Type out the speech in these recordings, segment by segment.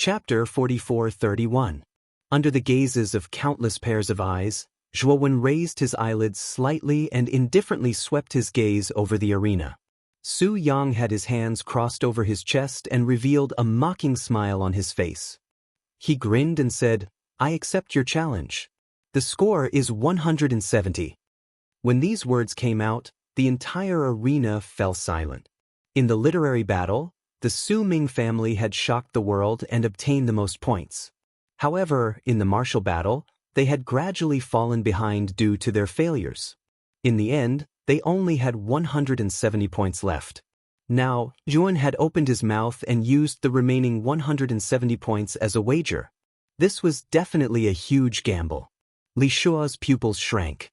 Chapter 44:31. Under the gazes of countless pairs of eyes, Zhuowen raised his eyelids slightly and indifferently swept his gaze over the arena. Su Yang had his hands crossed over his chest and revealed a mocking smile on his face. He grinned and said, "I accept your challenge. The score is 170. When these words came out, the entire arena fell silent. In the literary battle, the Su Ming family had shocked the world and obtained the most points. However, in the martial battle, they had gradually fallen behind due to their failures. In the end, they only had 170 points left. Now, Zhuowen had opened his mouth and used the remaining 170 points as a wager. This was definitely a huge gamble. Li Shua's pupils shrank.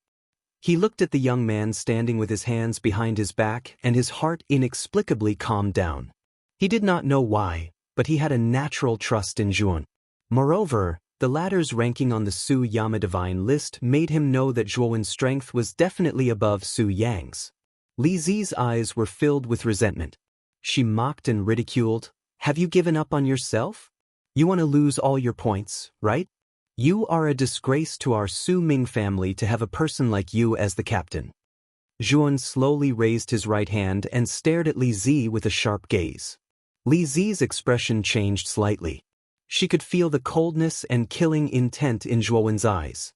He looked at the young man standing with his hands behind his back, and his heart inexplicably calmed down. He did not know why, but he had a natural trust in Zhuowen. Moreover, the latter's ranking on the Su Yama divine list made him know that Zhuowen's strength was definitely above Su Yang's. Li Zi's eyes were filled with resentment. She mocked and ridiculed, "Have you given up on yourself? You want to lose all your points, right? You are a disgrace to our Su Ming family to have a person like you as the captain." Zhuowen slowly raised his right hand and stared at Li Zi with a sharp gaze. Li Zi's expression changed slightly. She could feel the coldness and killing intent in Zhuowen's eyes.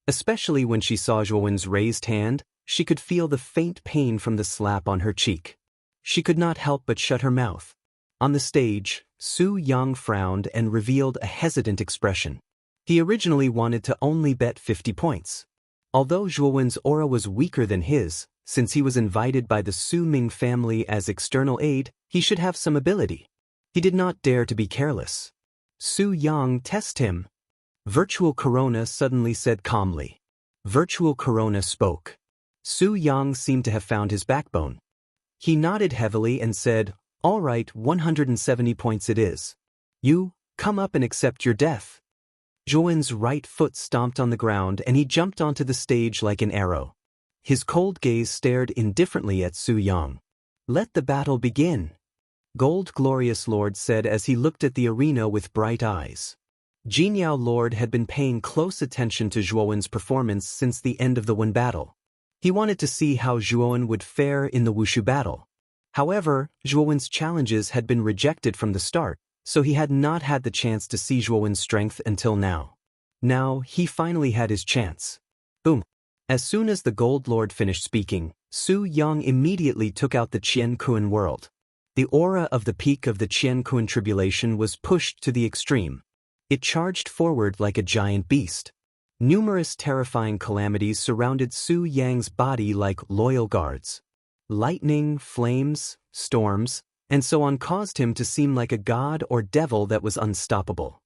Especially when she saw Zhuowen's raised hand, she could feel the faint pain from the slap on her cheek. She could not help but shut her mouth. On the stage, Su Yang frowned and revealed a hesitant expression. He originally wanted to only bet 50 points. Although Zhuowen's aura was weaker than his, since he was invited by the Su Ming family as external aid, he should have some ability. He did not dare to be careless. Su Yang tested him. Virtual Corona suddenly said calmly. Virtual Corona spoke. Su Yang seemed to have found his backbone. He nodded heavily and said, "All right, 170 points it is. You, come up and accept your death." Zhuowen's right foot stomped on the ground and he jumped onto the stage like an arrow. His cold gaze stared indifferently at Su Yang. "Let the battle begin," Gold Glorious Lord said as he looked at the arena with bright eyes. Jinyao Lord had been paying close attention to Zhuowen's performance since the end of the Wen battle. He wanted to see how Zhuowen would fare in the Wushu battle. However, Zhuowen's challenges had been rejected from the start, so he had not had the chance to see Zhuowen's strength until now. Now, he finally had his chance. Boom! As soon as the Gold Lord finished speaking, Su Yang immediately took out the Qian Kun world. The aura of the peak of the Qian Kun tribulation was pushed to the extreme. It charged forward like a giant beast. Numerous terrifying calamities surrounded Su Yang's body like loyal guards. Lightning, flames, storms, and so on caused him to seem like a god or devil that was unstoppable.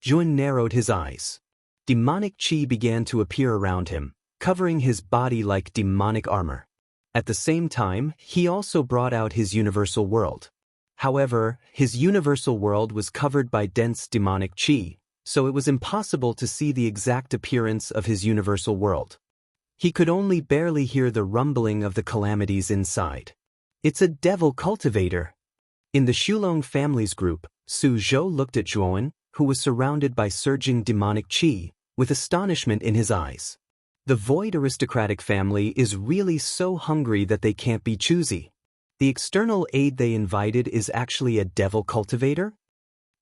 Zhuowen narrowed his eyes. Demonic chi began to appear around him, covering his body like demonic armor. At the same time, he also brought out his universal world. However, his universal world was covered by dense demonic chi, so it was impossible to see the exact appearance of his universal world. He could only barely hear the rumbling of the calamities inside. "It's a devil cultivator." In the Shulong family's group, Su Zhou looked at Zhuowen, who was surrounded by surging demonic chi, with astonishment in his eyes. The Void aristocratic family is really so hungry that they can't be choosy. The external aid they invited is actually a devil cultivator?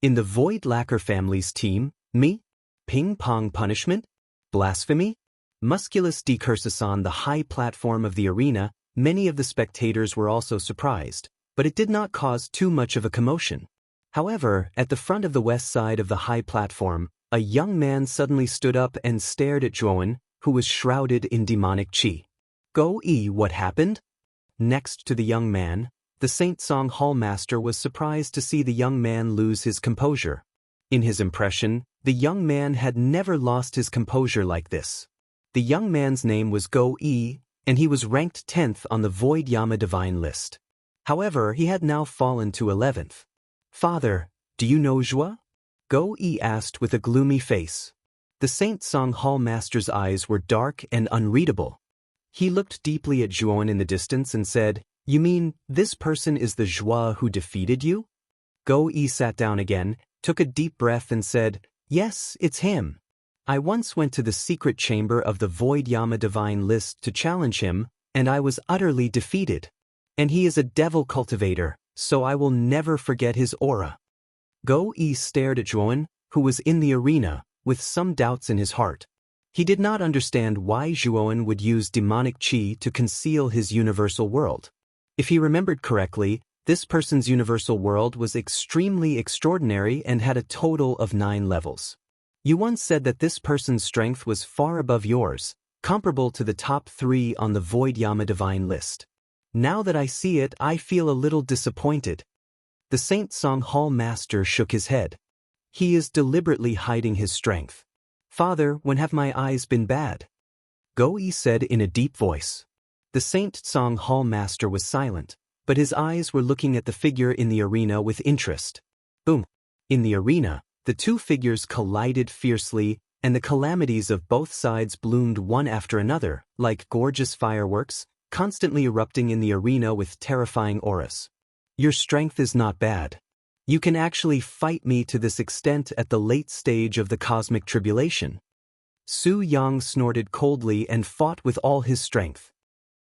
In the Void Lacquer family's team, me? Ping-pong punishment? Blasphemy? Musculus decursus on the high platform of the arena, many of the spectators were also surprised, but it did not cause too much of a commotion. However, at the front of the west side of the high platform, a young man suddenly stood up and stared at Zhuowen, who was shrouded in demonic chi. "Go-e, what happened?" Next to the young man, the Saint Song Hall Master was surprised to see the young man lose his composure. In his impression, the young man had never lost his composure like this. The young man's name was Go-e, and he was ranked 10th on the Void Yama divine list. However, he had now fallen to 11th. "Father, do you know Zhua?" Go-e asked with a gloomy face. The Saint Song Hall Master's eyes were dark and unreadable. He looked deeply at Zhuowen in the distance and said, "You mean, this person is the Zhua who defeated you?" Go-e sat down again, took a deep breath and said, "Yes, it's him. I once went to the secret chamber of the Void Yama divine list to challenge him, and I was utterly defeated. And he is a devil cultivator, so I will never forget his aura." Go-E stared at Zhuan, who was in the arena, with some doubts in his heart. He did not understand why Zhuan would use demonic qi to conceal his universal world. If he remembered correctly, this person's universal world was extremely extraordinary and had a total of 9 levels. You once said that this person's strength was far above yours, comparable to the top 3 on the Void Yama divine list. Now that I see it, I feel a little disappointed. The Saint Song Hall master shook his head. He is deliberately hiding his strength. "Father, when have my eyes been bad?" Go-E said in a deep voice. The Saint Song Hall master was silent, but his eyes were looking at the figure in the arena with interest. Boom! In the arena, the two figures collided fiercely, and the calamities of both sides bloomed one after another, like gorgeous fireworks, constantly erupting in the arena with terrifying auras. "Your strength is not bad. You can actually fight me to this extent at the late stage of the cosmic tribulation." Su Yang snorted coldly and fought with all his strength.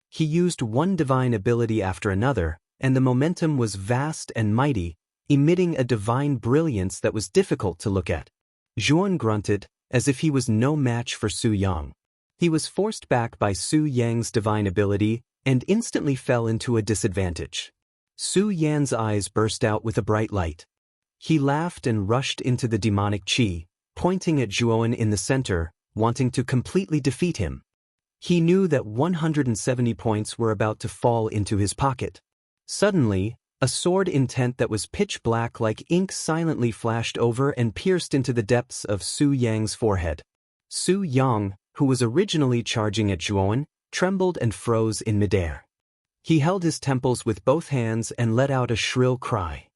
He used one divine ability after another, and the momentum was vast and mighty, emitting a divine brilliance that was difficult to look at. Zhuan grunted, as if he was no match for Su Yang. He was forced back by Su Yang's divine ability and instantly fell into a disadvantage. Su Yan's eyes burst out with a bright light. He laughed and rushed into the demonic qi, pointing at Zhuan in the center, wanting to completely defeat him. He knew that 170 points were about to fall into his pocket. Suddenly, a sword intent that was pitch black like ink silently flashed over and pierced into the depths of Su Yang's forehead. Su Yang, who was originally charging at Zhuan, trembled and froze in midair. He held his temples with both hands and let out a shrill cry.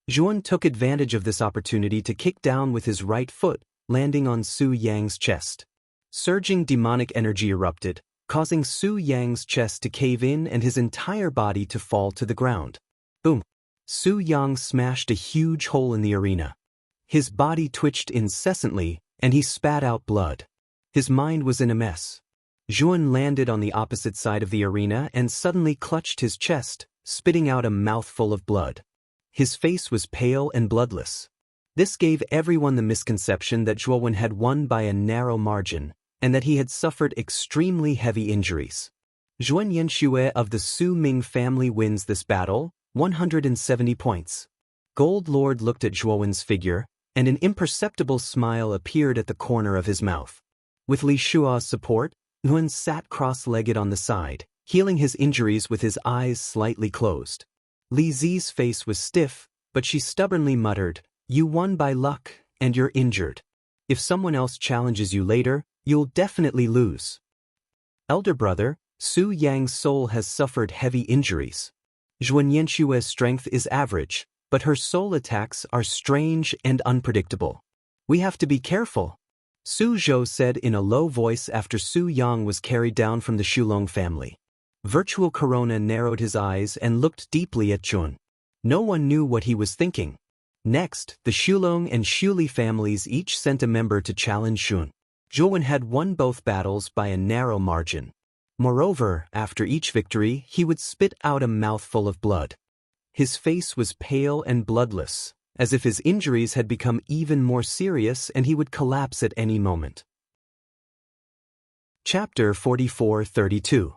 Zhuan took advantage of this opportunity to kick down with his right foot, landing on Su Yang's chest. Surging demonic energy erupted, causing Su Yang's chest to cave in and his entire body to fall to the ground. Boom! Su Yang smashed a huge hole in the arena. His body twitched incessantly, and he spat out blood. His mind was in a mess. Zhuan landed on the opposite side of the arena and suddenly clutched his chest, spitting out a mouthful of blood. His face was pale and bloodless. This gave everyone the misconception that Zhuan had won by a narrow margin, and that he had suffered extremely heavy injuries. Zhuan Yanxue of the Su Ming family wins this battle, 170 points. Gold Lord looked at Zhuan's figure, and an imperceptible smile appeared at the corner of his mouth. With Li Shua's support, Zhuan sat cross-legged on the side, healing his injuries with his eyes slightly closed. Li Zi's face was stiff, but she stubbornly muttered, "You won by luck, and you're injured. If someone else challenges you later, you'll definitely lose." Elder brother, Su Yang's soul has suffered heavy injuries. Zhuan Yanshue's strength is average, but her soul attacks are strange and unpredictable. "We have to be careful," Su Zhou said in a low voice after Su Yang was carried down from the Shulong family. Virtual Corona narrowed his eyes and looked deeply at Zhuan. No one knew what he was thinking. Next, the Shulong and Shuli families each sent a member to challenge Zhuan. Zhuan had won both battles by a narrow margin. Moreover, after each victory, he would spit out a mouthful of blood. His face was pale and bloodless, as if his injuries had become even more serious and he would collapse at any moment. Chapter 44-32.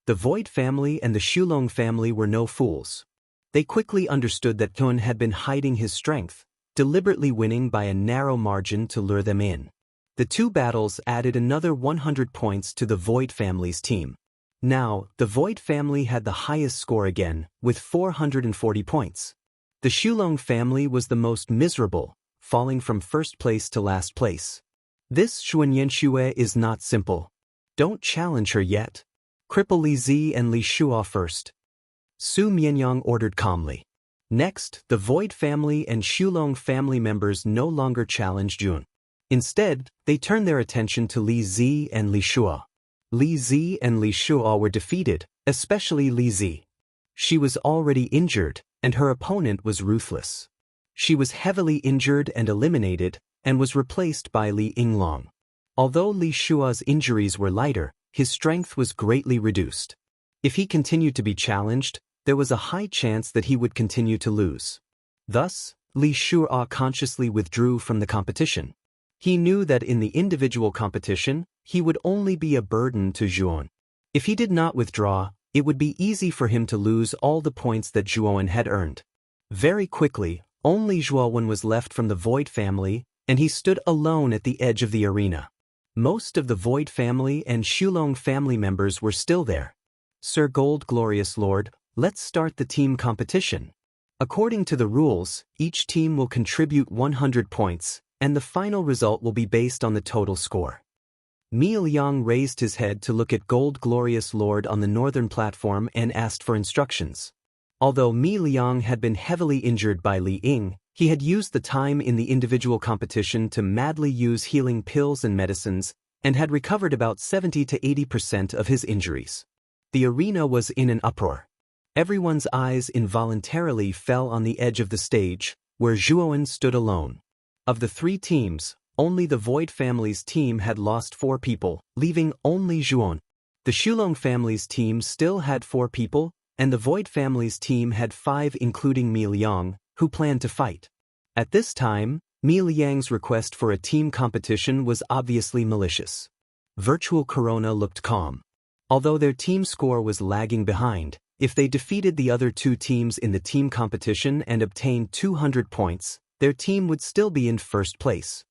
The Void family and the Shulong family were no fools. They quickly understood that Zhuan had been hiding his strength, deliberately winning by a narrow margin to lure them in. The two battles added another 100 points to the Void family's team. Now, the Void family had the highest score again, with 440 points. The Shulong family was the most miserable, falling from first place to last place. "This Zhuan Yanxue is not simple. Don't challenge her yet. Cripple Li Zi and Li Shua first," Su Mianyang ordered calmly. Next, the Void family and Shulong family members no longer challenged Zhuan. Instead, they turned their attention to Li Zi and Li Shua. Li Zi and Li Shua were defeated, especially Li Zi. She was already injured, and her opponent was ruthless. She was heavily injured and eliminated, and was replaced by Li Yinglong. Although Li Shua's injuries were lighter, his strength was greatly reduced. If he continued to be challenged, there was a high chance that he would continue to lose. Thus, Li Shua consciously withdrew from the competition. He knew that in the individual competition, he would only be a burden to Zhuan. If he did not withdraw, it would be easy for him to lose all the points that Zhuan had earned. Very quickly, only Zhuan was left from the Void family, and he stood alone at the edge of the arena. Most of the Void family and Xulong family members were still there. "Sir Gold Glorious Lord, let's start the team competition. According to the rules, each team will contribute 100 points, and the final result will be based on the total score." Mi Liang raised his head to look at Gold Glorious Lord on the northern platform and asked for instructions. Although Mi Liang had been heavily injured by Li Ying, he had used the time in the individual competition to madly use healing pills and medicines, and had recovered about 70 to 80% of his injuries. The arena was in an uproar. Everyone's eyes involuntarily fell on the edge of the stage, where Zhuan stood alone. Of the three teams, only the Void family's team had lost 4 people, leaving only Zhuan. The Xulong family's team still had 4 people, and the Void family's team had 5 including Mi Liang, who planned to fight. At this time, Mi Liang's request for a team competition was obviously malicious. Virtual Corona looked calm. Although their team score was lagging behind, if they defeated the other 2 teams in the team competition and obtained 200 points, their team would still be in first place.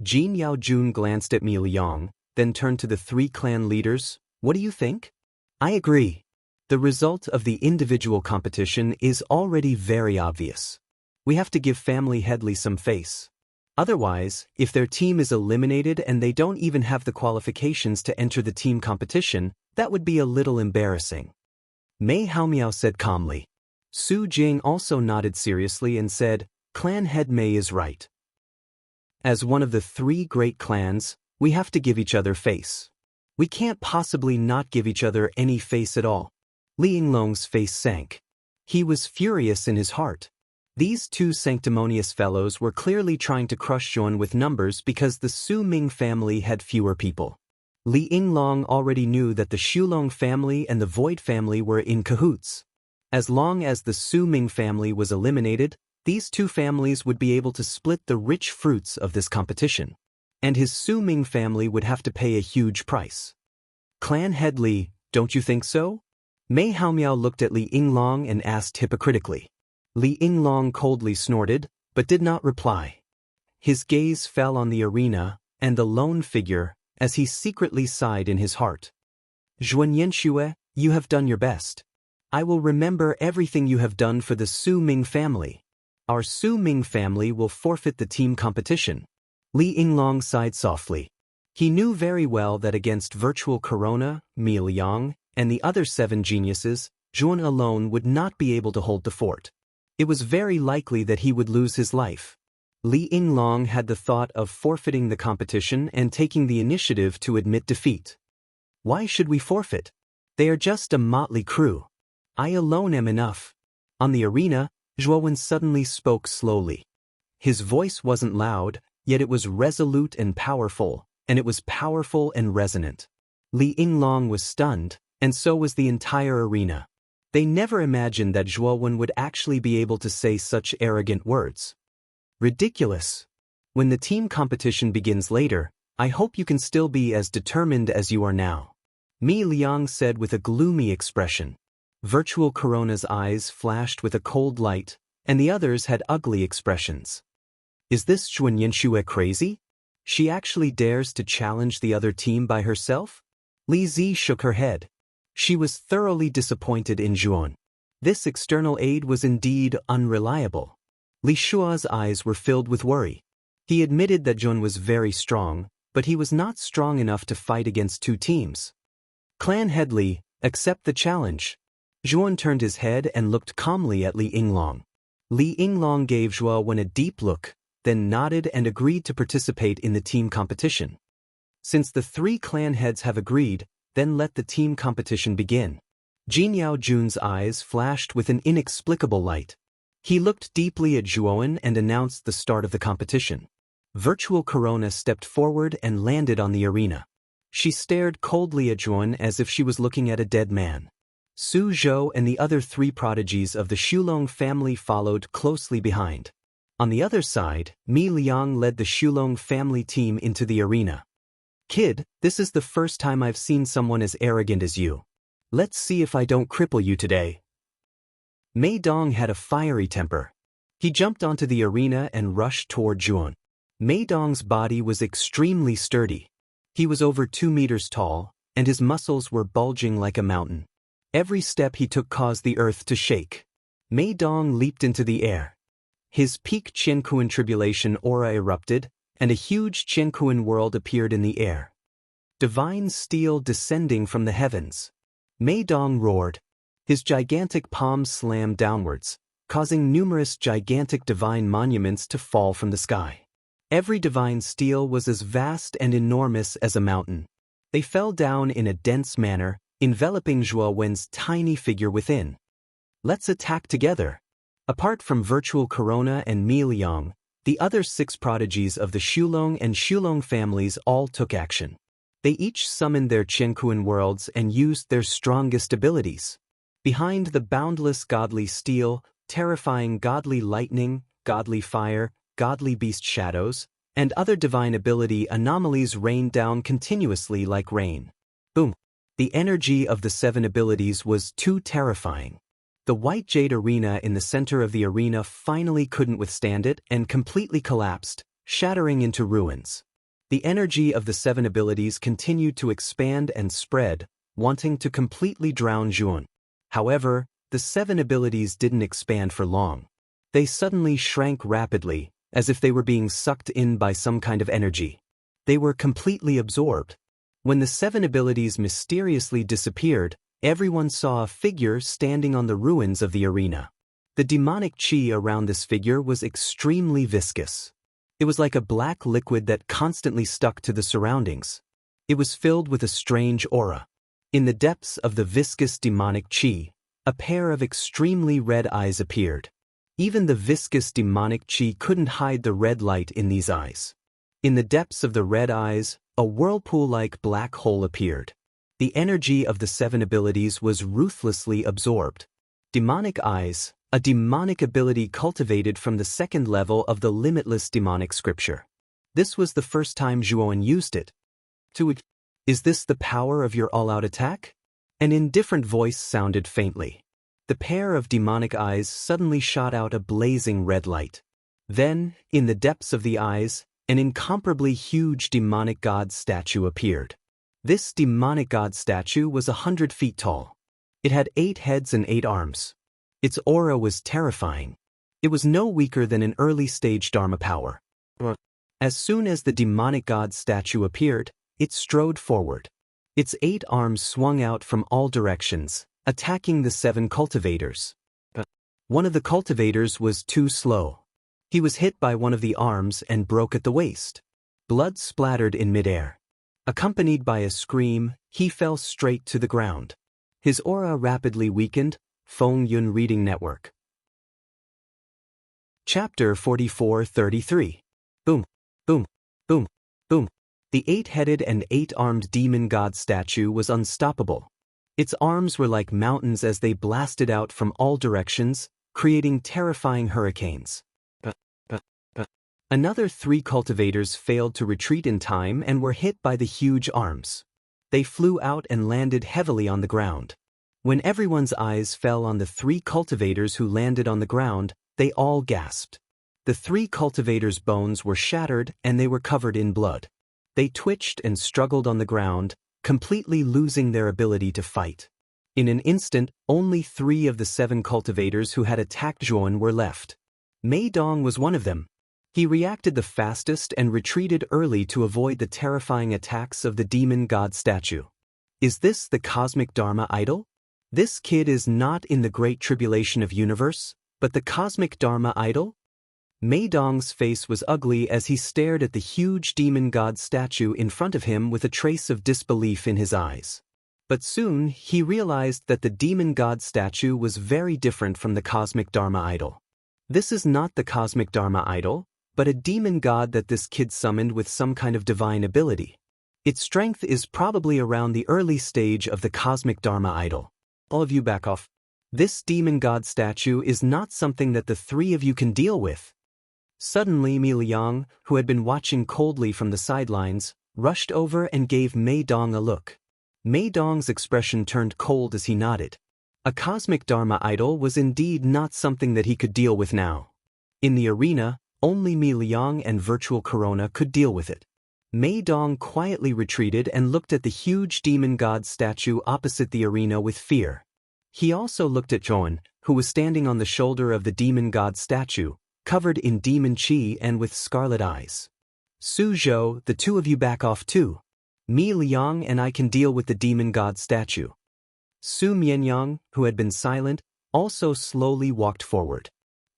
Jin Yaojun glanced at Mi Liang, then turned to the 3 clan leaders. "What do you think?" "I agree. The result of the individual competition is already very obvious. We have to give Family Headley some face. Otherwise, if their team is eliminated and they don't even have the qualifications to enter the team competition, that would be a little embarrassing." Mei Haomiao said calmly. Su Jing also nodded seriously and said, "Clan head Mei is right. As one of the 3 great clans, we have to give each other face. We can't possibly not give each other any face at all." Li Yinglong's face sank. He was furious in his heart. These 2 sanctimonious fellows were clearly trying to crush Zhuan with numbers because the Su Ming family had fewer people. Li Yinglong already knew that the Xulong family and the Void family were in cahoots. As long as the Su Ming family was eliminated, these 2 families would be able to split the rich fruits of this competition. And his Su Ming family would have to pay a huge price. "Clan head Li, don't you think so?" Mei Haomiao looked at Li Yinglong and asked hypocritically. Li Yinglong coldly snorted, but did not reply. His gaze fell on the arena, and the lone figure, as he secretly sighed in his heart. "Zhuan Yanxue, you have done your best. I will remember everything you have done for the Su Ming family. Our Su Ming family will forfeit the team competition." Li Yinglong sighed softly. He knew very well that against Virtual Corona, Mi Liang, and the other 7 geniuses, Zhuan alone would not be able to hold the fort. It was very likely that he would lose his life. Li Yinglong had the thought of forfeiting the competition and taking the initiative to admit defeat. "Why should we forfeit? They are just a motley crew. I alone am enough." On the arena, Zhuan suddenly spoke slowly. His voice wasn't loud, yet it was resolute and powerful, and it was powerful and resonant. Li Yinglong was stunned, and so was the entire arena. They never imagined that Zhuan would actually be able to say such arrogant words. "Ridiculous. When the team competition begins later, I hope you can still be as determined as you are now," Mi Liang said with a gloomy expression. Virtual Corona's eyes flashed with a cold light, and the others had ugly expressions. "Is this Zhuan Yanxue crazy? She actually dares to challenge the other team by herself?" Li Zi shook her head. She was thoroughly disappointed in Zhuan. This external aid was indeed unreliable. Li Shua's eyes were filled with worry. He admitted that Zhuan was very strong, but he was not strong enough to fight against 2 teams. "Clan head Li, accept the challenge." Zhuan turned his head and looked calmly at Li Yinglong. Li Yinglong gave Zhuan a deep look, then nodded and agreed to participate in the team competition. "Since the 3 clan heads have agreed, then let the team competition begin." Jin Yaojun's eyes flashed with an inexplicable light. He looked deeply at Zhuowen and announced the start of the competition. Virtual Corona stepped forward and landed on the arena. She stared coldly at Zhuowen as if she was looking at a dead man. Su Zhou and the other 3 prodigies of the Xulong family followed closely behind. On the other side, Mi Liang led the Xulong family team into the arena. "Kid, this is the first time I've seen someone as arrogant as you. Let's see if I don't cripple you today." Mei Dong had a fiery temper. He jumped onto the arena and rushed toward Zhuowen. Mei Dong's body was extremely sturdy. He was over 2 meters tall, and his muscles were bulging like a mountain. Every step he took caused the earth to shake. Mei Dong leaped into the air. His peak Qiankuan tribulation aura erupted, and a huge Qiankuan world appeared in the air. Divine steel descending from the heavens. Mei Dong roared. His gigantic palms slammed downwards, causing numerous gigantic divine monuments to fall from the sky. Every divine steel was as vast and enormous as a mountain. They fell down in a dense manner, enveloping Zhuowen's tiny figure within. "Let's attack together." Apart from Virtual Corona and Mi Liang, the other 6 prodigies of the Xulong and Xulong families all took action. They each summoned their Qiankuan worlds and used their strongest abilities. Behind the boundless godly steel, terrifying godly lightning, godly fire, godly beast shadows, and other divine ability anomalies rained down continuously like rain. Boom! The energy of the 7 abilities was too terrifying. The white jade arena in the center of the arena finally couldn't withstand it and completely collapsed, shattering into ruins. The energy of the 7 abilities continued to expand and spread, wanting to completely drown Zhuowen. However, the 7 abilities didn't expand for long. They suddenly shrank rapidly, as if they were being sucked in by some kind of energy. They were completely absorbed. When the 7 abilities mysteriously disappeared, everyone saw a figure standing on the ruins of the arena. The demonic qi around this figure was extremely viscous. It was like a black liquid that constantly stuck to the surroundings. It was filled with a strange aura. In the depths of the viscous demonic qi, a pair of extremely red eyes appeared. Even the viscous demonic qi couldn't hide the red light in these eyes. In the depths of the red eyes, a whirlpool-like black hole appeared. The energy of the 7 abilities was ruthlessly absorbed. Demonic eyes, a demonic ability cultivated from the 2nd level of the limitless demonic scripture. This was the first time Zhuowen used it. "Is this the power of your all-out attack?" An indifferent voice sounded faintly. The pair of demonic eyes suddenly shot out a blazing red light. Then, in the depths of the eyes, an incomparably huge demonic god statue appeared. This demonic god statue was 100 feet tall. It had 8 heads and 8 arms. Its aura was terrifying. It was no weaker than an early-stage Dharma power. As soon as the demonic god statue appeared, it strode forward. Its 8 arms swung out from all directions, attacking the 7 cultivators. One of the cultivators was too slow. He was hit by one of the arms and broke at the waist. Blood splattered in midair. Accompanied by a scream, he fell straight to the ground. His aura rapidly weakened. Feng Yun Reading Network. Chapter 44-33. Boom, boom, boom, boom. The 8-headed and 8-armed demon god statue was unstoppable. Its arms were like mountains as they blasted out from all directions, creating terrifying hurricanes. Another 3 cultivators failed to retreat in time and were hit by the huge arms. They flew out and landed heavily on the ground. When everyone's eyes fell on the 3 cultivators who landed on the ground, they all gasped. The 3 cultivators' bones were shattered and they were covered in blood. They twitched and struggled on the ground, completely losing their ability to fight. In an instant, only 3 of the 7 cultivators who had attacked Zhuowen were left. Mei Dong was one of them. He reacted the fastest and retreated early to avoid the terrifying attacks of the demon god statue. Is this the cosmic Dharma idol? This kid is not in the Great Tribulation of Universe, but the cosmic Dharma idol? Mei Dong's face was ugly as he stared at the huge demon god statue in front of him with a trace of disbelief in his eyes. But soon he realized that the demon god statue was very different from the cosmic Dharma idol. This is not the cosmic Dharma idol, but a demon god that this kid summoned with some kind of divine ability. Its strength is probably around the early stage of the cosmic Dharma idol. All of you back off. This demon god statue is not something that the three of you can deal with. Suddenly Mi Liang, who had been watching coldly from the sidelines, rushed over and gave Mei Dong a look. Mei Dong's expression turned cold as he nodded. A cosmic Dharma idol was indeed not something that he could deal with now. In the arena, only Mi Liang and Virtual Corona could deal with it. Mei Dong quietly retreated and looked at the huge demon god statue opposite the arena with fear. He also looked at Zhuan, who was standing on the shoulder of the demon god statue, covered in demon chi and with scarlet eyes. Su Zhou, the two of you back off too. Mi Liang and I can deal with the demon god statue. Su Mianyang, who had been silent, also slowly walked forward.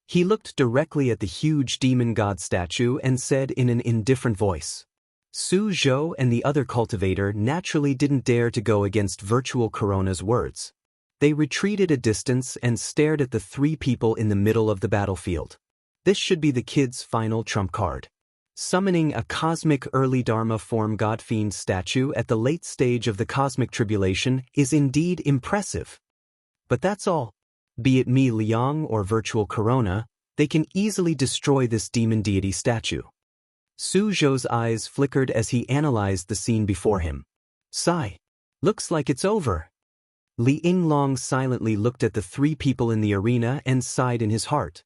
He looked directly at the huge demon god statue and said in an indifferent voice. Su Zhou and the other cultivator naturally didn't dare to go against Virtual Corona's words. They retreated a distance and stared at the three people in the middle of the battlefield. This should be the kid's final trump card. Summoning a cosmic early Dharma form God-fiend statue at the late stage of the cosmic tribulation is indeed impressive. But that's all. Be it Mi Liang or Virtual Corona, they can easily destroy this demon deity statue. Su Zhou's eyes flickered as he analyzed the scene before him. Sigh. Looks like it's over. Li Yinglong silently looked at the three people in the arena and sighed in his heart.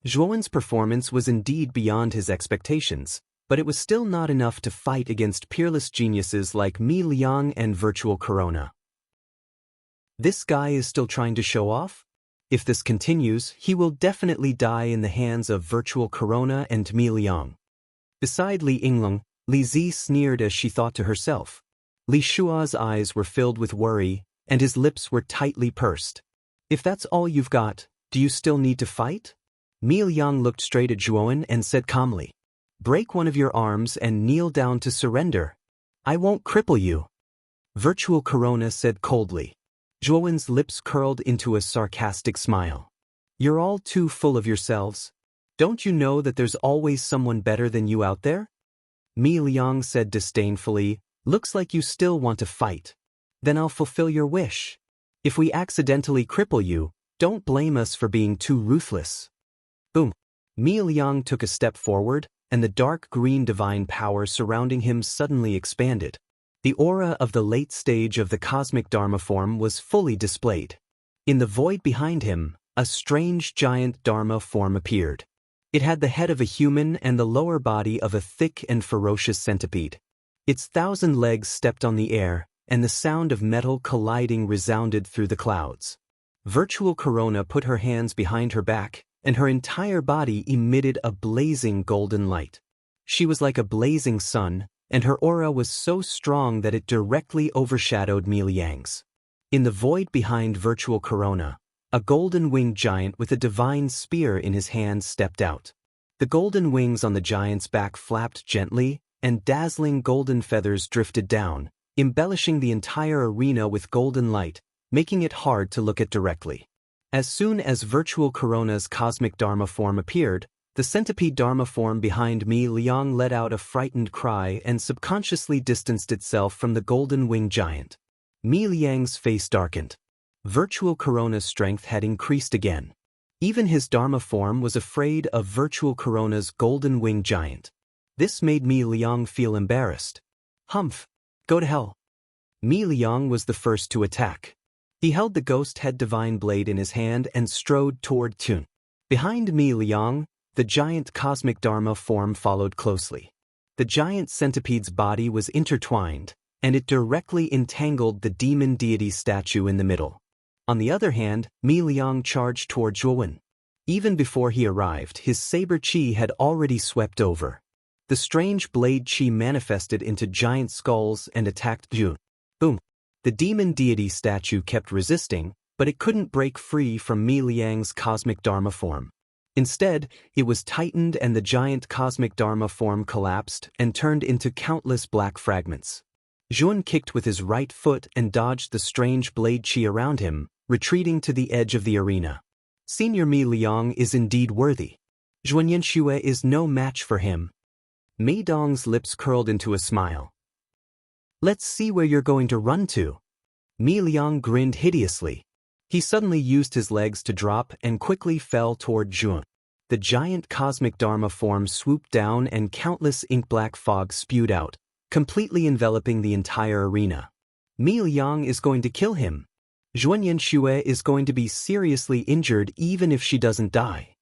Zhuowen's performance was indeed beyond his expectations, but it was still not enough to fight against peerless geniuses like Mi Liang and Virtual Corona. This guy is still trying to show off? If this continues, he will definitely die in the hands of Virtual Corona and Mi Liang. Beside Li Yinglong, Li Zi sneered as she thought to herself. Li Shua's eyes were filled with worry, and his lips were tightly pursed. If that's all you've got, do you still need to fight? Mi Liang looked straight at Zhuowen and said calmly. Break one of your arms and kneel down to surrender. I won't cripple you. Virtual Corona said coldly. Zhuowen's lips curled into a sarcastic smile. You're all too full of yourselves. Don't you know that there's always someone better than you out there? Mi Liang said disdainfully, looks like you still want to fight. Then I'll fulfill your wish. If we accidentally cripple you, don't blame us for being too ruthless. Boom. Mi Liang took a step forward, and the dark green divine power surrounding him suddenly expanded. The aura of the late stage of the cosmic Dharma form was fully displayed. In the void behind him, a strange giant Dharma form appeared. It had the head of a human and the lower body of a thick and ferocious centipede. Its 1,000 legs stepped on the air, and the sound of metal colliding resounded through the clouds. Virtual Corona put her hands behind her back, and her entire body emitted a blazing golden light. She was like a blazing sun, and her aura was so strong that it directly overshadowed Mi Liang's. In the void behind Virtual Corona, a golden-winged giant with a divine spear in his hand stepped out. The golden wings on the giant's back flapped gently, and dazzling golden feathers drifted down, embellishing the entire arena with golden light, making it hard to look at directly. As soon as Virtual Corona's cosmic Dharma form appeared, the centipede Dharma form behind Mi Liang let out a frightened cry and subconsciously distanced itself from the golden-winged giant. Mi Liang's face darkened. Virtual Corona's strength had increased again. Even his Dharma form was afraid of Virtual Corona's golden-winged giant. This made Mi Liang feel embarrassed. Humph! Go to hell! Mi Liang was the first to attack. He held the ghost head divine blade in his hand and strode toward Tun. Behind Mi Liang, the giant cosmic Dharma form followed closely. The giant centipede's body was intertwined, and it directly entangled the demon deity statue in the middle. On the other hand, Mi Liang charged toward Zhuowen. Even before he arrived, his saber chi had already swept over. The strange blade chi manifested into giant skulls and attacked Zhuowen. Boom! The demon deity statue kept resisting, but it couldn't break free from Mi Liang's cosmic Dharma form. Instead, it was tightened and the giant cosmic Dharma form collapsed and turned into countless black fragments. Zhuowen kicked with his right foot and dodged the strange blade chi around him, retreating to the edge of the arena. Senior Mi Liang is indeed worthy. Zhuan Yanxue is no match for him. Mei Dong's lips curled into a smile. Let's see where you're going to run to. Mi Liang grinned hideously. He suddenly used his legs to drop and quickly fell toward Zhuan. The giant cosmic Dharma form swooped down and countless ink-black fog spewed out, completely enveloping the entire arena. Mi Liang is going to kill him. Zhuan Yanxue is going to be seriously injured even if she doesn't die.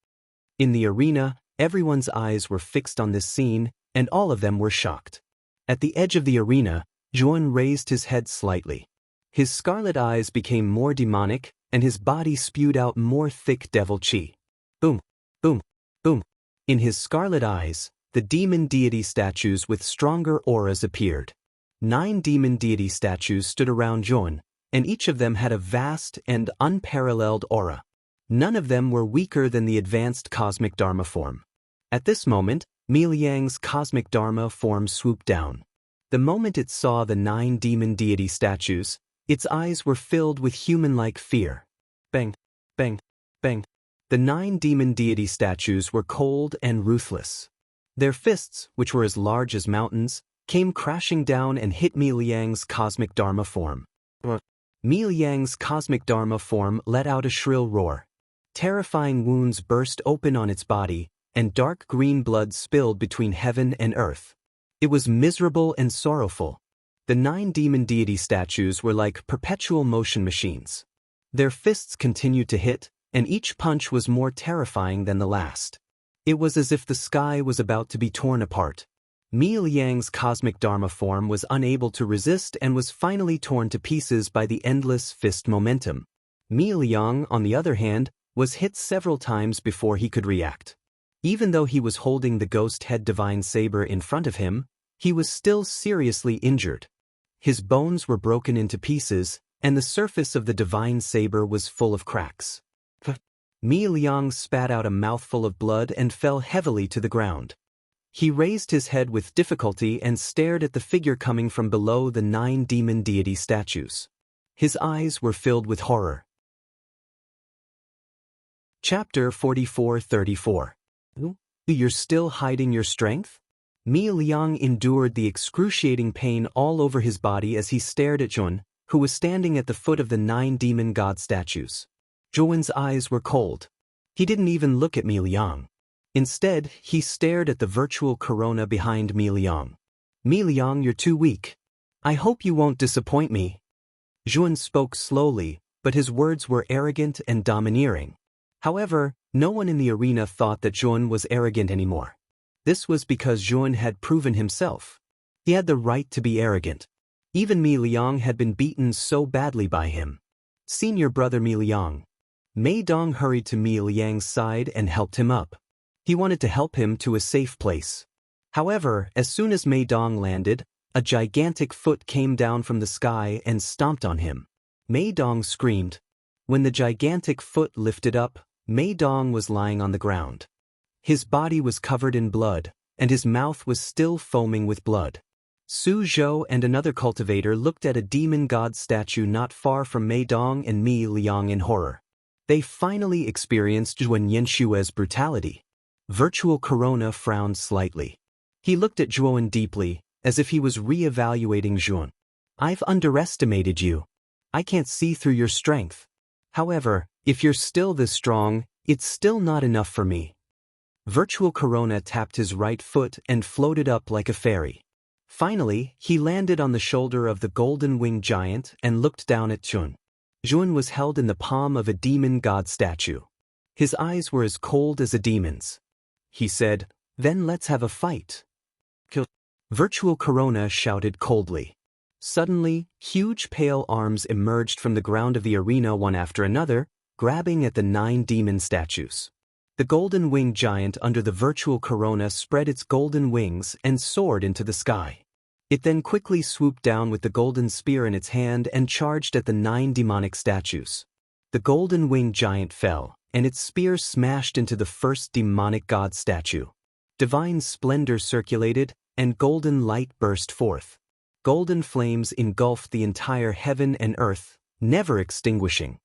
In the arena, everyone's eyes were fixed on this scene, and all of them were shocked. At the edge of the arena, Zhuan raised his head slightly. His scarlet eyes became more demonic, and his body spewed out more thick devil chi. Boom, boom, boom. In his scarlet eyes, the demon deity statues with stronger auras appeared. 9 demon deity statues stood around Zhuan, and each of them had a vast and unparalleled aura. None of them were weaker than the advanced cosmic Dharma form. At this moment, Mi Liang's cosmic Dharma form swooped down. The moment it saw the 9 demon deity statues, its eyes were filled with human-like fear. Bang, bang, bang. The 9 demon deity statues were cold and ruthless. Their fists, which were as large as mountains, came crashing down and hit Mi Liang's cosmic Dharma form. Mi Liang's cosmic Dharma form let out a shrill roar. Terrifying wounds burst open on its body, and dark green blood spilled between heaven and earth. It was miserable and sorrowful. The 9 demon deity statues were like perpetual motion machines. Their fists continued to hit, and each punch was more terrifying than the last. It was as if the sky was about to be torn apart. Mi Liang's cosmic Dharma form was unable to resist and was finally torn to pieces by the endless fist momentum. Mi Liang, on the other hand, was hit several times before he could react. Even though he was holding the ghost head divine saber in front of him, he was still seriously injured. His bones were broken into pieces, and the surface of the divine saber was full of cracks. Mi Liang spat out a mouthful of blood and fell heavily to the ground. He raised his head with difficulty and stared at the figure coming from below the 9 demon deity statues. His eyes were filled with horror. Chapter 44-34. You're still hiding your strength? Mi Liang endured the excruciating pain all over his body as he stared at Zhuan, who was standing at the foot of the 9 demon god statues. Zhuan's eyes were cold. He didn't even look at Mi Liang. Instead, he stared at the virtual corona behind Mi Liang. Mi Liang, you're too weak. I hope you won't disappoint me. Zhuan spoke slowly, but his words were arrogant and domineering. However, no one in the arena thought that Zhuan was arrogant anymore. This was because Zhuan had proven himself. He had the right to be arrogant. Even Mi Liang had been beaten so badly by him. Senior brother Mi Liang. Mei Dong hurried to Mi Liang's side and helped him up. He wanted to help him to a safe place. However, as soon as Mei Dong landed, a gigantic foot came down from the sky and stomped on him. Mei Dong screamed. When the gigantic foot lifted up, Mei Dong was lying on the ground. His body was covered in blood, and his mouth was still foaming with blood. Su Zhou and another cultivator looked at a demon god statue not far from Mei Dong and Mi Liang in horror. They finally experienced Zhuan Yanxue's brutality. Virtual Corona frowned slightly. He looked at Zhuan deeply, as if he was re-evaluating Zhuan. I've underestimated you. I can't see through your strength. However, if you're still this strong, it's still not enough for me. Virtual Corona tapped his right foot and floated up like a fairy. Finally, he landed on the shoulder of the golden-winged giant and looked down at Zhuan. Zhuan was held in the palm of a demon god statue. His eyes were as cold as a demon's. He said, "Then let's have a fight." Virtual Corona shouted coldly. Suddenly, huge pale arms emerged from the ground of the arena one after another, grabbing at the 9 demon statues. The golden-winged giant under the virtual corona spread its golden wings and soared into the sky. It then quickly swooped down with the golden spear in its hand and charged at the 9 demonic statues. The golden-winged giant fell, and its spear smashed into the first demonic god statue. Divine splendor circulated, and golden light burst forth. Golden flames engulfed the entire heaven and earth, never extinguishing.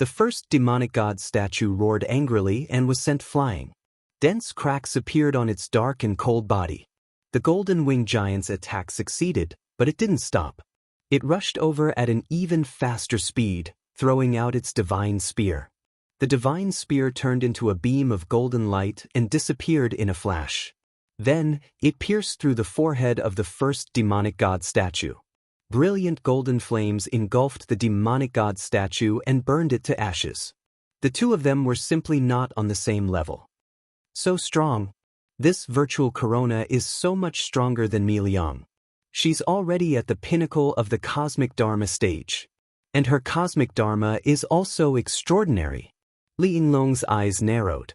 The first demonic god statue roared angrily and was sent flying. Dense cracks appeared on its dark and cold body. The golden winged giant's attack succeeded, but it didn't stop. It rushed over at an even faster speed, throwing out its divine spear. The divine spear turned into a beam of golden light and disappeared in a flash. Then, it pierced through the forehead of the first demonic god statue. Brilliant golden flames engulfed the demonic god statue and burned it to ashes. The two of them were simply not on the same level. So strong. This virtual corona is so much stronger than Mi Liang. She's already at the pinnacle of the cosmic dharma stage. And her cosmic dharma is also extraordinary. Li Yinglong's eyes narrowed.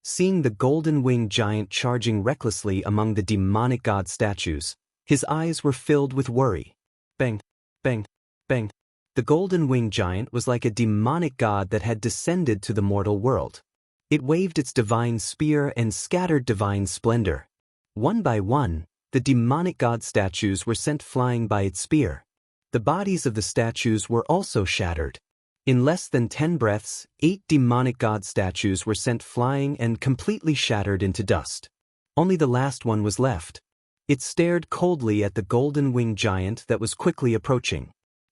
Seeing the golden-winged giant charging recklessly among the demonic god statues, his eyes were filled with worry. Bang, bang, bang. The golden-winged giant was like a demonic god that had descended to the mortal world. It waved its divine spear and scattered divine splendor. One by one, the demonic god statues were sent flying by its spear. The bodies of the statues were also shattered. In less than 10 breaths, 8 demonic god statues were sent flying and completely shattered into dust. Only the last one was left. It stared coldly at the golden-winged giant that was quickly approaching.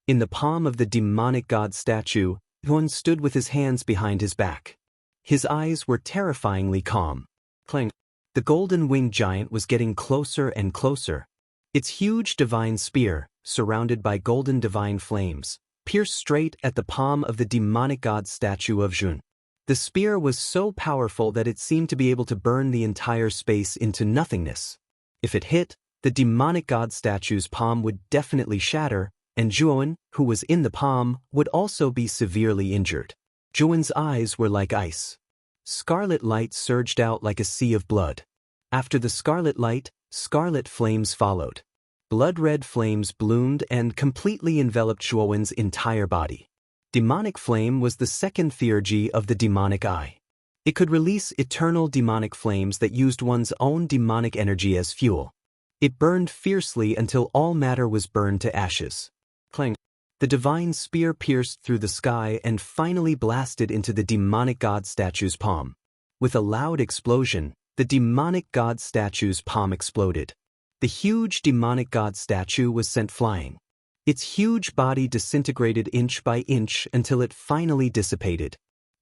In the palm of the demonic god statue, Huan stood with his hands behind his back. His eyes were terrifyingly calm. Clang. The golden-winged giant was getting closer and closer. Its huge divine spear, surrounded by golden divine flames, pierced straight at the palm of the demonic god statue of Jun. The spear was so powerful that it seemed to be able to burn the entire space into nothingness. If it hit, the demonic god statue's palm would definitely shatter, and Zhuan, who was in the palm, would also be severely injured. Zhuan's eyes were like ice. Scarlet light surged out like a sea of blood. After the scarlet light, scarlet flames followed. Blood-red flames bloomed and completely enveloped Zhuan's entire body. Demonic flame was the second theurgy of the demonic eye. It could release eternal demonic flames that used one's own demonic energy as fuel. It burned fiercely until all matter was burned to ashes. Clang. The divine spear pierced through the sky and finally blasted into the demonic god statue's palm. With a loud explosion, the demonic god statue's palm exploded. The huge demonic god statue was sent flying. Its huge body disintegrated inch by inch until it finally dissipated.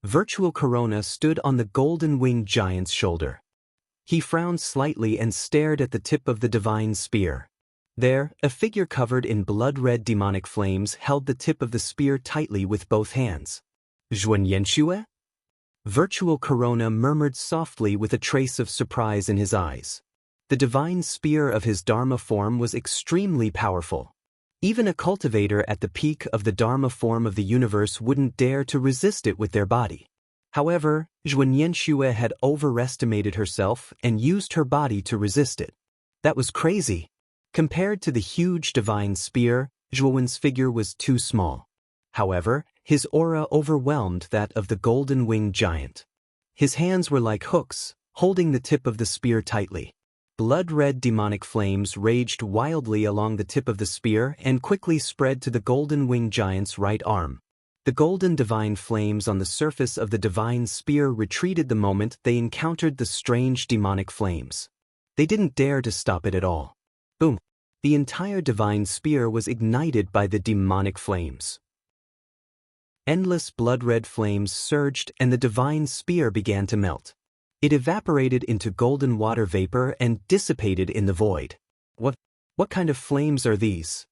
Virtual Corona stood on the golden-winged giant's shoulder. He frowned slightly and stared at the tip of the divine spear. There, a figure covered in blood-red demonic flames held the tip of the spear tightly with both hands. Zhuan Yanxue? Virtual Corona murmured softly with a trace of surprise in his eyes. The divine spear of his Dharma form was extremely powerful. Even a cultivator at the peak of the Dharma form of the universe wouldn't dare to resist it with their body. However, Zhuan Yanxue had overestimated herself and used her body to resist it. That was crazy. Compared to the huge divine spear, Zhuan's figure was too small. However, his aura overwhelmed that of the golden-winged giant. His hands were like hooks, holding the tip of the spear tightly. Blood-red demonic flames raged wildly along the tip of the spear and quickly spread to the golden-winged giant's right arm. The golden divine flames on the surface of the divine spear retreated the moment they encountered the strange demonic flames. They didn't dare to stop it at all. Boom! The entire divine spear was ignited by the demonic flames. Endless blood-red flames surged and the divine spear began to melt. It evaporated into golden water vapor and dissipated in the void. What kind of flames are these?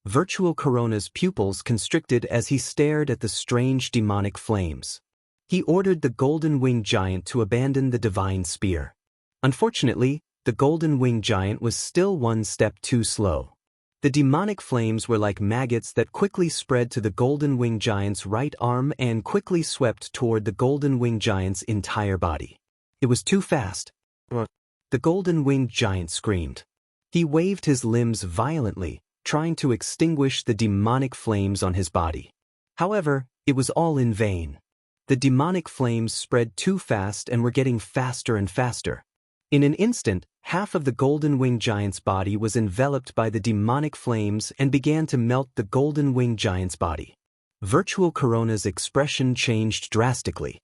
Virtual Corona's pupils constricted as he stared at the strange demonic flames. He ordered the golden-winged giant to abandon the divine spear. Unfortunately, the golden-winged giant was still one step too slow. The demonic flames were like maggots that quickly spread to the golden-winged giant's right arm and quickly swept toward the golden-winged giant's entire body. It was too fast. The golden-winged giant screamed. He waved his limbs violently, trying to extinguish the demonic flames on his body. However, it was all in vain. The demonic flames spread too fast and were getting faster and faster. In an instant, half of the golden-winged giant's body was enveloped by the demonic flames and began to melt the golden-winged giant's body. Virtual Corona's expression changed drastically.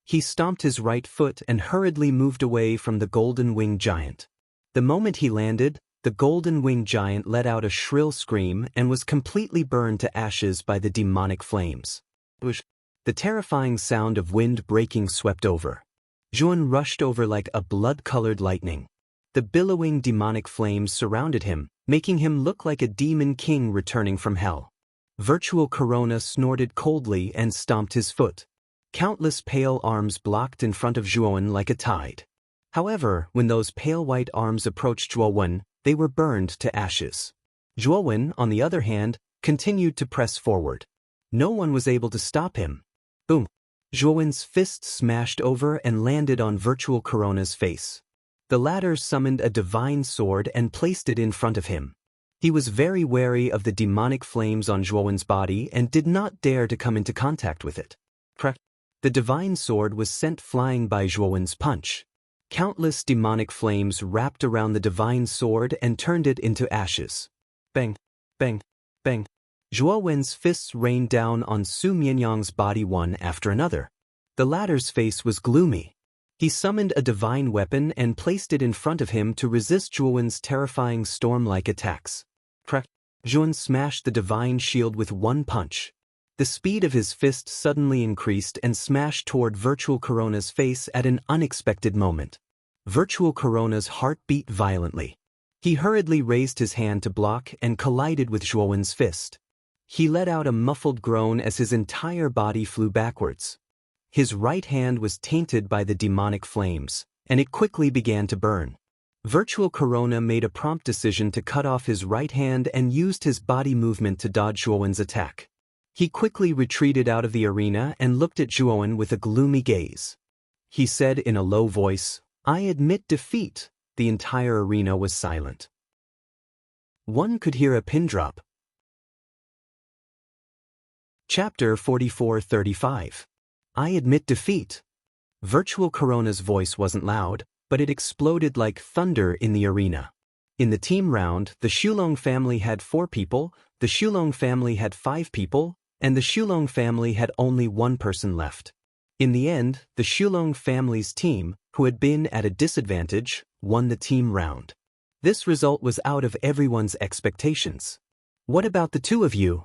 He stomped his right foot and hurriedly moved away from the golden-winged giant. The moment he landed, the golden-winged giant let out a shrill scream and was completely burned to ashes by the demonic flames. The terrifying sound of wind breaking swept over. Zhuan rushed over like a blood-colored lightning. The billowing demonic flames surrounded him, making him look like a demon king returning from hell. Virtual Corona snorted coldly and stomped his foot. Countless pale arms blocked in front of Zhuan like a tide. However, when those pale white arms approached Zhuan, they were burned to ashes. Zhuan, on the other hand, continued to press forward. No one was able to stop him. Boom! Zhuan's fist smashed over and landed on Virtual Corona's face. The latter summoned a divine sword and placed it in front of him. He was very wary of the demonic flames on Zhuan's body and did not dare to come into contact with it. The divine sword was sent flying by Zhuan's punch. Countless demonic flames wrapped around the divine sword and turned it into ashes. Bang! Bang! Bang! Zhuan's fists rained down on Su Mianyang's body one after another. The latter's face was gloomy. He summoned a divine weapon and placed it in front of him to resist Zhuan's terrifying storm-like attacks. Zhuan smashed the divine shield with one punch. The speed of his fist suddenly increased and smashed toward Virtual Corona's face at an unexpected moment. Virtual Corona's heart beat violently. He hurriedly raised his hand to block and collided with Zhuan's fist. He let out a muffled groan as his entire body flew backwards. His right hand was tainted by the demonic flames, and it quickly began to burn. Virtual Corona made a prompt decision to cut off his right hand and used his body movement to dodge Zhuan's attack. He quickly retreated out of the arena and looked at Zhuan with a gloomy gaze. He said in a low voice, "I admit defeat." The entire arena was silent. One could hear a pin drop. Chapter 44-35. I admit defeat. Virtual Corona's voice wasn't loud, but it exploded like thunder in the arena. In the team round, the Xulong family had 4 people, the Xulong family had 5 people, and the Xulong family had only 1 person left. In the end, the Xulong family's team, who had been at a disadvantage, won the team round. This result was out of everyone's expectations. What about the 2 of you?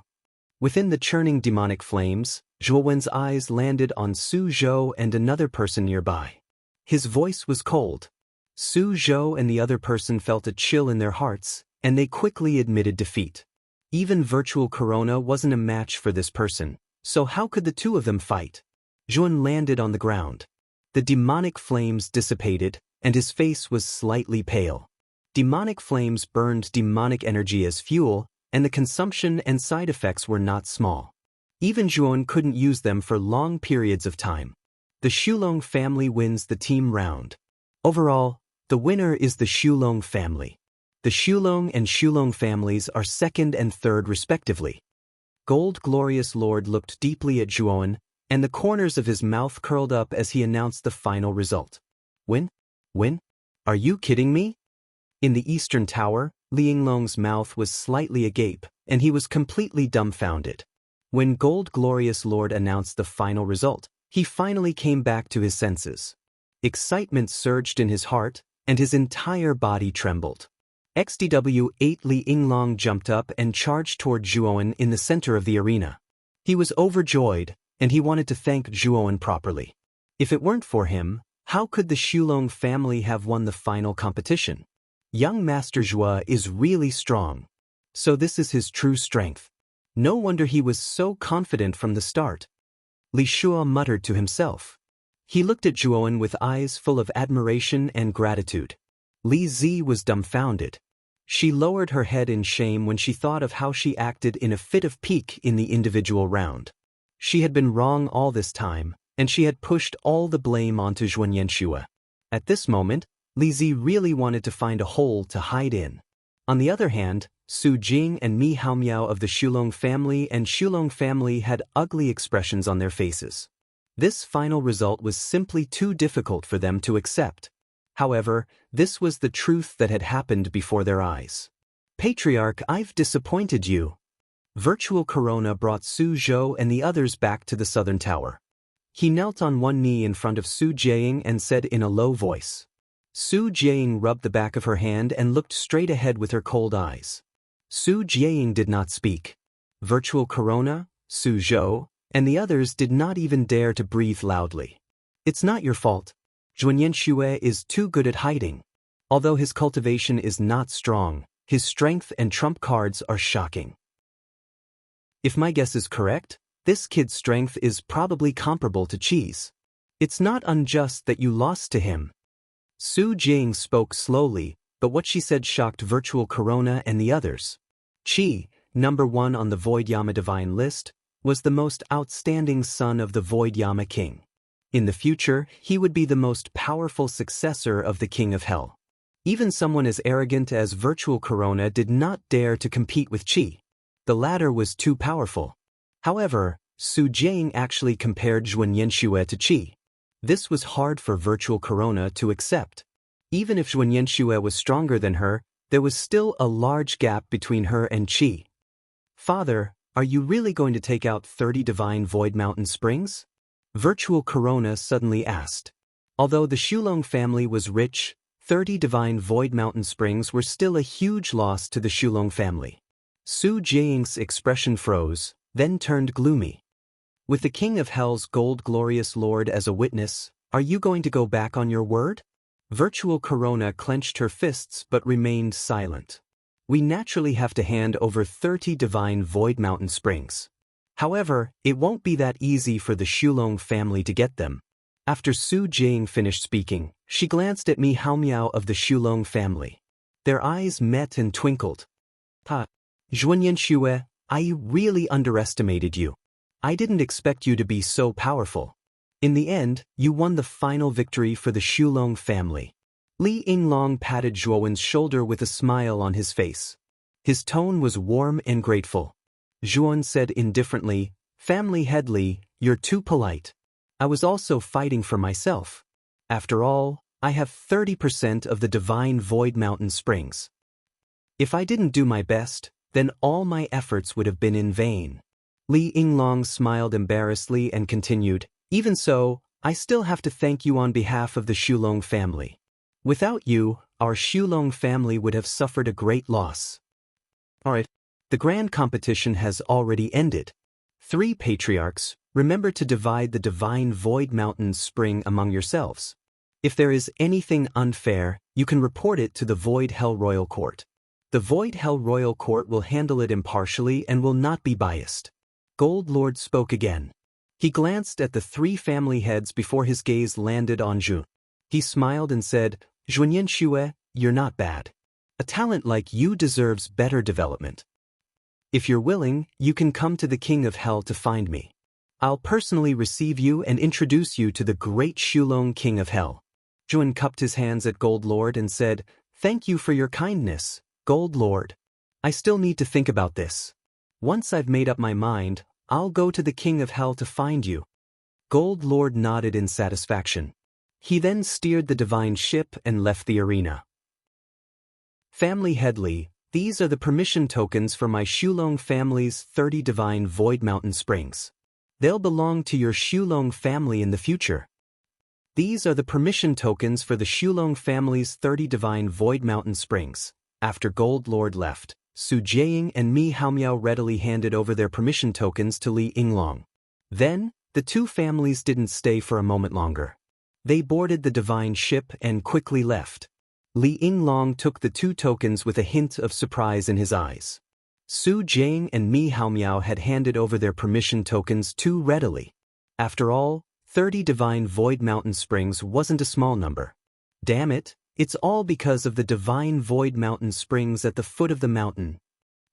Within the churning demonic flames, Zhuan's eyes landed on Su Zhou and another person nearby. His voice was cold. Su Zhou and the other person felt a chill in their hearts, and they quickly admitted defeat. Even Virtual Corona wasn't a match for this person, so how could the 2 of them fight? Zhuan landed on the ground. The demonic flames dissipated, and his face was slightly pale. Demonic flames burned demonic energy as fuel, and the consumption and side effects were not small. Even Zhuan couldn't use them for long periods of time. The Xulong family wins the team round. Overall, the winner is the Xulong family. The Xulong and Xulong families are 2nd and 3rd respectively. Gold Glorious Lord looked deeply at Zhuan, and the corners of his mouth curled up as he announced the final result. Win? Win? Are you kidding me? In the Eastern Tower, Li Yinglong's mouth was slightly agape, and he was completely dumbfounded. When Gold Glorious Lord announced the final result, he finally came back to his senses. Excitement surged in his heart, and his entire body trembled. XDW-8 Li Yinglong jumped up and charged toward Zhuan in the center of the arena. He was overjoyed, and he wanted to thank Zhuan properly. If it weren't for him, how could the Xulong family have won the final competition? Young Master Zhua is really strong. So this is his true strength. No wonder he was so confident from the start. Li Shua muttered to himself. He looked at Zhuan with eyes full of admiration and gratitude. Li Zi was dumbfounded. She lowered her head in shame when she thought of how she acted in a fit of pique in the individual round. She had been wrong all this time, and she had pushed all the blame onto Zhuan Yanxue. At this moment, Li Zi really wanted to find a hole to hide in. On the other hand, Su Jing and Mi Haomiao of the Xulong family had ugly expressions on their faces. This final result was simply too difficult for them to accept. However, this was the truth that had happened before their eyes. Patriarch, I've disappointed you. Virtual Corona brought Su Zhou and the others back to the southern tower. He knelt on one knee in front of Su Jiaying and said in a low voice. Su Jiaying rubbed the back of her hand and looked straight ahead with her cold eyes. Su Jiaying did not speak. Virtual Corona, Su Zhou, and the others did not even dare to breathe loudly. It's not your fault. Zhuanyan Xue is too good at hiding. Although his cultivation is not strong, his strength and trump cards are shocking. If my guess is correct, this kid's strength is probably comparable to Qi's. It's not unjust that you lost to him. Su Jing spoke slowly, but what she said shocked Virtual Corona and the others. Qi, number 1 on the Void Yama Divine list, was the most outstanding son of the Void Yama King. In the future, he would be the most powerful successor of the King of Hell. Even someone as arrogant as Virtual Corona did not dare to compete with Qi. The latter was too powerful. However, Su Jiang actually compared Zhuanyan Xue to Qi. This was hard for Virtual Corona to accept. Even if Zhuanyan Xue was stronger than her, there was still a large gap between her and Qi. Father, are you really going to take out 30 divine Void Mountain Springs? Virtual Corona suddenly asked. Although the Xulong family was rich, 30 divine Void Mountain Springs were still a huge loss to the Xulong family. Su Jiang's expression froze, then turned gloomy. With the King of Hell's gold glorious lord as a witness, are you going to go back on your word? Virtual Corona clenched her fists but remained silent. We naturally have to hand over 30 divine Void Mountain Springs. However, it won't be that easy for the Xulong family to get them. After Su Jing finished speaking, she glanced at Mi Haomiao of the Xulong family. Their eyes met and twinkled. Zhuanyan Xue, I really underestimated you. I didn't expect you to be so powerful. In the end, you won the final victory for the Xulong family. Li Yinglong patted Zhuowen's shoulder with a smile on his face. His tone was warm and grateful. Zhuowen said indifferently, Family head Li, you're too polite. I was also fighting for myself. After all, I have 30% of the divine Void Mountain Springs. If I didn't do my best, then all my efforts would have been in vain. Li Yinglong smiled embarrassedly and continued, Even so, I still have to thank you on behalf of the Xulong family. Without you, our Xulong family would have suffered a great loss. Alright, the grand competition has already ended. 3 patriarchs, remember to divide the divine Void Mountain Spring among yourselves. If there is anything unfair, you can report it to the Void Hell Royal Court. The Void Hell Royal Court will handle it impartially and will not be biased. Gold Lord spoke again. He glanced at the 3 family heads before his gaze landed on Zhu. He smiled and said, Zhuanyan Xue, you're not bad. A talent like you deserves better development. If you're willing, you can come to the King of Hell to find me. I'll personally receive you and introduce you to the great Xulong King of Hell. Zhuan cupped his hands at Gold Lord and said, Thank you for your kindness, Gold Lord. I still need to think about this. Once I've made up my mind, I'll go to the King of Hell to find you. Gold Lord nodded in satisfaction. He then steered the divine ship and left the arena. Family Headley, these are the permission tokens for my Xulong family's 30 divine Void Mountain Springs. They'll belong to your Xulong family in the future. These are the permission tokens for the Xulong family's 30 divine Void Mountain Springs. After Gold Lord left, Su Jiaying and Mi Haomiao readily handed over their permission tokens to Li Yinglong. Then, the 2 families didn't stay for a moment longer. They boarded the divine ship and quickly left. Li Yinglong took the 2 tokens with a hint of surprise in his eyes. Su Jiang and Mi Haomiao had handed over their permission tokens too readily. After all, 30 divine Void Mountain Springs wasn't a small number. Damn it, it's all because of the divine Void Mountain Springs at the foot of the mountain.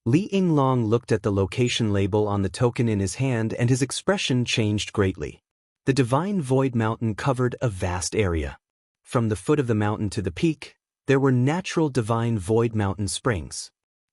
Li Yinglong looked at the location label on the token in his hand and his expression changed greatly. The divine Void Mountain covered a vast area. From the foot of the mountain to the peak, there were natural divine Void Mountain Springs.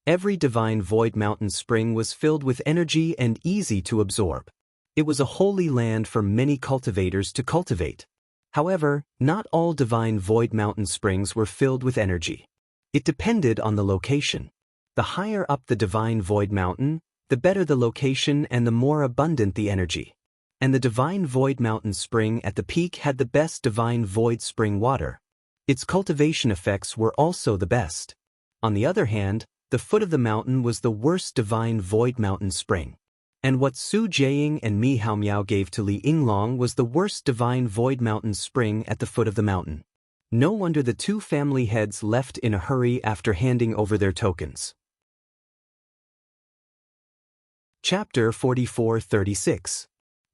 Every divine Void Mountain Spring was filled with energy and easy to absorb. It was a holy land for many cultivators to cultivate. However, not all divine Void Mountain Springs were filled with energy. It depended on the location. The higher up the divine Void Mountain, the better the location and the more abundant the energy. And the Divine Void Mountain Spring at the peak had the best Divine Void Spring water. Its cultivation effects were also the best. On the other hand, the foot of the mountain was the worst Divine Void Mountain Spring. And what Su Jiaying and Mi Haomiao gave to Li Yinglong was the worst Divine Void Mountain Spring at the foot of the mountain. No wonder the two family heads left in a hurry after handing over their tokens. Chapter 44-36.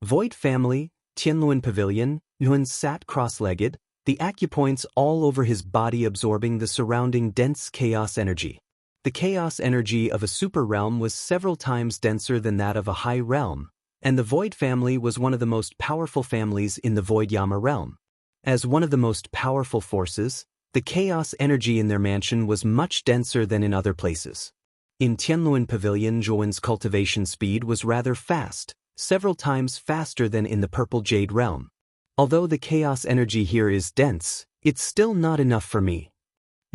Void Family, Tianluan Pavilion. Yuan sat cross-legged, the acupoints all over his body absorbing the surrounding dense chaos energy. The chaos energy of a super realm was several times denser than that of a high realm, and the Void Family was one of the most powerful families in the Void Yama realm. As one of the most powerful forces, the chaos energy in their mansion was much denser than in other places. In Tianluan Pavilion, Zhuowen's cultivation speed was rather fast, several times faster than in the Purple Jade realm. Although the chaos energy here is dense, it's still not enough for me.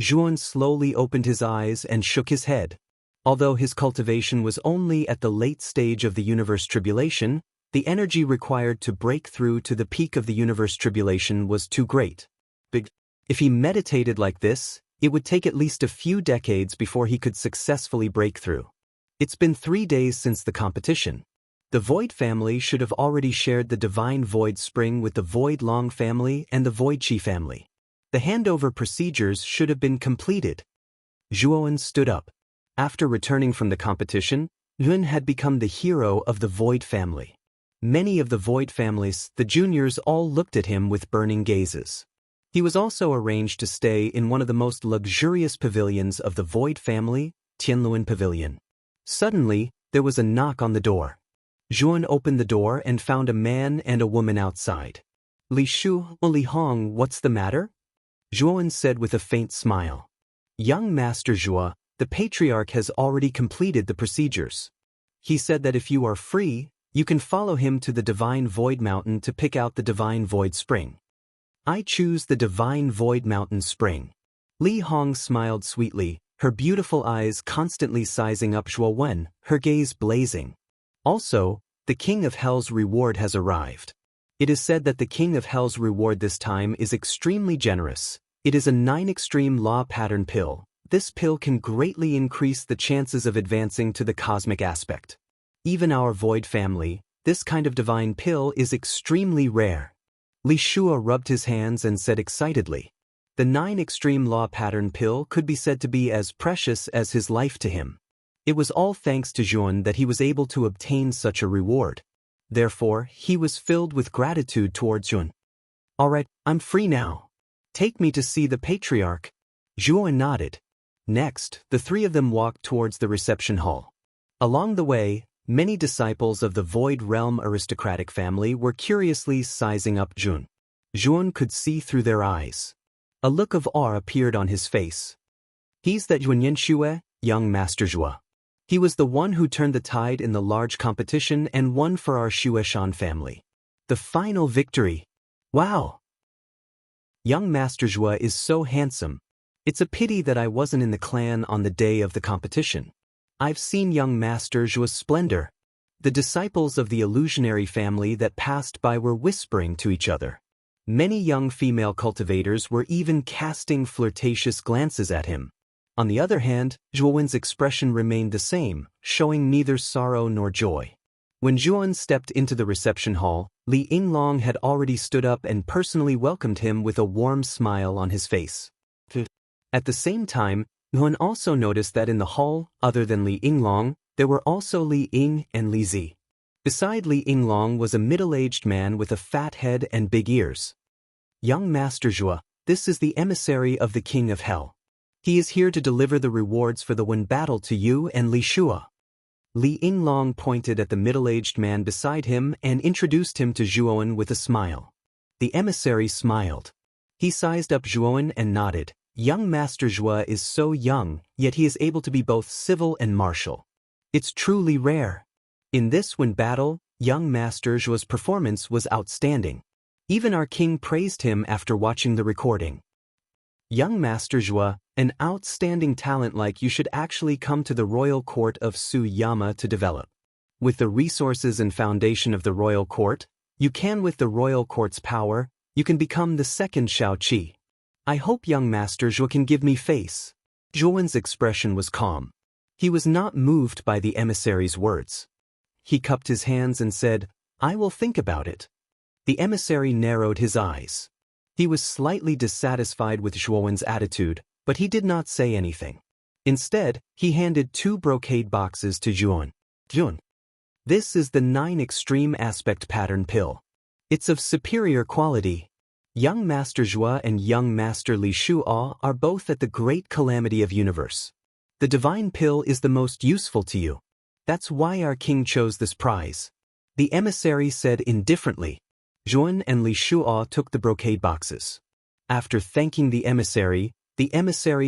Zhuowen slowly opened his eyes and shook his head. Although his cultivation was only at the late stage of the universe tribulation, the energy required to break through to the peak of the universe tribulation was too great. If he meditated like this, it would take at least a few decades before he could successfully break through. It's been 3 days since the competition. The Void Family should have already shared the Divine Void Spring with the Void Long family and the Void Qi family. The handover procedures should have been completed. Zhuowen stood up. After returning from the competition, Yun had become the hero of the Void Family. Many of the Void families, the juniors, all looked at him with burning gazes. He was also arranged to stay in one of the most luxurious pavilions of the Void Family, Tianluan Pavilion. Suddenly, there was a knock on the door. Zhuowen opened the door and found a man and a woman outside. Li Shu, Li Hong, what's the matter? Zhuowen said with a faint smile. Young Master Zhuo, the Patriarch has already completed the procedures. He said that if you are free, you can follow him to the Divine Void Mountain to pick out the Divine Void Spring. I choose the Divine Void Mountain Spring. Li Hong smiled sweetly, her beautiful eyes constantly sizing up Zhuowen, her gaze blazing. Also, the King of Hell's reward has arrived. It is said that the King of Hell's reward this time is extremely generous. It is a 9 extreme law pattern pill. This pill can greatly increase the chances of advancing to the cosmic aspect. Even our Void Family, this kind of divine pill is extremely rare. Li Shua rubbed his hands and said excitedly. The 9 extreme law pattern pill could be said to be as precious as his life to him. It was all thanks to Zhuowen that he was able to obtain such a reward. Therefore, he was filled with gratitude towards Zhuowen. All right, I'm free now. Take me to see the Patriarch. Zhuowen nodded. Next, the 3 of them walked towards the reception hall. Along the way, many disciples of the Void Realm aristocratic family were curiously sizing up Zhuowen. Zhuowen could see through their eyes. A look of awe appeared on his face. He's that Yuan Yanxue, young Master Zhuo. He was the one who turned the tide in the large competition and won for our Xueshan family. The final victory. Wow! Young Master Zhuo is so handsome. It's a pity that I wasn't in the clan on the day of the competition. I've seen young Master Zhuo's splendor. The disciples of the illusionary family that passed by were whispering to each other. Many young female cultivators were even casting flirtatious glances at him. On the other hand, Zhuowen's expression remained the same, showing neither sorrow nor joy. When Zhuowen stepped into the reception hall, Li Yinglong had already stood up and personally welcomed him with a warm smile on his face. At the same time, Zhuowen also noticed that in the hall, other than Li Yinglong, there were also Li Ying and Li Zi. Beside Li Yinglong was a middle-aged man with a fat head and big ears. Young Master Zhuo, this is the emissary of the King of Hell. He is here to deliver the rewards for the win battle to you and Li Shua. Li Yinglong pointed at the middle-aged man beside him and introduced him to Zhuowen with a smile. The emissary smiled. He sized up Zhuowen and nodded. Young Master Zhuo is so young, yet he is able to be both civil and martial. It's truly rare. In this win battle, young Master Zhuo's performance was outstanding. Even our king praised him after watching the recording. Young Master Zhua, an outstanding talent like you should actually come to the royal court of Su-Yama to develop. With the resources and foundation of the royal court, you can with the royal court's power, you can become the second Shao-Chi. I hope young Master Zhua can give me face. Zhuowen's expression was calm. He was not moved by the emissary's words. He cupped his hands and said, I will think about it. The emissary narrowed his eyes. He was slightly dissatisfied with Zhuowen's attitude, but he did not say anything. Instead, he handed 2 brocade boxes to Zhuowen. Zhuowen. This is the 9 extreme aspect pattern pill. It's of superior quality. Young Master Zhua and young Master Li Shuo are both at the great calamity of universe. The divine pill is the most useful to you. That's why our king chose this prize. The emissary said indifferently. Zhuowen and Li Shuo took the brocade boxes. After thanking the emissary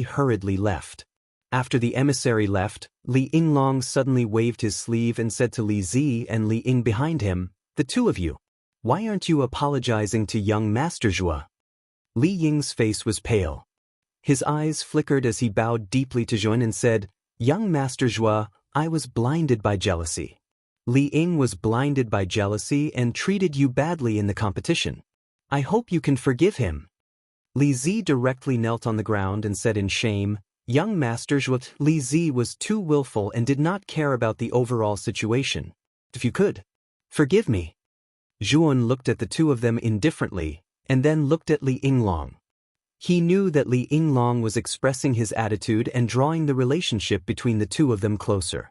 hurriedly left. After the emissary left, Li Yinglong suddenly waved his sleeve and said to Li Zi and Li Ying behind him, the 2 of you, why aren't you apologizing to young Master Zhua? Li Ying's face was pale. His eyes flickered as he bowed deeply to Zhuowen and said, young Master Zhua, I was blinded by jealousy. Li Ying was blinded by jealousy and treated you badly in the competition. I hope you can forgive him. Li Zi directly knelt on the ground and said in shame, young Master Zhua, Li Zi was too willful and did not care about the overall situation. If you could, forgive me. Zhuowen looked at the 2 of them indifferently, and then looked at Li Yinglong. He knew that Li Yinglong was expressing his attitude and drawing the relationship between the 2 of them closer.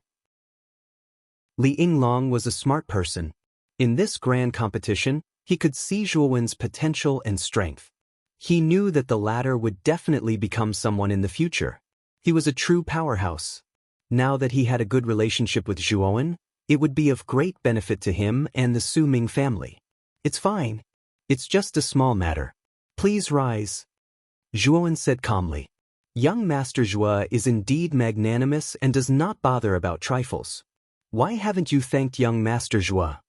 Li Yinglong was a smart person. In this grand competition, he could see Zhuowen's potential and strength. He knew that the latter would definitely become someone in the future. He was a true powerhouse. Now that he had a good relationship with Zhuowen, it would be of great benefit to him and the Su Ming family. It's fine. It's just a small matter. Please rise. Zhuowen said calmly. Young Master Zhua is indeed magnanimous and does not bother about trifles. Why haven't you thanked young Master Zhua?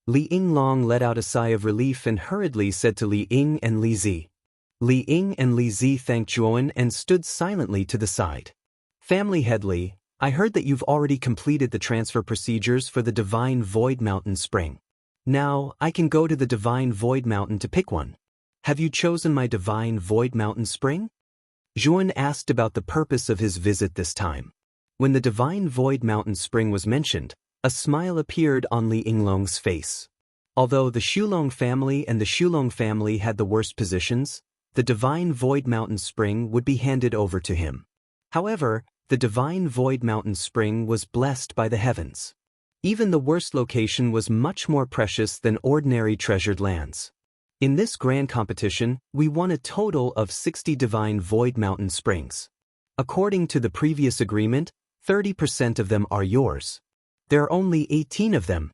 Li Yinglong let out a sigh of relief and hurriedly said to Li Ying and Li Zi. Li Ying and Li Zi thanked Zhuowen and stood silently to the side. Family head Li, I heard that you've already completed the transfer procedures for the Divine Void Mountain Spring. Now, I can go to the Divine Void Mountain to pick one. Have you chosen my Divine Void Mountain Spring? Zhuowen asked about the purpose of his visit this time. When the Divine Void Mountain Spring was mentioned, a smile appeared on Li Yinglong's face. Although the Shulong family and the Shulong family had the worst positions, the Divine Void Mountain Spring would be handed over to him. However, the Divine Void Mountain Spring was blessed by the heavens. Even the worst location was much more precious than ordinary treasured lands. In this grand competition, we won a total of 60 Divine Void Mountain Springs. According to the previous agreement, 30% of them are yours. There are only 18 of them.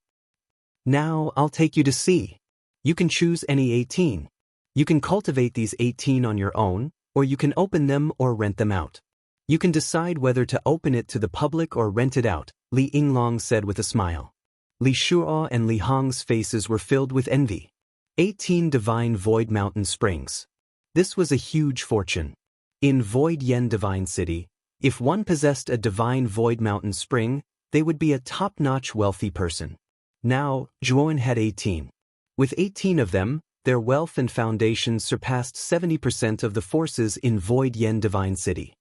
Now I'll take you to see. You can choose any 18. You can cultivate these 18 on your own, or you can open them or rent them out. You can decide whether to open it to the public or rent it out, Li Yinglong said with a smile. Li Shuo and Li Hong's faces were filled with envy. 18 Divine Void Mountain Springs. This was a huge fortune. In Void Yen Divine City, if one possessed a Divine Void Mountain Spring, they would be a top-notch wealthy person. Now, Zhuowen had 18. With 18 of them, their wealth and foundations surpassed 70% of the forces in Void Yen Divine City.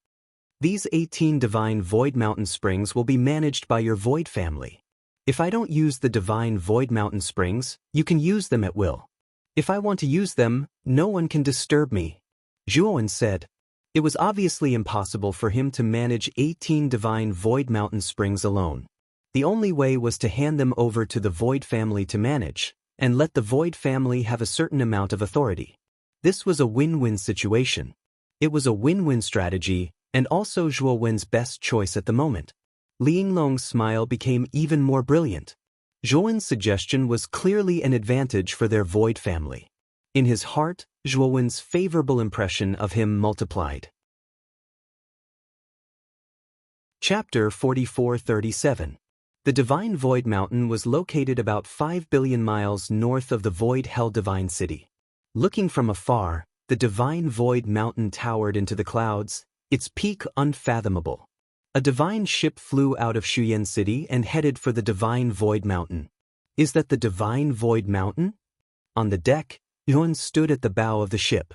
These 18 Divine Void Mountain Springs will be managed by your Void family. If I don't use the Divine Void Mountain Springs, you can use them at will. If I want to use them, no one can disturb me. Zhuowen said. It was obviously impossible for him to manage 18 Divine Void Mountain Springs alone. The only way was to hand them over to the Void family to manage, and let the Void family have a certain amount of authority. This was a win-win situation. It was a win-win strategy, and also Zhuowen's best choice at the moment. Li Yinglong's smile became even more brilliant. Zhuowen's suggestion was clearly an advantage for their Void family. In his heart, Zhuowen's favorable impression of him multiplied. Chapter 4437. The Divine Void Mountain was located about 5 billion miles north of the Void Hell Divine City. Looking from afar, the divine void mountain towered into the clouds, its peak unfathomable. A divine ship flew out of Shuyan City and headed for the divine void mountain. Is that the divine void mountain? On the deck, Yuan stood at the bow of the ship.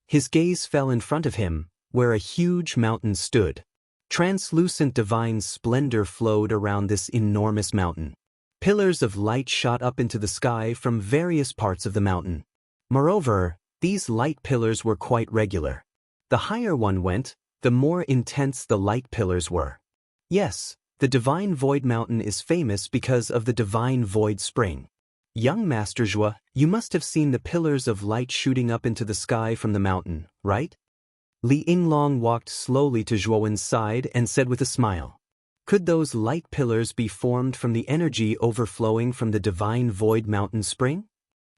His gaze fell in front of him, where a huge mountain stood. Translucent divine splendor flowed around this enormous mountain. Pillars of light shot up into the sky from various parts of the mountain. Moreover, these light pillars were quite regular. The higher one went, the more intense the light pillars were. Yes, the divine void mountain is famous because of the divine void spring. Young Master Zhuo, you must have seen the pillars of light shooting up into the sky from the mountain, right? Li Yinglong walked slowly to Zhuowen's side and said with a smile, "Could those light pillars be formed from the energy overflowing from the divine void mountain spring?"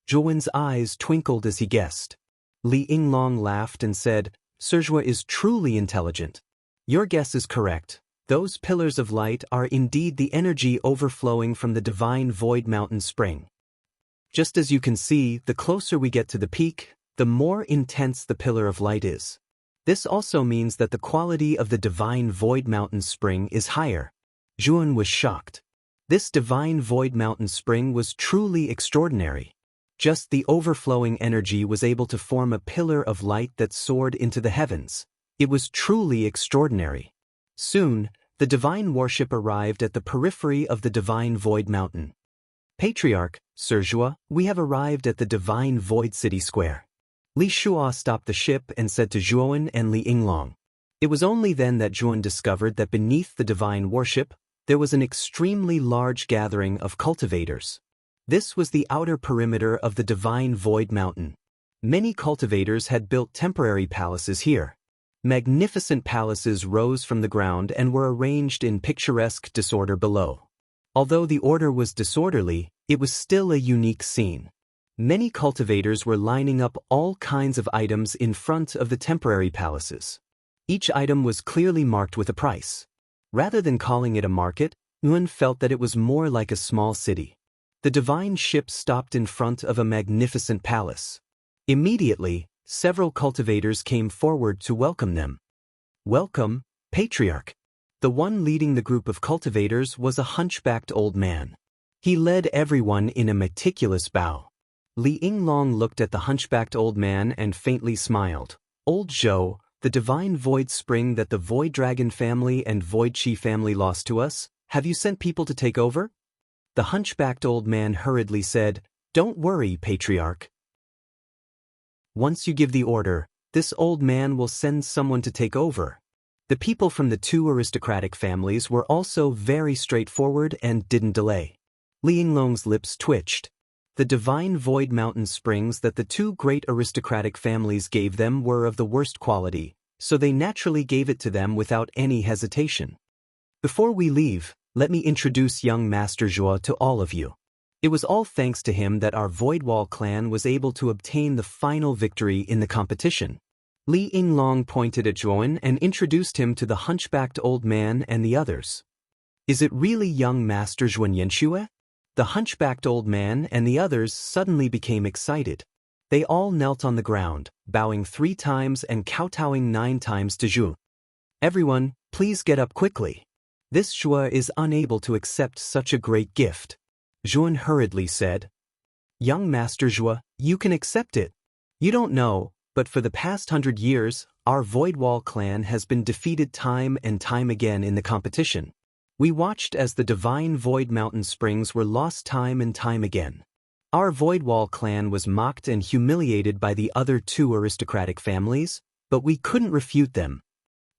Zhuowen's eyes twinkled as he guessed. Li Yinglong laughed and said, "Sir Zhuo is truly intelligent. Your guess is correct. Those pillars of light are indeed the energy overflowing from the divine void mountain spring. Just as you can see, the closer we get to the peak, the more intense the pillar of light is. This also means that the quality of the divine void mountain spring is higher." Zhuan was shocked. This divine void mountain spring was truly extraordinary. Just the overflowing energy was able to form a pillar of light that soared into the heavens. It was truly extraordinary. Soon, the divine warship arrived at the periphery of the divine void mountain. "Patriarch, Sir Zhuo, we have arrived at the divine void city square." Li Shuo stopped the ship and said to Zhuowen and Li Yinglong. It was only then that Zhuowen discovered that beneath the divine warship, there was an extremely large gathering of cultivators. This was the outer perimeter of the divine void mountain. Many cultivators had built temporary palaces here. Magnificent palaces rose from the ground and were arranged in picturesque disorder below. Although the order was disorderly, it was still a unique scene. Many cultivators were lining up all kinds of items in front of the temporary palaces. Each item was clearly marked with a price. Rather than calling it a market, Yuan felt that it was more like a small city. The divine ship stopped in front of a magnificent palace. Immediately, several cultivators came forward to welcome them. "Welcome, Patriarch." The one leading the group of cultivators was a hunchbacked old man. He led everyone in a meticulous bow. Li Yinglong looked at the hunchbacked old man and faintly smiled. "Old Zhou, the divine void spring that the Void Dragon family and Void Chi family lost to us, have you sent people to take over?" The hunchbacked old man hurriedly said, "Don't worry, Patriarch. Once you give the order, this old man will send someone to take over." The people from the two aristocratic families were also very straightforward and didn't delay. Li Yinglong's lips twitched. The divine void mountain springs that the two great aristocratic families gave them were of the worst quality, so they naturally gave it to them without any hesitation. "Before we leave, let me introduce young Master Zhuo to all of you. It was all thanks to him that our Voidwall clan was able to obtain the final victory in the competition." Li Yinglong pointed at Zhuowen and introduced him to the hunchbacked old man and the others. "Is it really young Master Zhuan Yanxue?" The hunchbacked old man and the others suddenly became excited. They all knelt on the ground, bowing 3 times and kowtowing 9 times to Zhu. "Everyone, please get up quickly. This Zhuo is unable to accept such a great gift." Zhuan hurriedly said, "Young Master Zhuo, you can accept it. You don't know, but for the past 100 years, our Voidwall clan has been defeated time and time again in the competition. We watched as the divine void mountain springs were lost time and time again. Our Voidwall clan was mocked and humiliated by the other two aristocratic families, but we couldn't refute them.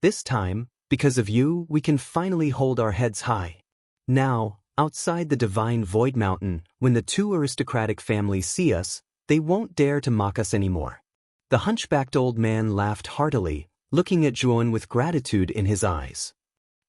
This time, because of you, we can finally hold our heads high. Now, outside the divine void mountain, when the two aristocratic families see us, they won't dare to mock us anymore." The hunchbacked old man laughed heartily, looking at Zhuowen with gratitude in his eyes.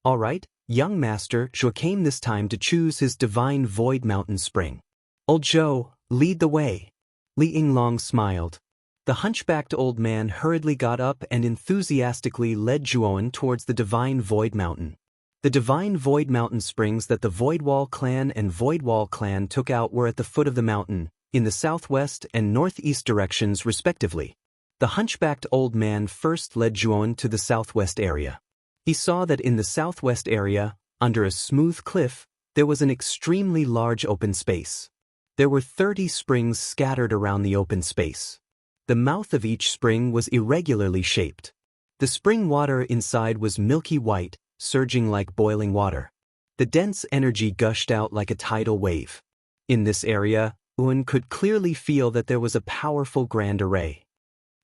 "All right, young Master Zhuo came this time to choose his divine void mountain spring. Old Zhou, lead the way." Li Yinglong smiled. The hunchbacked old man hurriedly got up and enthusiastically led Zhuowen towards the divine void mountain. The divine void mountain springs that the Voidwall clan and Voidwall clan took out were at the foot of the mountain, in the southwest and northeast directions respectively. The hunchbacked old man first led Zhuan to the southwest area. He saw that in the southwest area, under a smooth cliff, there was an extremely large open space. There were 30 springs scattered around the open space. The mouth of each spring was irregularly shaped. The spring water inside was milky white, surging like boiling water. The dense energy gushed out like a tidal wave. In this area, Yuan could clearly feel that there was a powerful grand array.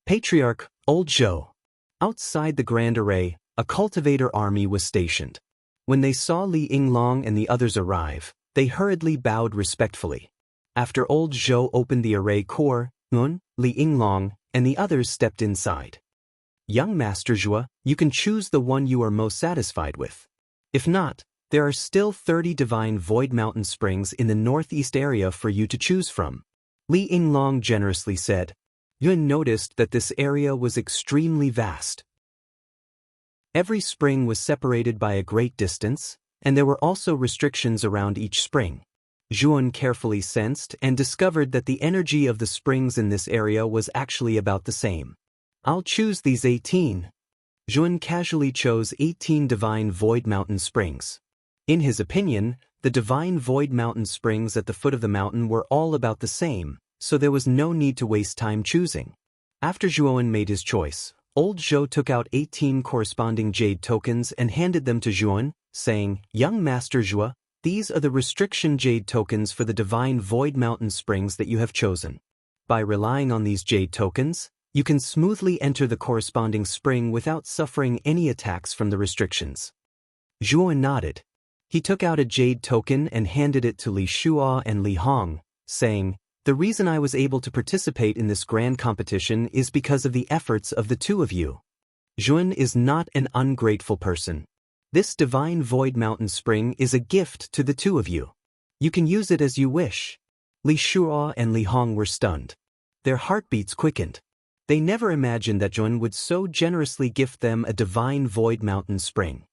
Patriarch, Old Zhou. Outside the grand array, a cultivator army was stationed. When they saw Li Yinglong and the others arrive, they hurriedly bowed respectfully. After Old Zhou opened the array core, Yuan, Li Yinglong, and the others stepped inside. Young Master Zhou, you can choose the one you are most satisfied with. If not, there are still 30 divine void mountain springs in the northeast area for you to choose from. Li Yinglong generously said. Yuan noticed that this area was extremely vast. Every spring was separated by a great distance, and there were also restrictions around each spring. Zhuan carefully sensed and discovered that the energy of the springs in this area was actually about the same. I'll choose these 18. Zhuan casually chose 18 divine void mountain springs. In his opinion, the divine void mountain springs at the foot of the mountain were all about the same, so there was no need to waste time choosing. After Zhuan made his choice, Old Zhou took out 18 corresponding jade tokens and handed them to Zhuan, saying, Young Master Zhou, these are the restriction jade tokens for the divine void mountain springs that you have chosen. By relying on these jade tokens, you can smoothly enter the corresponding spring without suffering any attacks from the restrictions. Zhuan nodded. He took out a jade token and handed it to Li Shuo and Li Hong, saying, The reason I was able to participate in this grand competition is because of the efforts of the two of you. Zhuan is not an ungrateful person. This divine void mountain spring is a gift to the two of you. You can use it as you wish. Li Shuo and Li Hong were stunned. Their heartbeats quickened. They never imagined that Zhuan would so generously gift them a divine void mountain spring.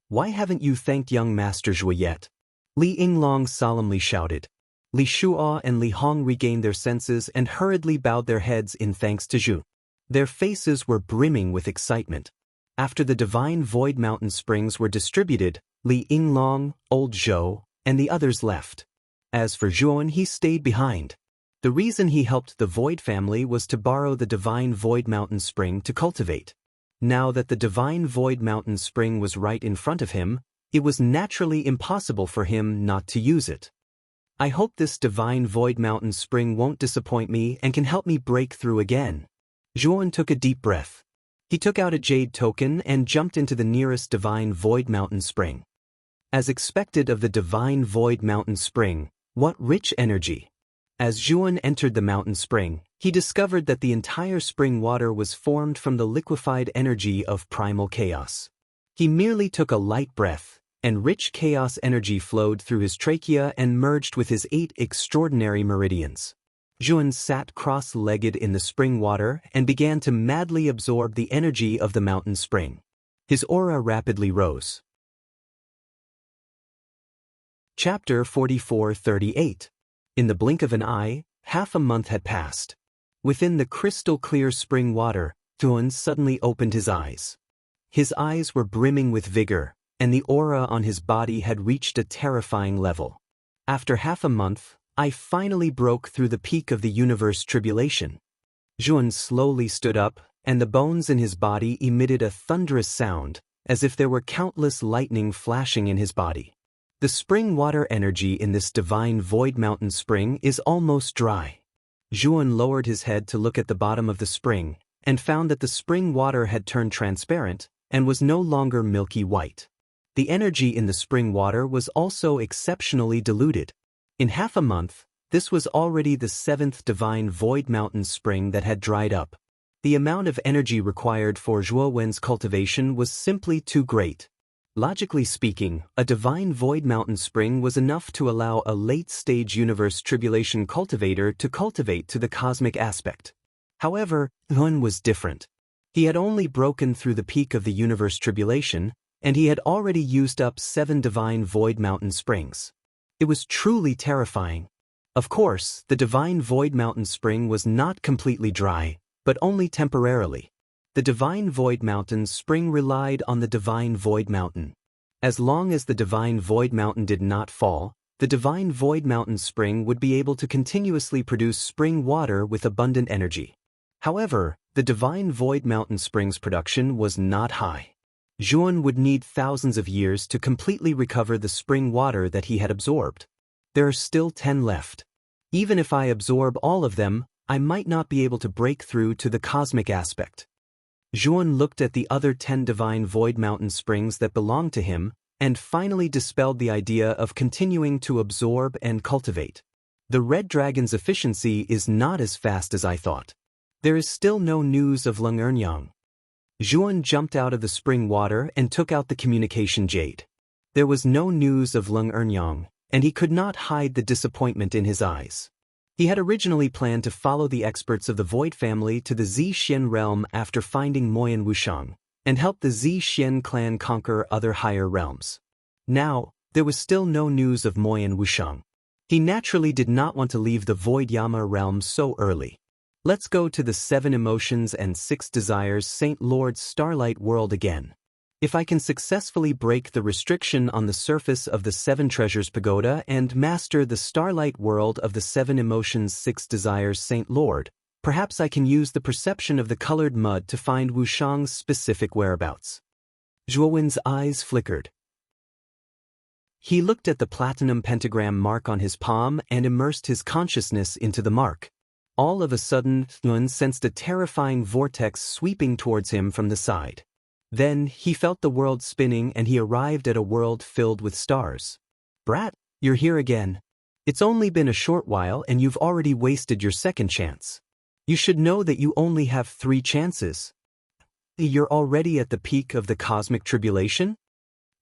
Why haven't you thanked young Master Zhou yet? Li Yinglong solemnly shouted. Li Shuo and Li Hong regained their senses and hurriedly bowed their heads in thanks to Zhu. Their faces were brimming with excitement. After the divine void mountain springs were distributed, Li Yinglong, Old Zhou, and the others left. As for Zhuan, he stayed behind. The reason he helped the Void family was to borrow the divine void mountain spring to cultivate. Now that the divine void mountain spring was right in front of him, it was naturally impossible for him not to use it. I hope this divine void mountain spring won't disappoint me and can help me break through again. Zhuan took a deep breath. He took out a jade token and jumped into the nearest divine void mountain spring. As expected of the divine void mountain spring, what rich energy! As Zhuan entered the mountain spring, he discovered that the entire spring water was formed from the liquefied energy of primal chaos. He merely took a light breath, and rich chaos energy flowed through his trachea and merged with his 8 extraordinary meridians. Zhuan sat cross-legged in the spring water and began to madly absorb the energy of the mountain spring. His aura rapidly rose. Chapter 44-38. In the blink of an eye, half a month had passed. Within the crystal-clear spring water, Zhuan suddenly opened his eyes. His eyes were brimming with vigor, and the aura on his body had reached a terrifying level. After half a month, I finally broke through the peak of the universe tribulation. Zhuan slowly stood up, and the bones in his body emitted a thunderous sound, as if there were countless lightning flashing in his body. The spring water energy in this divine void mountain spring is almost dry. Zhuan lowered his head to look at the bottom of the spring, and found that the spring water had turned transparent, and was no longer milky white. The energy in the spring water was also exceptionally diluted. In half a month, this was already the 7th divine void mountain spring that had dried up. The amount of energy required for Zhuowen's cultivation was simply too great. Logically speaking, a divine void mountain spring was enough to allow a late-stage universe tribulation cultivator to cultivate to the cosmic aspect. However, Zhuan was different. He had only broken through the peak of the universe tribulation, and he had already used up 7 divine void mountain springs. It was truly terrifying. Of course, the divine void mountain spring was not completely dry, but only temporarily. The Divine Void Mountain's spring relied on the Divine Void Mountain. As long as the Divine Void Mountain did not fall, the Divine Void Mountain spring would be able to continuously produce spring water with abundant energy. However, the Divine Void Mountain spring's production was not high. Zhuan would need thousands of years to completely recover the spring water that he had absorbed. There are still 10 left. Even if I absorb all of them, I might not be able to break through to the cosmic aspect. Zhuan looked at the other 10 Divine Void Mountain springs that belonged to him, and finally dispelled the idea of continuing to absorb and cultivate. The Red Dragon's efficiency is not as fast as I thought. There is still no news of Lung Ernyang. Zhuan jumped out of the spring water and took out the communication jade. There was no news of Lung Ernyang, and he could not hide the disappointment in his eyes. He had originally planned to follow the experts of the Void family to the Zixin realm after finding Moyan Wushang, and help the Zixin clan conquer other higher realms. Now, there was still no news of Moyan Wushang. He naturally did not want to leave the Void Yama realm so early. Let's go to the 7 emotions and 6 desires Saint Lord's Starlight World again. If I can successfully break the restriction on the surface of the 7 Treasures Pagoda and master the Starlight World of the 7 emotions 6 desires Saint Lord, perhaps I can use the perception of the colored mud to find Wushang's specific whereabouts. Zhuowen's eyes flickered. He looked at the platinum pentagram mark on his palm and immersed his consciousness into the mark. All of a sudden, Zhuowen sensed a terrifying vortex sweeping towards him from the side. Then, he felt the world spinning and he arrived at a world filled with stars. Brat, you're here again. It's only been a short while and you've already wasted your second chance. You should know that you only have 3 chances. You're already at the peak of the cosmic tribulation?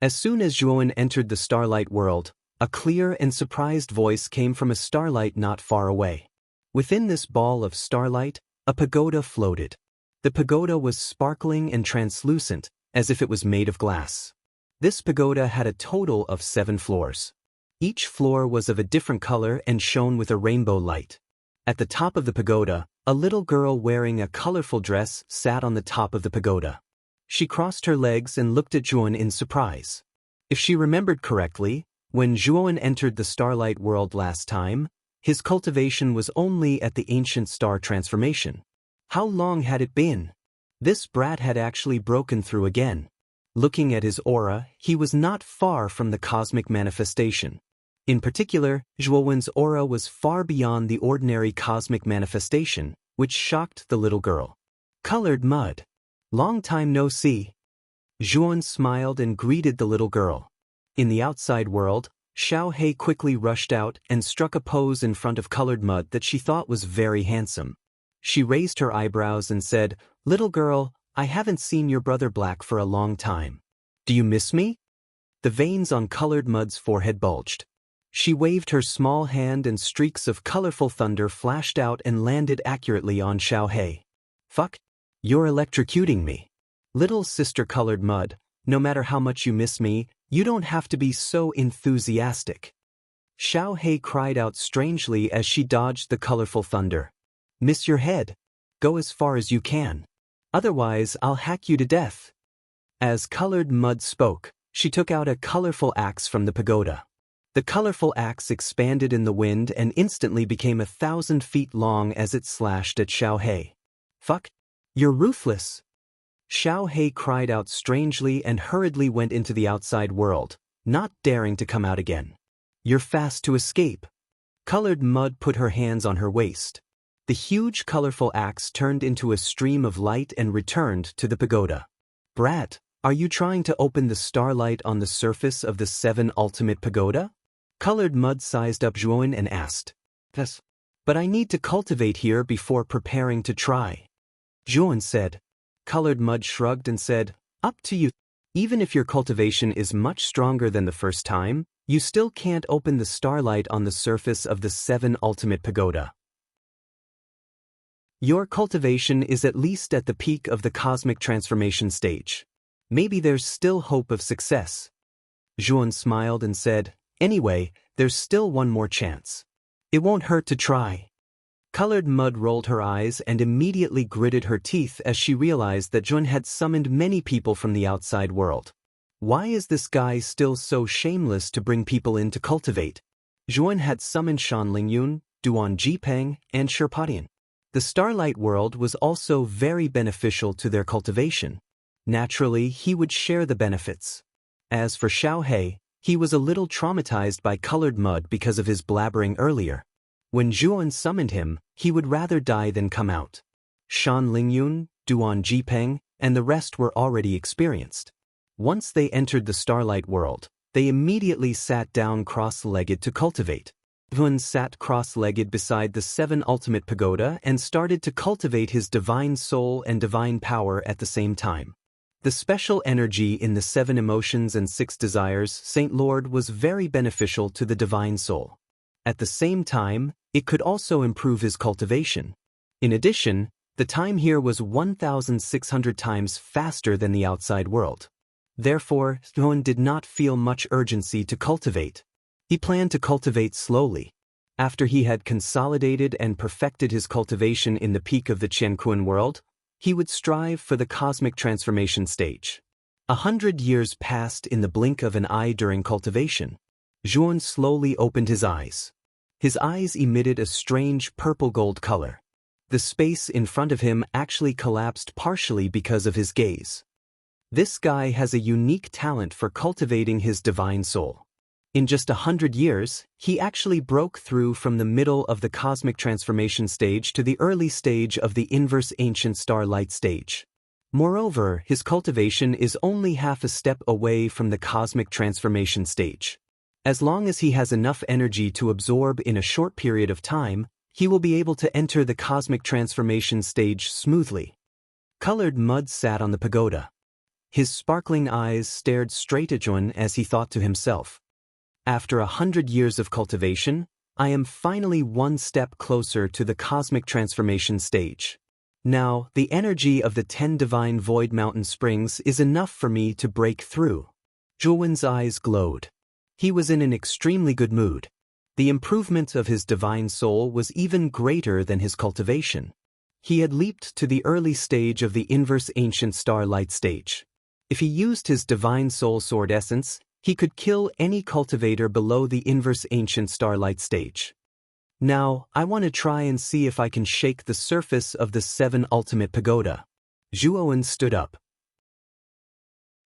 As soon as Zhuowen entered the starlight world, a clear and surprised voice came from a starlight not far away. Within this ball of starlight, a pagoda floated. The pagoda was sparkling and translucent, as if it was made of glass. This pagoda had a total of 7 floors. Each floor was of a different color and shone with a rainbow light. At the top of the pagoda, a little girl wearing a colorful dress sat on the top of the pagoda. She crossed her legs and looked at Zhuowen in surprise. If she remembered correctly, when Zhuowen entered the starlight world last time, his cultivation was only at the ancient star transformation. How long had it been? This brat had actually broken through again. Looking at his aura, he was not far from the cosmic manifestation. In particular, Zhuowen's aura was far beyond the ordinary cosmic manifestation, which shocked the little girl. Colored mud. Long time no see. Zhuowen smiled and greeted the little girl. In the outside world, Xiao He quickly rushed out and struck a pose in front of colored mud that she thought was very handsome. She raised her eyebrows and said, "Little girl, I haven't seen your brother Black for a long time. Do you miss me?" The veins on colored mud's forehead bulged. She waved her small hand and streaks of colorful thunder flashed out and landed accurately on Xiao He. "Fuck. You're electrocuting me. Little sister colored mud, no matter how much you miss me, you don't have to be so enthusiastic." Xiao He cried out strangely as she dodged the colorful thunder. "Miss your head. Go as far as you can. Otherwise, I'll hack you to death." As colored mud spoke, she took out a colorful axe from the pagoda. The colorful axe expanded in the wind and instantly became 1,000 feet long as it slashed at Xiao He. "Fuck. You're ruthless." Xiao He cried out strangely and hurriedly went into the outside world, not daring to come out again. "You're fast to escape." Colored mud put her hands on her waist. The huge colorful axe turned into a stream of light and returned to the pagoda. "Brat, are you trying to open the starlight on the surface of the 7 ultimate pagoda?" Colored mud sized up Zhuowen and asked. "Yes. But I need to cultivate here before preparing to try." Zhuowen said. Colored mud shrugged and said, "Up to you. Even if your cultivation is much stronger than the first time, you still can't open the starlight on the surface of the 7 ultimate pagoda. Your cultivation is at least at the peak of the cosmic transformation stage. Maybe there's still hope of success." Zhuowen smiled and said, "Anyway, there's still one more chance. It won't hurt to try." Colored Mud rolled her eyes and immediately gritted her teeth as she realized that Jun had summoned many people from the outside world. Why is this guy still so shameless to bring people in to cultivate? Jun had summoned Shan Lingyun, Duan Jipeng, and Sherpatian. The Starlight World was also very beneficial to their cultivation. Naturally, he would share the benefits. As for Xiaohe, he was a little traumatized by Colored Mud because of his blabbering earlier. When Zhuan summoned him, he would rather die than come out. Shan Lingyun, Duan Jipeng, and the rest were already experienced. Once they entered the Starlight World, they immediately sat down cross-legged to cultivate. Zhuan sat cross-legged beside the 7 ultimate pagoda and started to cultivate his divine soul and divine power at the same time. The special energy in the 7 emotions and 6 desires, Saint Lord, was very beneficial to the divine soul. At the same time, it could also improve his cultivation. In addition, the time here was 1,600 times faster than the outside world. Therefore, Zhuan did not feel much urgency to cultivate. He planned to cultivate slowly. After he had consolidated and perfected his cultivation in the peak of the Qianquan world, he would strive for the cosmic transformation stage. 100 years passed in the blink of an eye during cultivation. Zhuan slowly opened his eyes. His eyes emitted a strange purple-gold color. The space in front of him actually collapsed partially because of his gaze. This guy has a unique talent for cultivating his divine soul. In just 100 years, he actually broke through from the middle of the cosmic transformation stage to the early stage of the inverse ancient starlight stage. Moreover, his cultivation is only half a step away from the cosmic transformation stage. As long as he has enough energy to absorb in a short period of time, he will be able to enter the cosmic transformation stage smoothly. Colored Mud sat on the pagoda. His sparkling eyes stared straight at Zhuan as he thought to himself. After 100 years of cultivation, I am finally one step closer to the cosmic transformation stage. Now, the energy of the 10 divine void mountain springs is enough for me to break through. Zhuan's eyes glowed. He was in an extremely good mood. The improvement of his divine soul was even greater than his cultivation. He had leaped to the early stage of the inverse ancient starlight stage. If he used his divine soul sword essence, he could kill any cultivator below the inverse ancient starlight stage. Now, I want to try and see if I can shake the surface of the 7 ultimate pagoda. Zhuowen stood up.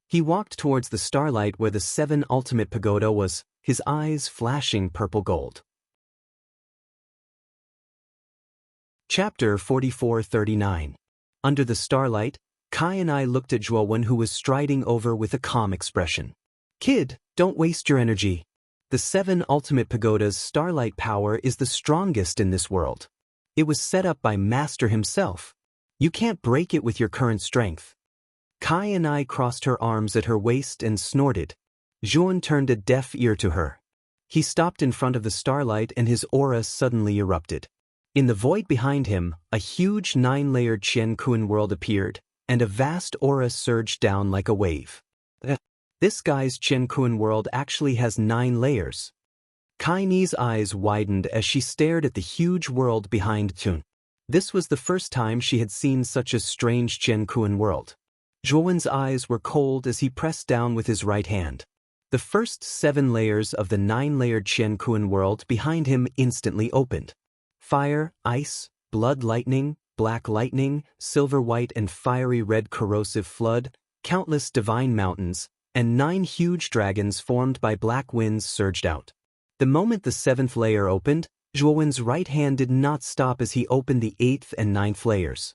He walked towards the starlight where the 7 ultimate pagoda was, his eyes flashing purple gold. Chapter 4439. Under the starlight, Kai and I looked at Zhuowen, who was striding over with a calm expression. Kid, don't waste your energy. The 7 ultimate pagoda's starlight power is the strongest in this world. It was set up by Master himself. You can't break it with your current strength. Kai and I crossed her arms at her waist and snorted. Zhuan turned a deaf ear to her. He stopped in front of the starlight and his aura suddenly erupted. In the void behind him, a huge 9-layered Qianquan world appeared, and a vast aura surged down like a wave. This guy's Qianquan world actually has 9 layers. Kai Ni's eyes widened as she stared at the huge world behind Zhuan. This was the first time she had seen such a strange Qianquan world. Zhuowen's eyes were cold as he pressed down with his right hand. The first 7 layers of the 9-layered Qianquan world behind him instantly opened. Fire, ice, blood lightning, black lightning, silver white and fiery red corrosive flood, countless divine mountains, and 9 huge dragons formed by black winds surged out. The moment the 7th layer opened, Zhuowen's right hand did not stop as he opened the 8th and 9th layers.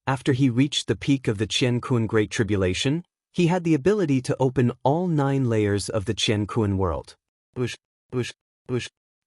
After he reached the peak of the Qianquan Great Tribulation, he had the ability to open all 9 layers of the Qianquan world. The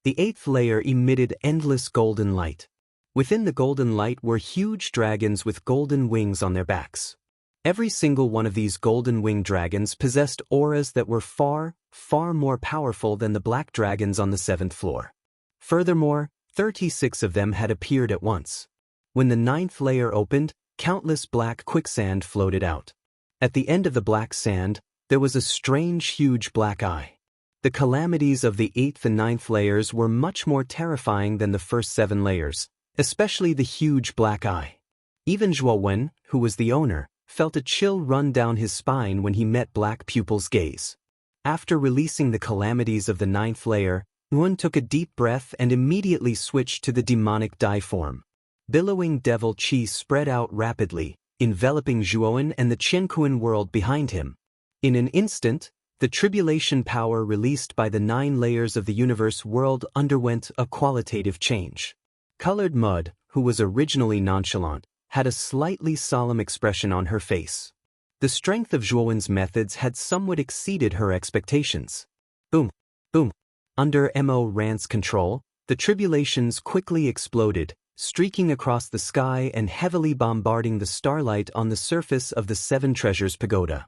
8th layer emitted endless golden light. Within the golden light were huge dragons with golden wings on their backs. Every single one of these golden winged dragons possessed auras that were far, far more powerful than the black dragons on the 7th floor. Furthermore, 36 of them had appeared at once. When the 9th layer opened, countless black quicksand floated out. At the end of the black sand, there was a strange huge black eye. The calamities of the 8th and 9th layers were much more terrifying than the first 7 layers, especially the huge black eye. Even Zhuo Wen, who was the owner, felt a chill run down his spine when he met Black Pupil's gaze. After releasing the calamities of the 9th layer, Yuan took a deep breath and immediately switched to the demonic dye form. Billowing devil chi spread out rapidly, enveloping Zhuowen and the Qianquan world behind him. In an instant, the tribulation power released by the 9 layers of the universe world underwent a qualitative change. Colored Mud, who was originally nonchalant, had a slightly solemn expression on her face. The strength of Zhuowen's methods had somewhat exceeded her expectations. Boom, boom. Under Mo Ran's control, the tribulations quickly exploded, streaking across the sky and heavily bombarding the starlight on the surface of the 7 Treasures Pagoda.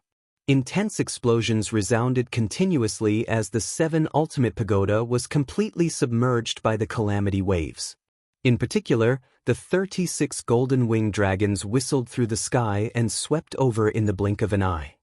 Intense explosions resounded continuously as the 7 Ultimate Pagoda was completely submerged by the calamity waves. In particular, the 36 golden winged dragons whistled through the sky and swept over in the blink of an eye.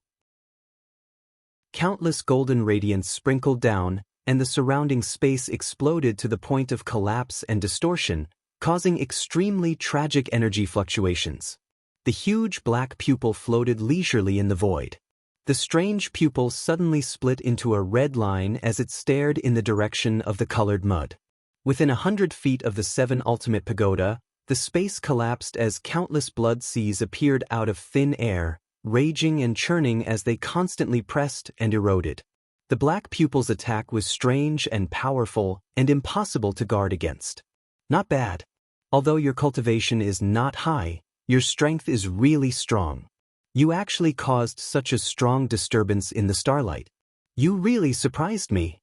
Countless golden radiance sprinkled down, and the surrounding space exploded to the point of collapse and distortion, causing extremely tragic energy fluctuations. The huge black pupil floated leisurely in the void. The strange pupil suddenly split into a red line as it stared in the direction of the colored mud. Within 100 feet of the 7 Ultimate Pagoda, the space collapsed as countless blood seas appeared out of thin air, raging and churning as they constantly pressed and eroded. The black pupil's attack was strange and powerful and impossible to guard against. Not bad. Although your cultivation is not high, your strength is really strong. You actually caused such a strong disturbance in the starlight. You really surprised me.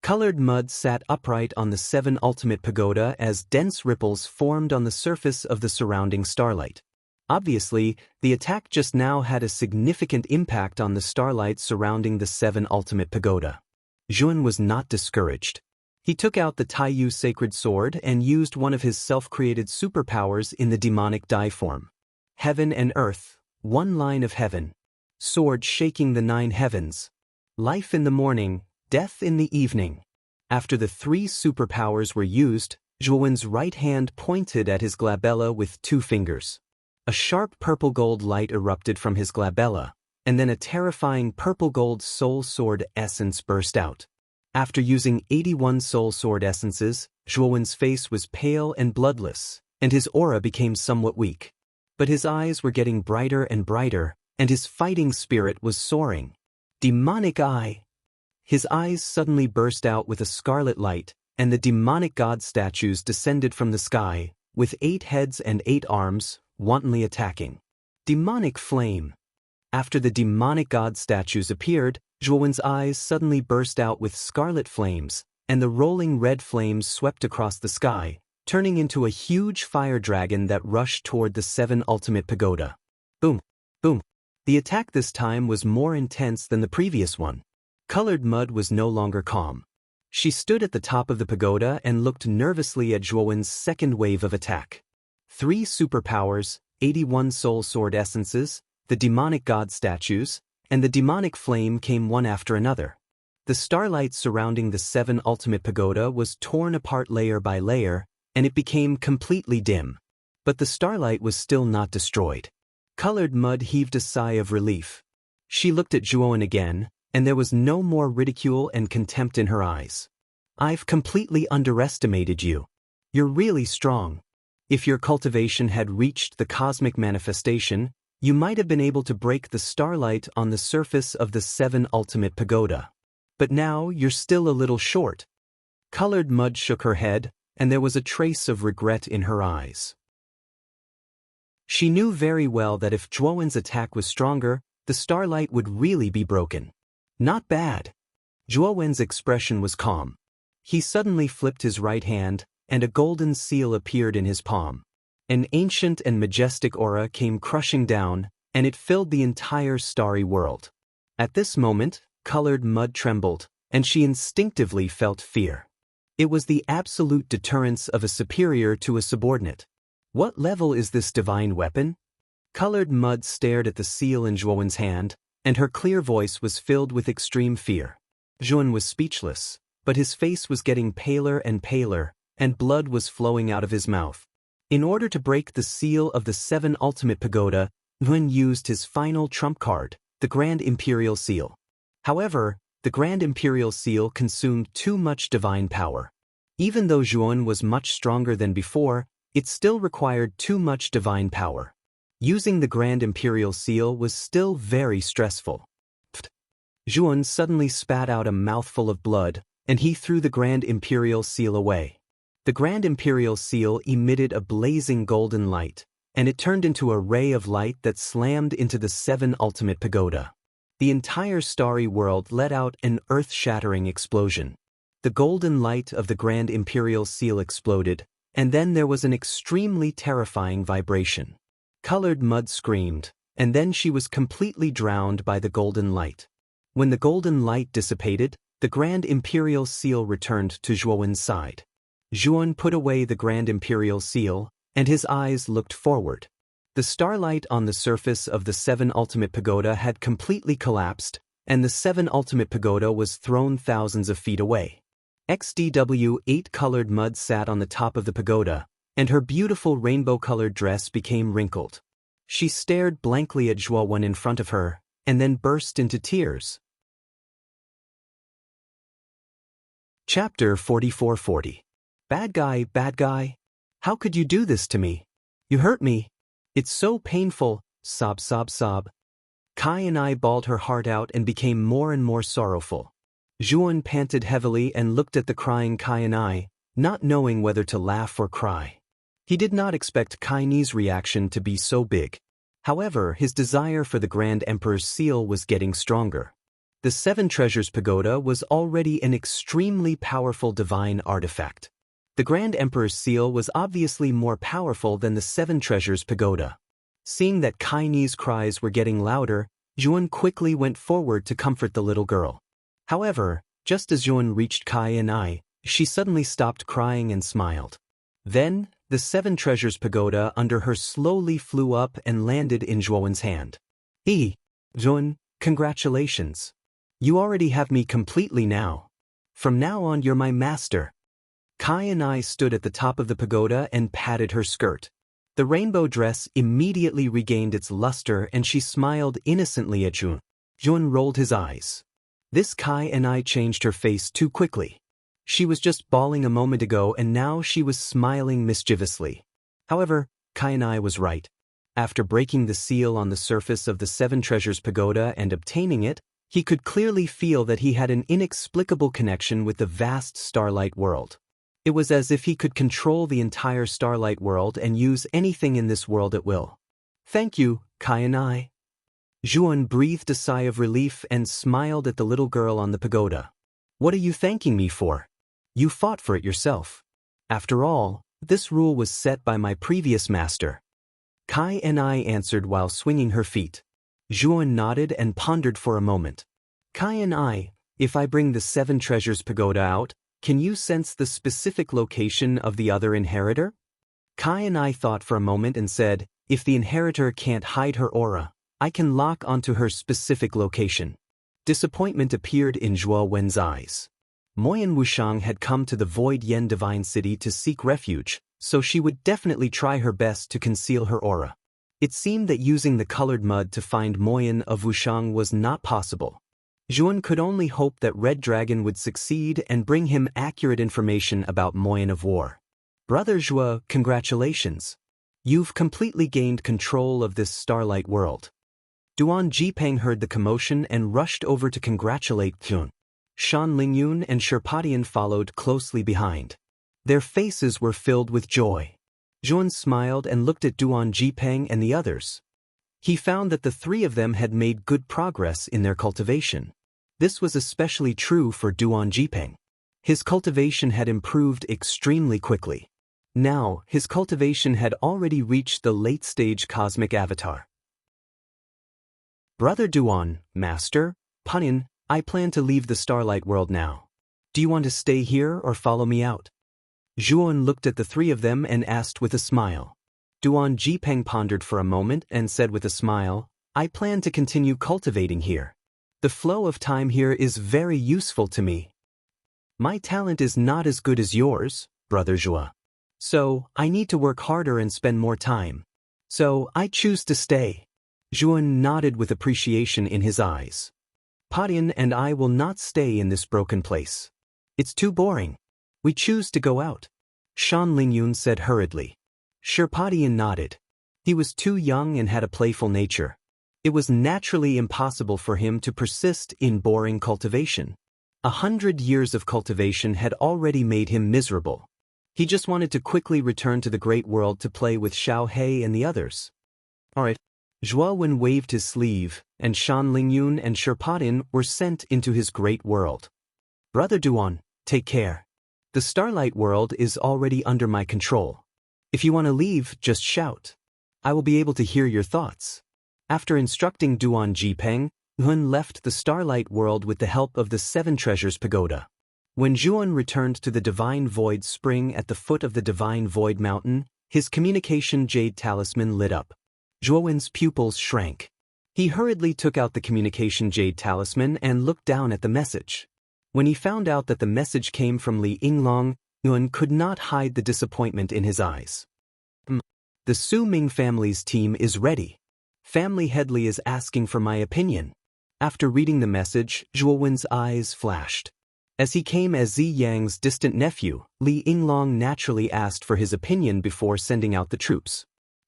Colored Mud sat upright on the 7 Ultimate Pagoda as dense ripples formed on the surface of the surrounding starlight. Obviously, the attack just now had a significant impact on the starlight surrounding the 7 Ultimate Pagoda. Zhuan was not discouraged. He took out the Taiyu Sacred Sword and used one of his self-created superpowers in the demonic dye form. Heaven and Earth, one line of heaven. Sword shaking the 9 heavens. Life in the morning, death in the evening. After the 3 superpowers were used, Zhuowen's right hand pointed at his glabella with 2 fingers. A sharp purple-gold light erupted from his glabella, and then a terrifying purple-gold soul sword essence burst out. After using 81 soul sword essences, Zhuowen's face was pale and bloodless, and his aura became somewhat weak. But his eyes were getting brighter and brighter, and his fighting spirit was soaring. Demonic Eye! His eyes suddenly burst out with a scarlet light, and the demonic god statues descended from the sky, with 8 heads and 8 arms, wantonly attacking. Demonic Flame! After the demonic god statues appeared, Zhuowen's eyes suddenly burst out with scarlet flames, and the rolling red flames swept across the sky, turning into a huge fire dragon that rushed toward the 7 Ultimate Pagoda. Boom! Boom! The attack this time was more intense than the previous one. Colored Mud was no longer calm. She stood at the top of the pagoda and looked nervously at Zhuowen's second wave of attack. 3 superpowers, 81 soul sword essences, the demonic god statues, and the demonic flame came one after another. The starlight surrounding the 7 Ultimate Pagoda was torn apart layer by layer, and it became completely dim. But the starlight was still not destroyed. Colored Mud heaved a sigh of relief. She looked at Zhuowen again, and there was no more ridicule and contempt in her eyes. I've completely underestimated you. You're really strong. If your cultivation had reached the cosmic manifestation, you might have been able to break the starlight on the surface of the 7 Ultimate Pagoda. But now you're still a little short. Colored Mud shook her head, and there was a trace of regret in her eyes. She knew very well that if Zhuowen's attack was stronger, the starlight would really be broken. Not bad. Zhuowen's expression was calm. He suddenly flipped his right hand, and a golden seal appeared in his palm. An ancient and majestic aura came crushing down, and it filled the entire starry world. At this moment, Colored Mud trembled, and she instinctively felt fear. It was the absolute deterrence of a superior to a subordinate. What level is this divine weapon? Colored Mud stared at the seal in Zhuowen's hand, and her clear voice was filled with extreme fear. Zhuowen was speechless, but his face was getting paler and paler, and blood was flowing out of his mouth. In order to break the seal of the 7 ultimate pagoda, Yuan used his final trump card, the Grand Imperial Seal. However, the Grand Imperial Seal consumed too much divine power. Even though Yuan was much stronger than before, it still required too much divine power. Using the Grand Imperial Seal was still very stressful. Yuan suddenly spat out a mouthful of blood, and he threw the Grand Imperial Seal away. The Grand Imperial Seal emitted a blazing golden light, and it turned into a ray of light that slammed into the 7 ultimate pagoda. The entire starry world let out an earth-shattering explosion. The golden light of the Grand Imperial Seal exploded, and then there was an extremely terrifying vibration. Colored Mud screamed, and then she was completely drowned by the golden light. When the golden light dissipated, the Grand Imperial Seal returned to Zhuowen's side. Yuan put away the Grand Imperial Seal, and his eyes looked forward. The starlight on the surface of the 7 ultimate pagoda had completely collapsed, and the 7 ultimate pagoda was thrown thousands of feet away. XDW 8 Colored Mud sat on the top of the pagoda, and her beautiful rainbow-colored dress became wrinkled. She stared blankly at Zhuowen in front of her, and then burst into tears. Chapter 4440. Bad guy, how could you do this to me? You hurt me. It's so painful, sob. Kai and I bawled her heart out and became more and more sorrowful. Zhuowen panted heavily and looked at the crying Kai and I, not knowing whether to laugh or cry. He did not expect Kai Ni's reaction to be so big. However, his desire for the Grand Emperor's Seal was getting stronger. The 7 Treasures Pagoda was already an extremely powerful divine artifact. The Grand Emperor's Seal was obviously more powerful than the 7 Treasures Pagoda. Seeing that Kai Ni's cries were getting louder, Zhuowen quickly went forward to comfort the little girl. However, just as Zhuowen reached Kai and I, she suddenly stopped crying and smiled. Then, the 7 Treasures Pagoda under her slowly flew up and landed in Zhuowen's hand. Zhuowen, congratulations. You already have me completely now. From now on you're my master. Kai and I stood at the top of the pagoda and patted her skirt. The rainbow dress immediately regained its luster and she smiled innocently at Zhuowen. Zhuowen rolled his eyes. This Kai and I changed her face too quickly. She was just bawling a moment ago and now she was smiling mischievously. However, Kai and I was right. After breaking the seal on the surface of the 7 Treasures Pagoda and obtaining it, he could clearly feel that he had an inexplicable connection with the vast starlight world. It was as if he could control the entire starlight world and use anything in this world at will. Thank you, Kai and I. Zhuowen breathed a sigh of relief and smiled at the little girl on the pagoda. What are you thanking me for? You fought for it yourself. After all, this rule was set by my previous master. Kai and I answered while swinging her feet. Zhuowen nodded and pondered for a moment. Kai and I, if I bring the 7 Treasures Pagoda out, can you sense the specific location of the other inheritor? Kai and I thought for a moment and said, if the inheritor can't hide her aura, I can lock onto her specific location. Disappointment appeared in Zhuowen's eyes. Moyan Wushang had come to the Void Yen Divine City to seek refuge, so she would definitely try her best to conceal her aura. It seemed that using the colored mud to find Moyan of Wushang was not possible. Zhuowen could only hope that Red Dragon would succeed and bring him accurate information about Moyan of War. Brother Zhuo, congratulations. You've completely gained control of this starlight world. Duan Jipeng heard the commotion and rushed over to congratulate Zhuowen. Shan Lingyun and Sherpatian followed closely behind. Their faces were filled with joy. Zhuowen smiled and looked at Duan Jipeng and the others. He found that the 3 of them had made good progress in their cultivation. This was especially true for Duan Jipeng. His cultivation had improved extremely quickly. Now, his cultivation had already reached the late-stage cosmic avatar. Brother Duan, Master, Punin, I plan to leave the starlight world now. Do you want to stay here or follow me out? Zhuowen looked at the 3 of them and asked with a smile. Duan Jipeng pondered for a moment and said with a smile, I plan to continue cultivating here. The flow of time here is very useful to me. My talent is not as good as yours, Brother Zhuo. So, I need to work harder and spend more time. So, I choose to stay. Zhuan nodded with appreciation in his eyes. Padian and I will not stay in this broken place. It's too boring. We choose to go out. Shan Lingyun said hurriedly. Padian nodded. He was too young and had a playful nature. It was naturally impossible for him to persist in boring cultivation. 100 years of cultivation had already made him miserable. He just wanted to quickly return to the great world to play with Xiao He and the others. Alright. Zhuo Wen waved his sleeve, and Shan Lingyun and Padian were sent into his great world. Brother Duan, take care. The Starlight world is already under my control. If you want to leave, just shout. I will be able to hear your thoughts. After instructing Duan Jipeng, Zhuan left the Starlight world with the help of the Seven Treasures Pagoda. When Zhuan returned to the Divine Void Spring at the foot of the Divine Void Mountain, his communication jade talisman lit up. Zhuowen's pupils shrank. He hurriedly took out the communication jade talisman and looked down at the message. When he found out that the message came from Li Yinglong, Zhuan could not hide the disappointment in his eyes. The Su Ming family's team is ready. Family Headley is asking for my opinion. After reading the message, Zhuowen's eyes flashed. As he came as Zi Yang's distant nephew, Li Yinglong naturally asked for his opinion before sending out the troops.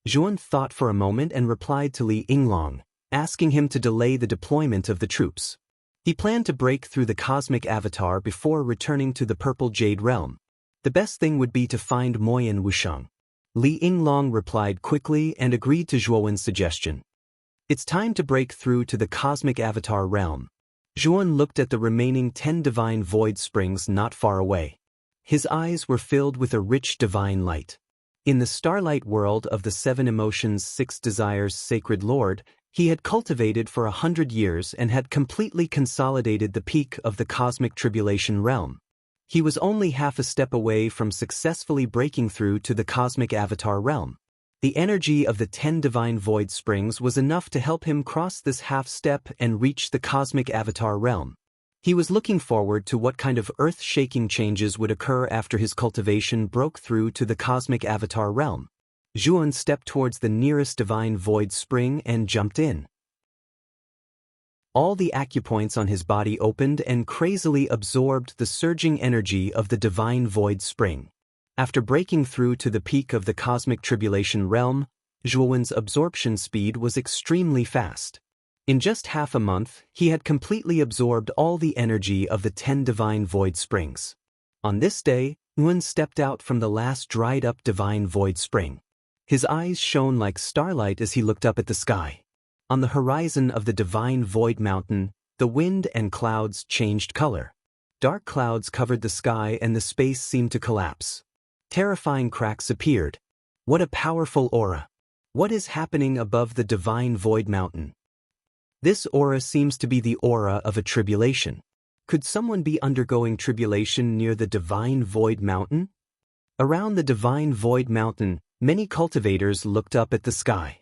Zhuan thought for a moment and replied to Li Yinglong, asking him to delay the deployment of the troops. He planned to break through the cosmic avatar before returning to the Purple Jade Realm. The best thing would be to find Moyan Wusheng. Li Yinglong replied quickly and agreed to Zhuowen's suggestion. It's time to break through to the cosmic avatar realm. Zhuan looked at the remaining 10 divine void springs not far away. His eyes were filled with a rich divine light. In the starlight world of the 7 emotions 6 desires sacred lord, he had cultivated for 100 years and had completely consolidated the peak of the cosmic tribulation realm. He was only half a step away from successfully breaking through to the cosmic avatar realm. The energy of the 10 divine void springs was enough to help him cross this half step and reach the cosmic avatar realm. He was looking forward to what kind of earth-shaking changes would occur after his cultivation broke through to the cosmic avatar realm. Zhuan stepped towards the nearest divine void spring and jumped in. All the acupoints on his body opened and crazily absorbed the surging energy of the divine void spring. After breaking through to the peak of the cosmic tribulation realm, Zhuowen's absorption speed was extremely fast. In just half a month, he had completely absorbed all the energy of the 10 divine void springs. On this day, Zhuan stepped out from the last dried-up divine void spring. His eyes shone like starlight as he looked up at the sky. On the horizon of the divine void mountain, the wind and clouds changed color. Dark clouds covered the sky and the space seemed to collapse. Terrifying cracks appeared. What a powerful aura! What is happening above the divine void mountain? This aura seems to be the aura of a tribulation. Could someone be undergoing tribulation near the divine void mountain? Around the divine void mountain, many cultivators looked up at the sky.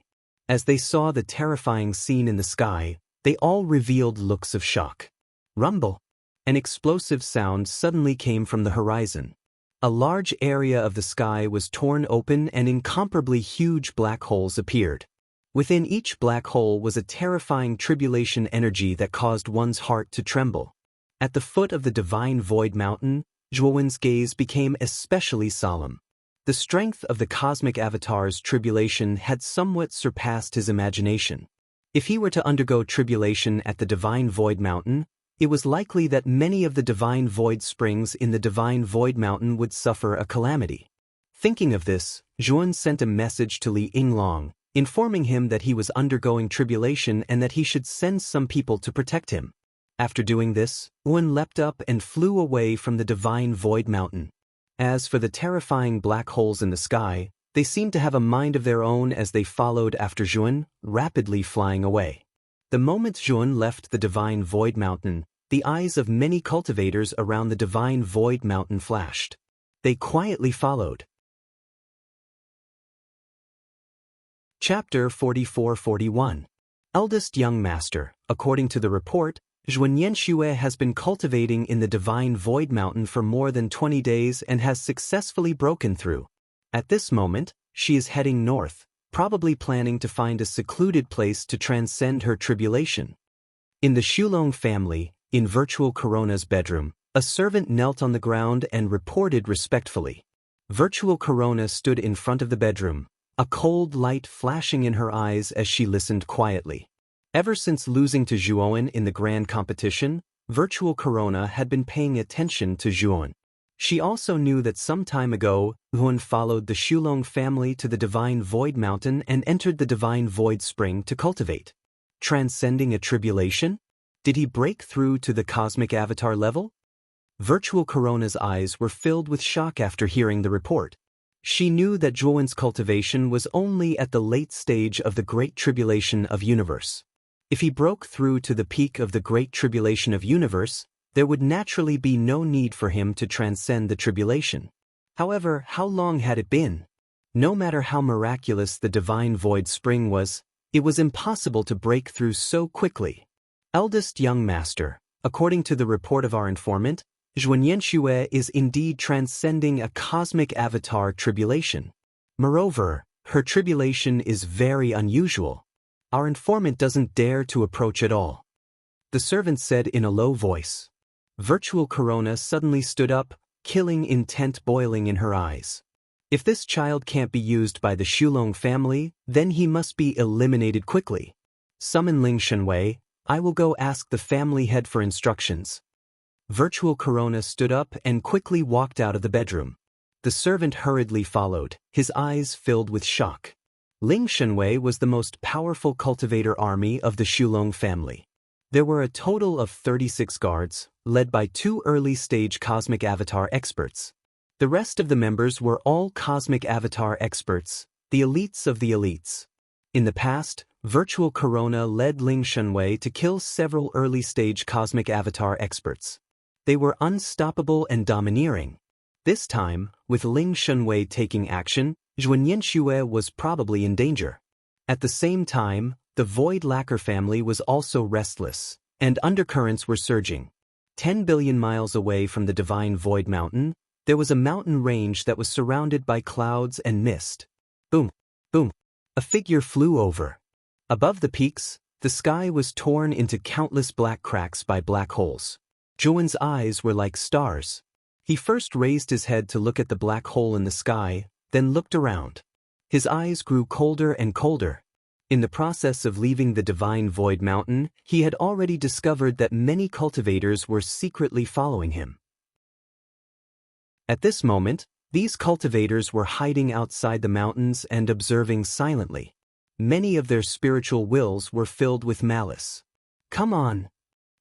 As they saw the terrifying scene in the sky, they all revealed looks of shock. Rumble! An explosive sound suddenly came from the horizon. A large area of the sky was torn open and incomparably huge black holes appeared. Within each black hole was a terrifying tribulation energy that caused one's heart to tremble. At the foot of the divine void mountain, Zhuowen's gaze became especially solemn. The strength of the cosmic avatar's tribulation had somewhat surpassed his imagination. If he were to undergo tribulation at the divine void mountain, it was likely that many of the divine void springs in the divine void mountain would suffer a calamity. Thinking of this, Zhuan sent a message to Li Yinglong, informing him that he was undergoing tribulation and that he should send some people to protect him. After doing this, Zhuan leapt up and flew away from the divine void mountain. As for the terrifying black holes in the sky, they seemed to have a mind of their own as they followed after Zhuan, rapidly flying away. The moment Zhuan left the divine void mountain, the eyes of many cultivators around the divine void mountain flashed. They quietly followed. Chapter 44-41. Eldest Young Master. According to the report, Zhuan Yanxue has been cultivating in the divine void mountain for more than 20 days and has successfully broken through. At this moment, she is heading north, probably planning to find a secluded place to transcend her tribulation. In the Xulong family, in Virtual Corona's bedroom, a servant knelt on the ground and reported respectfully. Virtual Corona stood in front of the bedroom, a cold light flashing in her eyes as she listened quietly. Ever since losing to Zhuowen in the grand competition, Virtual Corona had been paying attention to Zhuowen. She also knew that some time ago, Zhuowen followed the Xulong family to the Divine Void Mountain and entered the Divine Void Spring to cultivate. Transcending a tribulation? Did he break through to the cosmic avatar level? Virtual Corona's eyes were filled with shock after hearing the report. She knew that Zhuowen's cultivation was only at the late stage of the Great Tribulation of Universe. If he broke through to the peak of the Great Tribulation of Universe, there would naturally be no need for him to transcend the tribulation. However, how long had it been? No matter how miraculous the Divine Void Spring was, it was impossible to break through so quickly. Eldest young master, according to the report of our informant, Zhuowen is indeed transcending a cosmic avatar tribulation. Moreover, her tribulation is very unusual. Our informant doesn't dare to approach at all. The servant said in a low voice. Virtual Corona suddenly stood up, killing intent boiling in her eyes. If this child can't be used by the Xulong family, then he must be eliminated quickly. Summon Ling Shenwei, I will go ask the family head for instructions. Virtual Corona stood up and quickly walked out of the bedroom. The servant hurriedly followed, his eyes filled with shock. Ling Shenwei was the most powerful cultivator army of the Xulong family. There were a total of 36 guards, led by 2 early-stage cosmic avatar experts. The rest of the members were all cosmic avatar experts, the elites of the elites. In the past, Virtual Corona led Ling Shenwei to kill several early-stage cosmic avatar experts. They were unstoppable and domineering. This time, with Ling Shenwei taking action, Zhuowen was probably in danger. At the same time, the Void Lacquer family was also restless, and undercurrents were surging. 10 billion miles away from the Divine Void Mountain, there was a mountain range that was surrounded by clouds and mist. Boom, boom, a figure flew over. Above the peaks, the sky was torn into countless black cracks by black holes. Zhuowen's eyes were like stars. He first raised his head to look at the black hole in the sky, then looked around. His eyes grew colder and colder. In the process of leaving the Divine Void Mountain, he had already discovered that many cultivators were secretly following him. At this moment, these cultivators were hiding outside the mountains and observing silently. Many of their spiritual wills were filled with malice. Come on!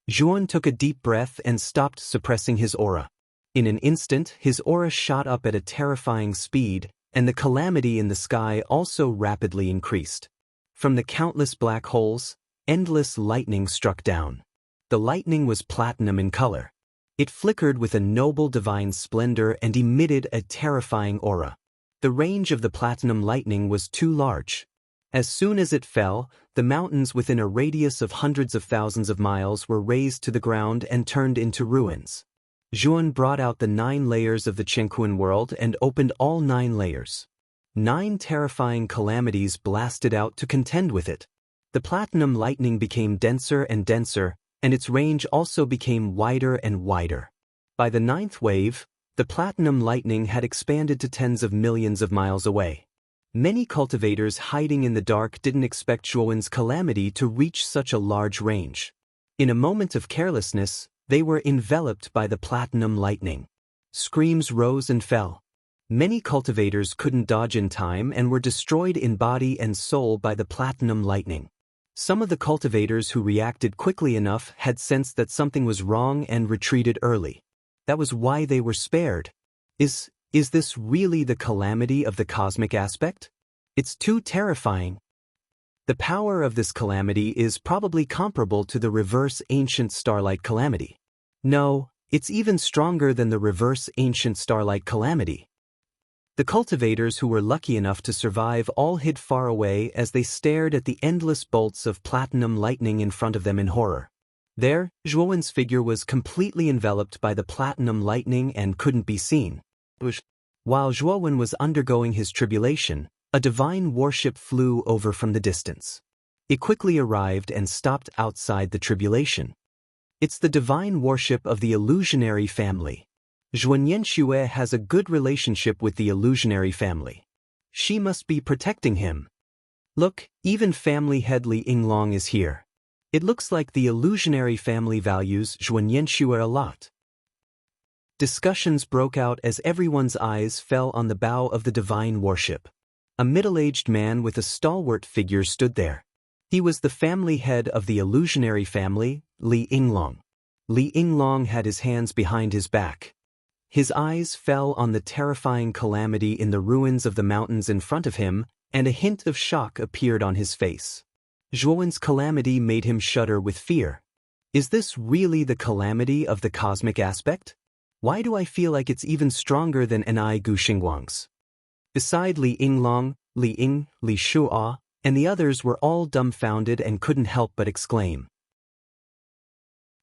Zhuowen took a deep breath and stopped suppressing his aura. In an instant, his aura shot up at a terrifying speed, and the calamity in the sky also rapidly increased. From the countless black holes, endless lightning struck down. The lightning was platinum in color. It flickered with a noble divine splendor and emitted a terrifying aura. The range of the platinum lightning was too large. As soon as it fell, the mountains within a radius of hundreds of thousands of miles were razed to the ground and turned into ruins. Zhuowen brought out the 9 layers of the Chengquan world and opened all 9 layers. 9 terrifying calamities blasted out to contend with it. The platinum lightning became denser and denser, and its range also became wider and wider. By the 9th wave, the platinum lightning had expanded to tens of millions of miles away. Many cultivators hiding in the dark didn't expect Zhuowen's calamity to reach such a large range. In a moment of carelessness, they were enveloped by the platinum lightning. Screams rose and fell. Many cultivators couldn't dodge in time and were destroyed in body and soul by the platinum lightning. Some of the cultivators who reacted quickly enough had sensed that something was wrong and retreated early. That was why they were spared. Is this really the calamity of the cosmic aspect? It's too terrifying. The power of this calamity is probably comparable to the reverse ancient starlight calamity. No, it's even stronger than the reverse ancient starlight calamity. The cultivators who were lucky enough to survive all hid far away as they stared at the endless bolts of platinum lightning in front of them in horror. There, Zhuowen's figure was completely enveloped by the platinum lightning and couldn't be seen. While Zhuowen was undergoing his tribulation, a divine warship flew over from the distance. It quickly arrived and stopped outside the tribulation. It's the divine warship of the illusionary family. Zhuanyanxue has a good relationship with the illusionary family. She must be protecting him. Look, even family head Li Yinglong is here. It looks like the illusionary family values Zhuanyanxue a lot. Discussions broke out as everyone's eyes fell on the bow of the divine warship. A middle-aged man with a stalwart figure stood there. He was the family head of the illusionary family, Li Yinglong. Li Yinglong had his hands behind his back. His eyes fell on the terrifying calamity in the ruins of the mountains in front of him, and a hint of shock appeared on his face. Zhuowen's calamity made him shudder with fear. Is this really the calamity of the cosmic aspect? Why do I feel like it's even stronger than Ni Guxingguang's? Beside Li Yinglong, Li Ying, Li Shuo, and the others were all dumbfounded and couldn't help but exclaim.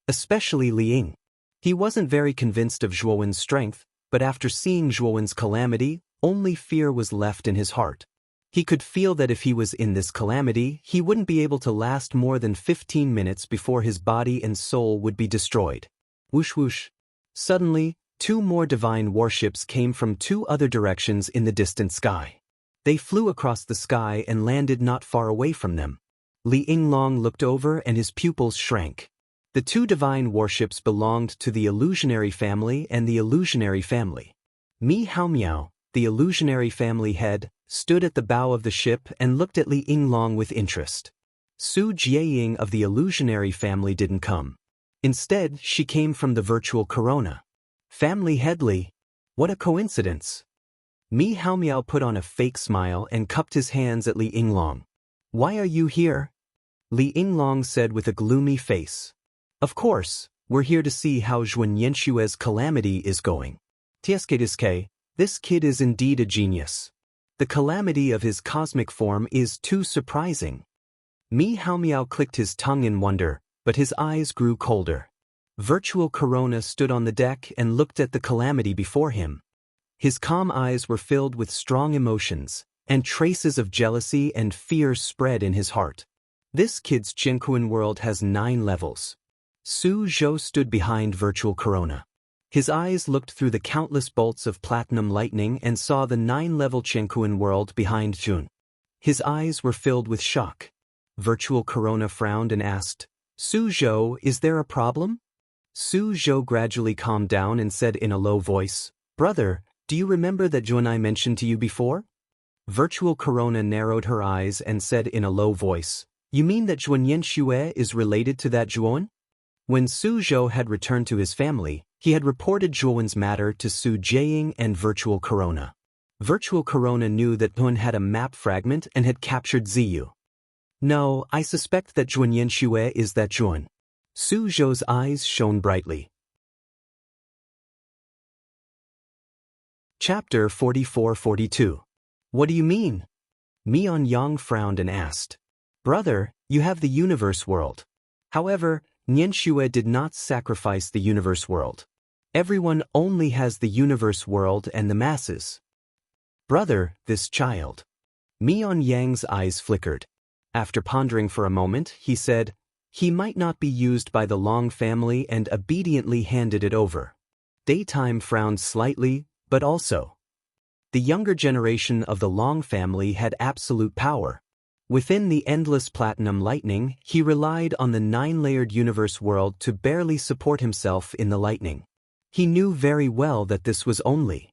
Especially Li Ying. He wasn't very convinced of Zhuowen's strength, but after seeing Zhuowen's calamity, only fear was left in his heart. He could feel that if he was in this calamity, he wouldn't be able to last more than 15 minutes before his body and soul would be destroyed. Whoosh whoosh. Suddenly, 2 more divine warships came from 2 other directions in the distant sky. They flew across the sky and landed not far away from them. Li Yinglong looked over and his pupils shrank. The 2 divine warships belonged to the illusionary family and the illusionary family. Mi Haomiao, the illusionary family head, stood at the bow of the ship and looked at Li Yinglong with interest. Su Jieying of the illusionary family didn't come. Instead, she came from the virtual corona. Family head Li. What a coincidence. Mi Haomiao put on a fake smile and cupped his hands at Li Yinglong. Why are you here? Li Yinglong said with a gloomy face. Of course, we're here to see how Zhuanyanxue's calamity is going. Tiesque, this kid is indeed a genius. The calamity of his cosmic form is too surprising. Mi Haomiao clicked his tongue in wonder, but his eyes grew colder. Virtual Corona stood on the deck and looked at the calamity before him. His calm eyes were filled with strong emotions, and traces of jealousy and fear spread in his heart. This kid's Jianquan world has 9 levels. Su Zhou stood behind Virtual Corona. His eyes looked through the countless bolts of platinum lightning and saw the 9-level Jianquan world behind Jun. His eyes were filled with shock. Virtual Corona frowned and asked, Su Zhou, is there a problem? Su Zhou gradually calmed down and said in a low voice, Brother, do you remember that Jun I mentioned to you before? Virtual Corona narrowed her eyes and said in a low voice, You mean that Zhuanyanxue is related to that Zhuowen? When Su Zhou had returned to his family, he had reported Zhuowen's matter to Su Jieying and Virtual Corona. Virtual Corona knew that Zhuowen had a map fragment and had captured Ziyu. No, I suspect that Zhuanyanxue is that Zhuowen. Su Zhou's eyes shone brightly. Chapter 44-42. What do you mean? Mian Yang frowned and asked. Brother, you have the universe world. However, Nianxue did not sacrifice the universe world. Everyone only has the universe world and the masses. Brother, this child. Mian Yang's eyes flickered. After pondering for a moment, he said, He might not be used by the Long family and obediently handed it over. Daytime frowned slightly, but also. The younger generation of the Long family had absolute power. Within the endless platinum lightning, he relied on the 9-layered universe world to barely support himself in the lightning. He knew very well that this was only.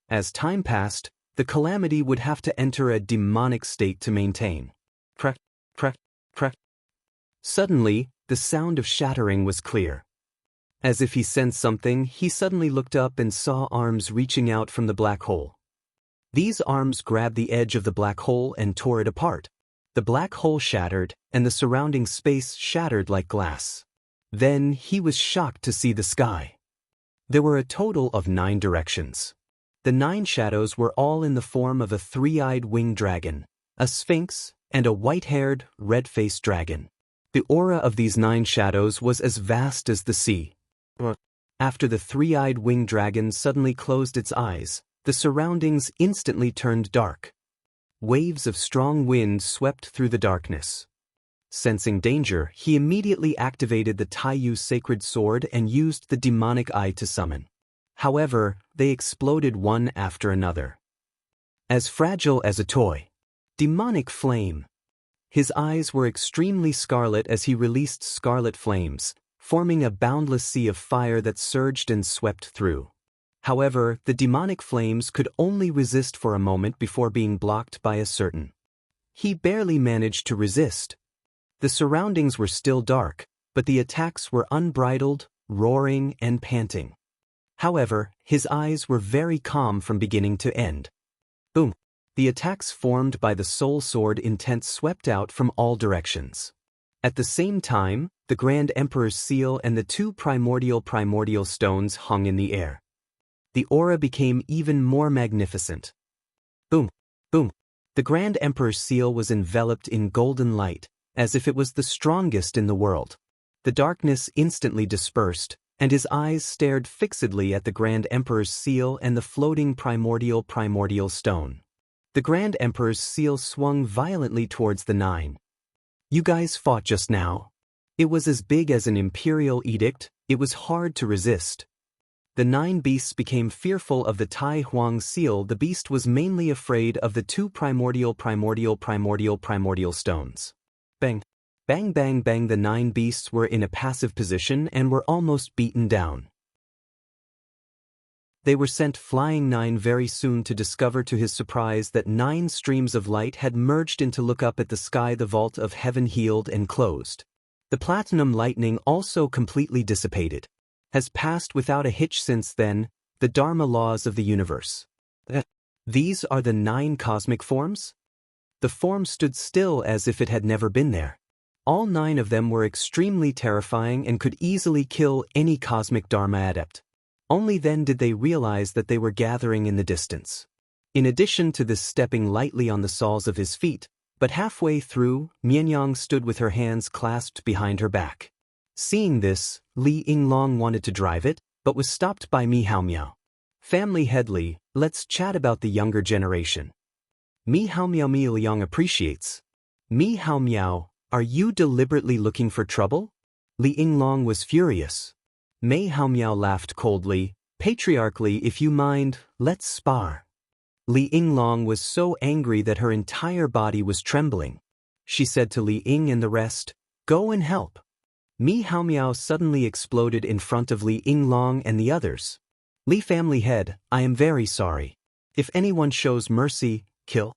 As time passed, the calamity would have to enter a demonic state to maintain. Crack, crack, crack. Suddenly, the sound of shattering was clear. As if he sensed something, he suddenly looked up and saw arms reaching out from the black hole. These arms grabbed the edge of the black hole and tore it apart. The black hole shattered, and the surrounding space shattered like glass. Then he was shocked to see the sky. There were a total of 9 directions. The 9 shadows were all in the form of a 3-eyed winged dragon, a sphinx, and a white-haired, red-faced dragon. The aura of these 9 shadows was as vast as the sea. After the 3-eyed winged dragon suddenly closed its eyes, The surroundings instantly turned dark. Waves of strong wind swept through the darkness. Sensing danger, he immediately activated the Taiyu's sacred sword and used the demonic eye to summon. However, they exploded one after another. As fragile as a toy. Demonic flame. His eyes were extremely scarlet as he released scarlet flames, forming a boundless sea of fire that surged and swept through. However, the demonic flames could only resist for a moment before being blocked by a certain. He barely managed to resist. The surroundings were still dark, but the attacks were unbridled, roaring, and panting. However, his eyes were very calm from beginning to end. Boom! The attacks formed by the Soul Sword intent swept out from all directions. At the same time, the Grand Emperor's seal and the two primordial stones hung in the air. The aura became even more magnificent. Boom! Boom! The Grand Emperor's seal was enveloped in golden light, as if it was the strongest in the world. The darkness instantly dispersed, and his eyes stared fixedly at the Grand Emperor's seal and the floating primordial stone. The Grand Emperor's seal swung violently towards the nine. You guys fought just now. It was as big as an imperial edict, it was hard to resist. The nine beasts became fearful of the Tai Huang seal. The beast was mainly afraid of the two primordial stones. Bang! Bang bang bang. The nine beasts were in a passive position and were almost beaten down. They were sent flying nine very soon to discover to his surprise that 9 streams of light had merged into look up at the sky. The vault of heaven healed and closed. The platinum lightning also completely dissipated. Has passed without a hitch since then, the Dharma laws of the universe. These are the 9 cosmic forms? The form stood still as if it had never been there. All 9 of them were extremely terrifying and could easily kill any cosmic Dharma adept. Only then did they realize that they were gathering in the distance. In addition to this stepping lightly on the soles of his feet, but halfway through, Mianyang stood with her hands clasped behind her back. Seeing this, Li Yinglong wanted to drive it, but was stopped by Mi Haomiao. Family head Li, let's chat about the younger generation. Mi Haomiao. Mi Liang appreciates. Mi Haomiao, are you deliberately looking for trouble? Li Yinglong was furious. Mei Haomiao laughed coldly, patriarchally. If you mind, let's spar. Li Yinglong was so angry that her entire body was trembling. She said to Li Ying and the rest, go and help. Mi Haomiao suddenly exploded in front of Li Yinglong and the others. Li family head, I am very sorry. If anyone shows mercy, kill.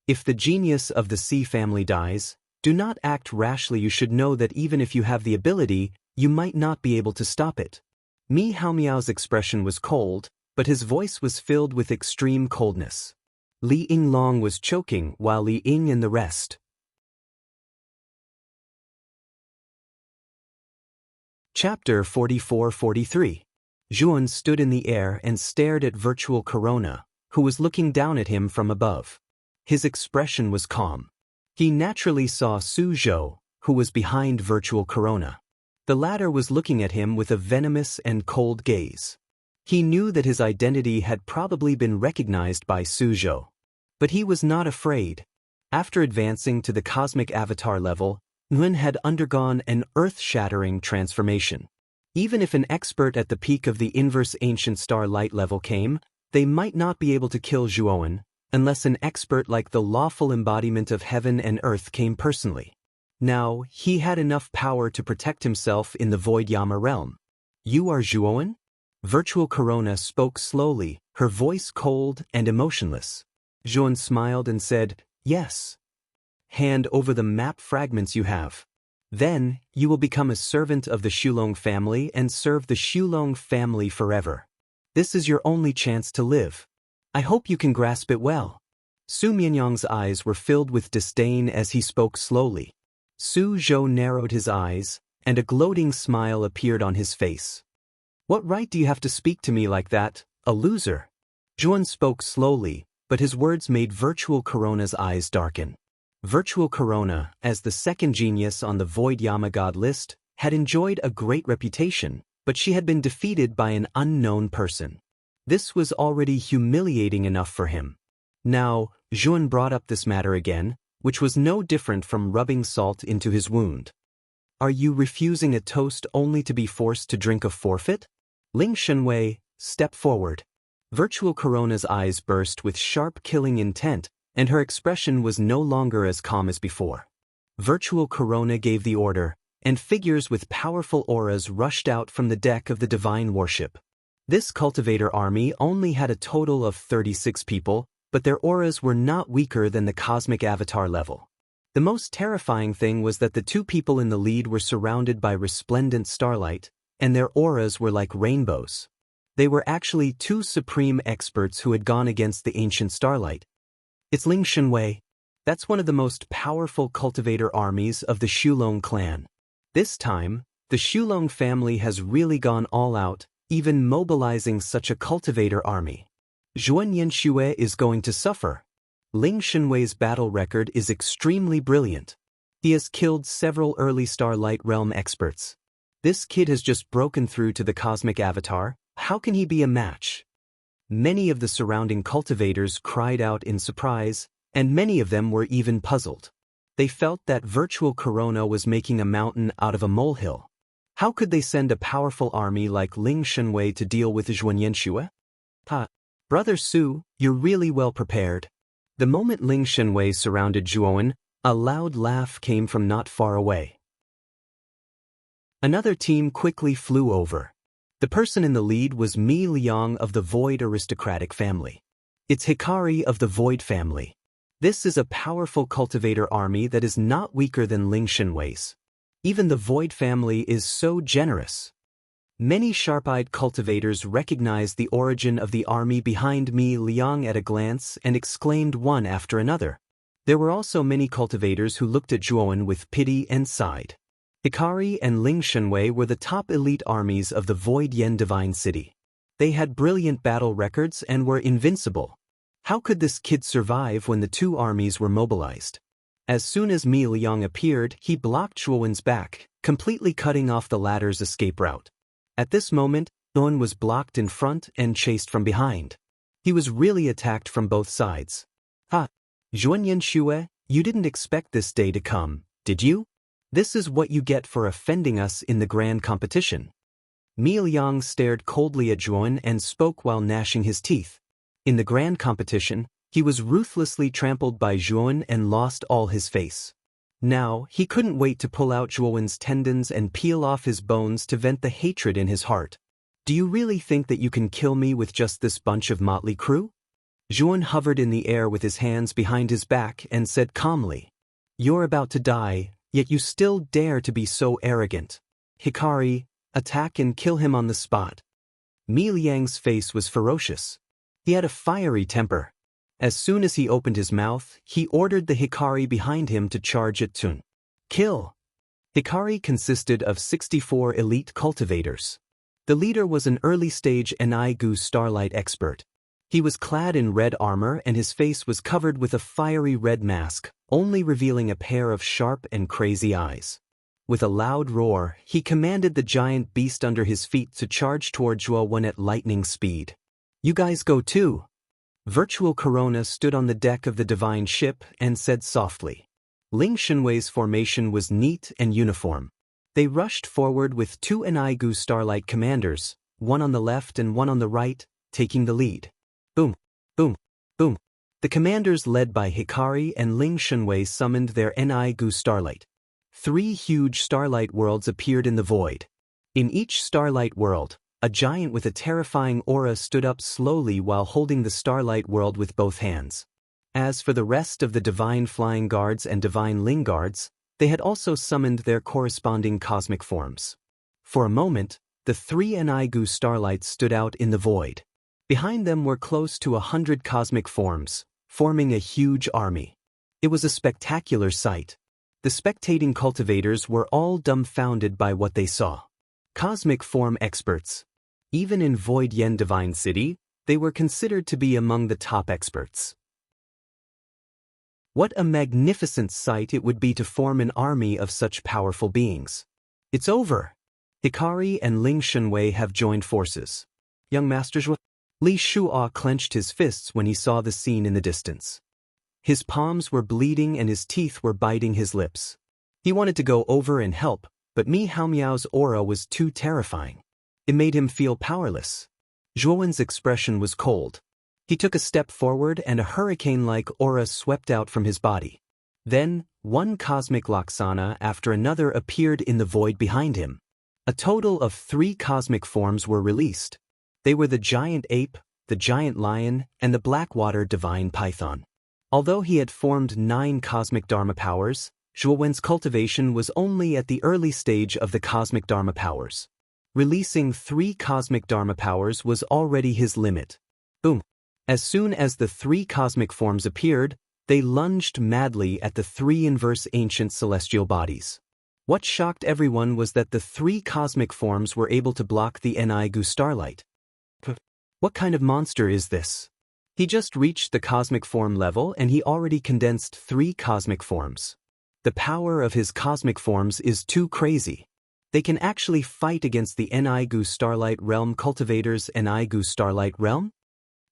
If the genius of the C family dies, do not act rashly. You should know that even if you have the ability, you might not be able to stop it. Mi Haomiao's expression was cold, but his voice was filled with extreme coldness. Li Yinglong was choking while Li Ying and the rest. Chapter 44-43. Zhuan stood in the air and stared at Virtual Corona, who was looking down at him from above. His expression was calm. He naturally saw Su Zhou, who was behind Virtual Corona. The latter was looking at him with a venomous and cold gaze. He knew that his identity had probably been recognized by Su Zhou. But he was not afraid. After advancing to the cosmic avatar level, Nguyen had undergone an earth-shattering transformation. Even if an expert at the peak of the inverse ancient star light level came, they might not be able to kill Zhuowen, unless an expert like the lawful embodiment of heaven and earth came personally. Now, he had enough power to protect himself in the Void Yama realm. You are Zhuowen? Virtual Corona spoke slowly, her voice cold and emotionless. Zhuowen smiled and said, yes. Hand over the map fragments you have. Then, you will become a servant of the Xulong family and serve the Xulong family forever. This is your only chance to live. I hope you can grasp it well. Su Mianyang's eyes were filled with disdain as he spoke slowly. Su Zhou narrowed his eyes, and a gloating smile appeared on his face. What right do you have to speak to me like that, a loser? Zhuan spoke slowly, but his words made Virtual Corona's eyes darken. Virtual Corona, as the second genius on the Void Yama God list, had enjoyed a great reputation, but she had been defeated by an unknown person. This was already humiliating enough for him. Now, Zhuan brought up this matter again, which was no different from rubbing salt into his wound. Are you refusing a toast only to be forced to drink a forfeit? Ling Shenwei, step forward. Virtual Corona's eyes burst with sharp killing intent, and her expression was no longer as calm as before. Virtual Corona gave the order, and figures with powerful auras rushed out from the deck of the divine warship. This cultivator army only had a total of 36 people, but their auras were not weaker than the cosmic avatar level. The most terrifying thing was that the two people in the lead were surrounded by resplendent starlight, and their auras were like rainbows. They were actually two supreme experts who had gone against the ancient starlight. It's Ling Shenwei. That's one of the most powerful cultivator armies of the Xulong clan. This time, the Xulong family has really gone all out, even mobilizing such a cultivator army. Zhuan Yanxue is going to suffer. Ling Shenwei's battle record is extremely brilliant. He has killed several early Starlight Realm experts. This kid has just broken through to the cosmic avatar. How can he be a match? Many of the surrounding cultivators cried out in surprise, and many of them were even puzzled. They felt that Virtual Corona was making a mountain out of a molehill. How could they send a powerful army like Ling Shenwei to deal with Zhuan Yanxue? Brother Su, you're really well prepared. The moment Ling Shenwei surrounded Zhuan, a loud laugh came from not far away. Another team quickly flew over. The person in the lead was Mi Liang of the Void aristocratic family. It's Hikari of the Void family. This is a powerful cultivator army that is not weaker than Ling Shenwei's. Even the Void family is so generous. Many sharp-eyed cultivators recognized the origin of the army behind Mi Liang at a glance and exclaimed one after another. There were also many cultivators who looked at Zhuan with pity and sighed. Hikari and Ling Shenwei were the top elite armies of the Void Yen Divine City. They had brilliant battle records and were invincible. How could this kid survive when the two armies were mobilized? As soon as Mi Liang appeared, he blocked Zhuan's back, completely cutting off the latter's escape route. At this moment, Zhuan was blocked in front and chased from behind. He was really attacked from both sides. Zhuan Yanxue, you didn't expect this day to come, did you? This is what you get for offending us in the grand competition. Mi Liang stared coldly at Zhuan and spoke while gnashing his teeth. In the grand competition, he was ruthlessly trampled by Zhuan and lost all his face. Now, he couldn't wait to pull out Zhuan's tendons and peel off his bones to vent the hatred in his heart. Do you really think that you can kill me with just this bunch of motley crew? Zhuan hovered in the air with his hands behind his back and said calmly, "You're about to die, yet you still dare to be so arrogant. Hikari, attack and kill him on the spot." Mi Liang's face was ferocious. He had a fiery temper. As soon as he opened his mouth, he ordered the Hikari behind him to charge at Tun. Kill! Hikari consisted of 64 elite cultivators. The leader was an early-stage Enaigu Starlight expert. He was clad in red armor and his face was covered with a fiery red mask, only revealing a pair of sharp and crazy eyes. With a loud roar, he commanded the giant beast under his feet to charge toward Zhuan at lightning speed. You guys go too. Virtual Corona stood on the deck of the divine ship and said softly. Ling Shenwei's formation was neat and uniform. They rushed forward with two Enaigu Starlight commanders, one on the left and one on the right, taking the lead. Boom, boom, boom. The commanders led by Hikari and Ling Shenwei summoned their Enaigu Starlight. 3 huge Starlight worlds appeared in the void. In each Starlight world, a giant with a terrifying aura stood up slowly while holding the Starlight World with both hands. As for the rest of the Divine Flying Guards and Divine Ling Guards, they had also summoned their corresponding cosmic forms. For a moment, the 3 Enaigu Starlights stood out in the void. Behind them were close to 100 cosmic forms, forming a huge army. It was a spectacular sight. The spectating cultivators were all dumbfounded by what they saw. Cosmic form experts. Even in Void Yen Divine City, they were considered to be among the top experts. What a magnificent sight it would be to form an army of such powerful beings. It's over. Hikari and Ling Shenwei have joined forces. Young Master Zhuan, Li Shuo clenched his fists when he saw the scene in the distance. His palms were bleeding and his teeth were biting his lips. He wanted to go over and help, but Mi Haomiao's aura was too terrifying. It made him feel powerless. Zhuowen's expression was cold. He took a step forward and a hurricane-like aura swept out from his body. Then, one cosmic Laksana after another appeared in the void behind him. A total of 3 cosmic forms were released. They were the giant ape, the giant lion, and the blackwater divine python. Although he had formed 9 cosmic dharma powers, Zhuowen's cultivation was only at the early stage of the cosmic dharma powers. Releasing 3 cosmic dharma powers was already his limit. Boom! As soon as the 3 cosmic forms appeared, they lunged madly at the 3 inverse ancient celestial bodies. What shocked everyone was that the 3 cosmic forms were able to block the Nigu starlight. What kind of monster is this? He just reached the cosmic form level and he already condensed 3 cosmic forms. The power of his cosmic forms is too crazy. They can actually fight against the Nigu Starlight Realm cultivators' Nigu Starlight Realm?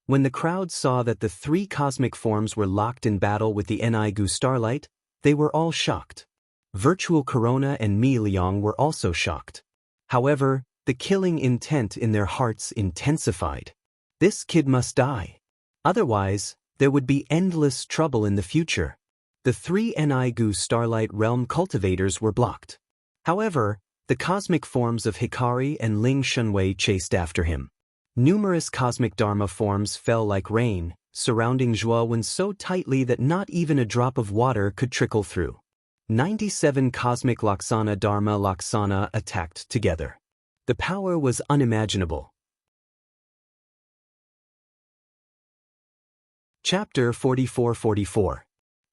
When the crowd saw that the 3 cosmic forms were locked in battle with the Nigu Starlight, they were all shocked. Virtual Corona and Mi Liang were also shocked. However, the killing intent in their hearts intensified. This kid must die. Otherwise, there would be endless trouble in the future. The 3 Nigu Starlight Realm cultivators were blocked. However, the cosmic forms of Hikari and Ling Shunwei chased after him. Numerous cosmic dharma forms fell like rain, surrounding Zhuowen so tightly that not even a drop of water could trickle through. 97 cosmic Laksana Dharma Laksana attacked together. The power was unimaginable. Chapter 44-44.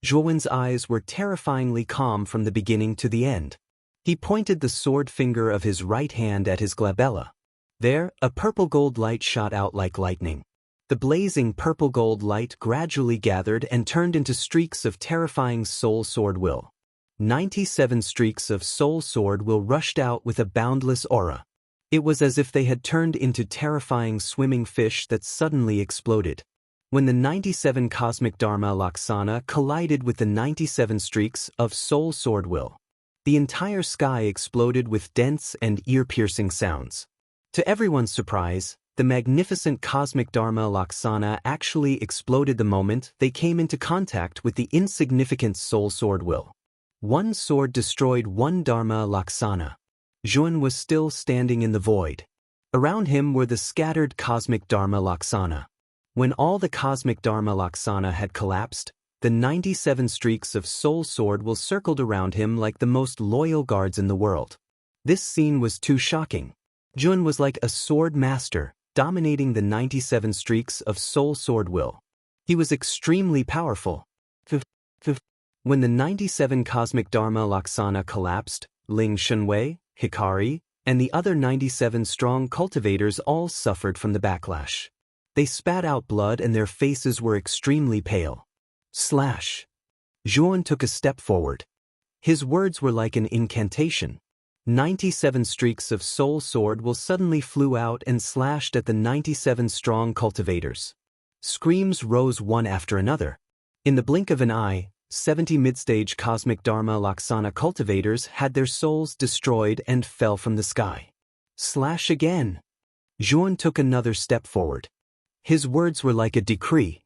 Zhuowen's eyes were terrifyingly calm from the beginning to the end. He pointed the sword finger of his right hand at his glabella. There, a purple-gold light shot out like lightning. The blazing purple-gold light gradually gathered and turned into streaks of terrifying soul sword will. 97 streaks of soul sword will rushed out with a boundless aura. It was as if they had turned into terrifying swimming fish that suddenly exploded. When the 97 cosmic dharma Laksana collided with the 97 streaks of soul sword will, the entire sky exploded with dense and ear-piercing sounds. To everyone's surprise, the magnificent cosmic dharma Laksana actually exploded the moment they came into contact with the insignificant soul sword will. One sword destroyed one dharma Laksana. Zhuowen was still standing in the void. Around him were the scattered cosmic dharma Laksana. When all the cosmic dharma Laksana had collapsed, the 97 streaks of soul sword will circled around him like the most loyal guards in the world. This scene was too shocking. Zhuowen was like a sword master, dominating the 97 streaks of soul sword will. He was extremely powerful. When the 97 cosmic dharma Laksana collapsed, Ling Shunwei, Hikari, and the other 97 strong cultivators all suffered from the backlash. They spat out blood and their faces were extremely pale. Slash. Zhuowen took a step forward. His words were like an incantation. 97 streaks of soul sword will suddenly flew out and slashed at the 97 strong cultivators. Screams rose one after another. In the blink of an eye, 70 mid-stage cosmic dharma Laksana cultivators had their souls destroyed and fell from the sky. Slash again. Zhuowen took another step forward. His words were like a decree.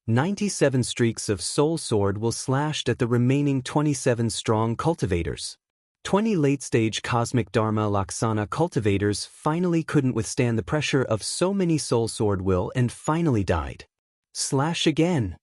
97 streaks of soul sword will slashed at the remaining 27 strong cultivators. 20 late-stage cosmic dharma Laksana cultivators finally couldn't withstand the pressure of so many soul sword will and finally died. Slash again.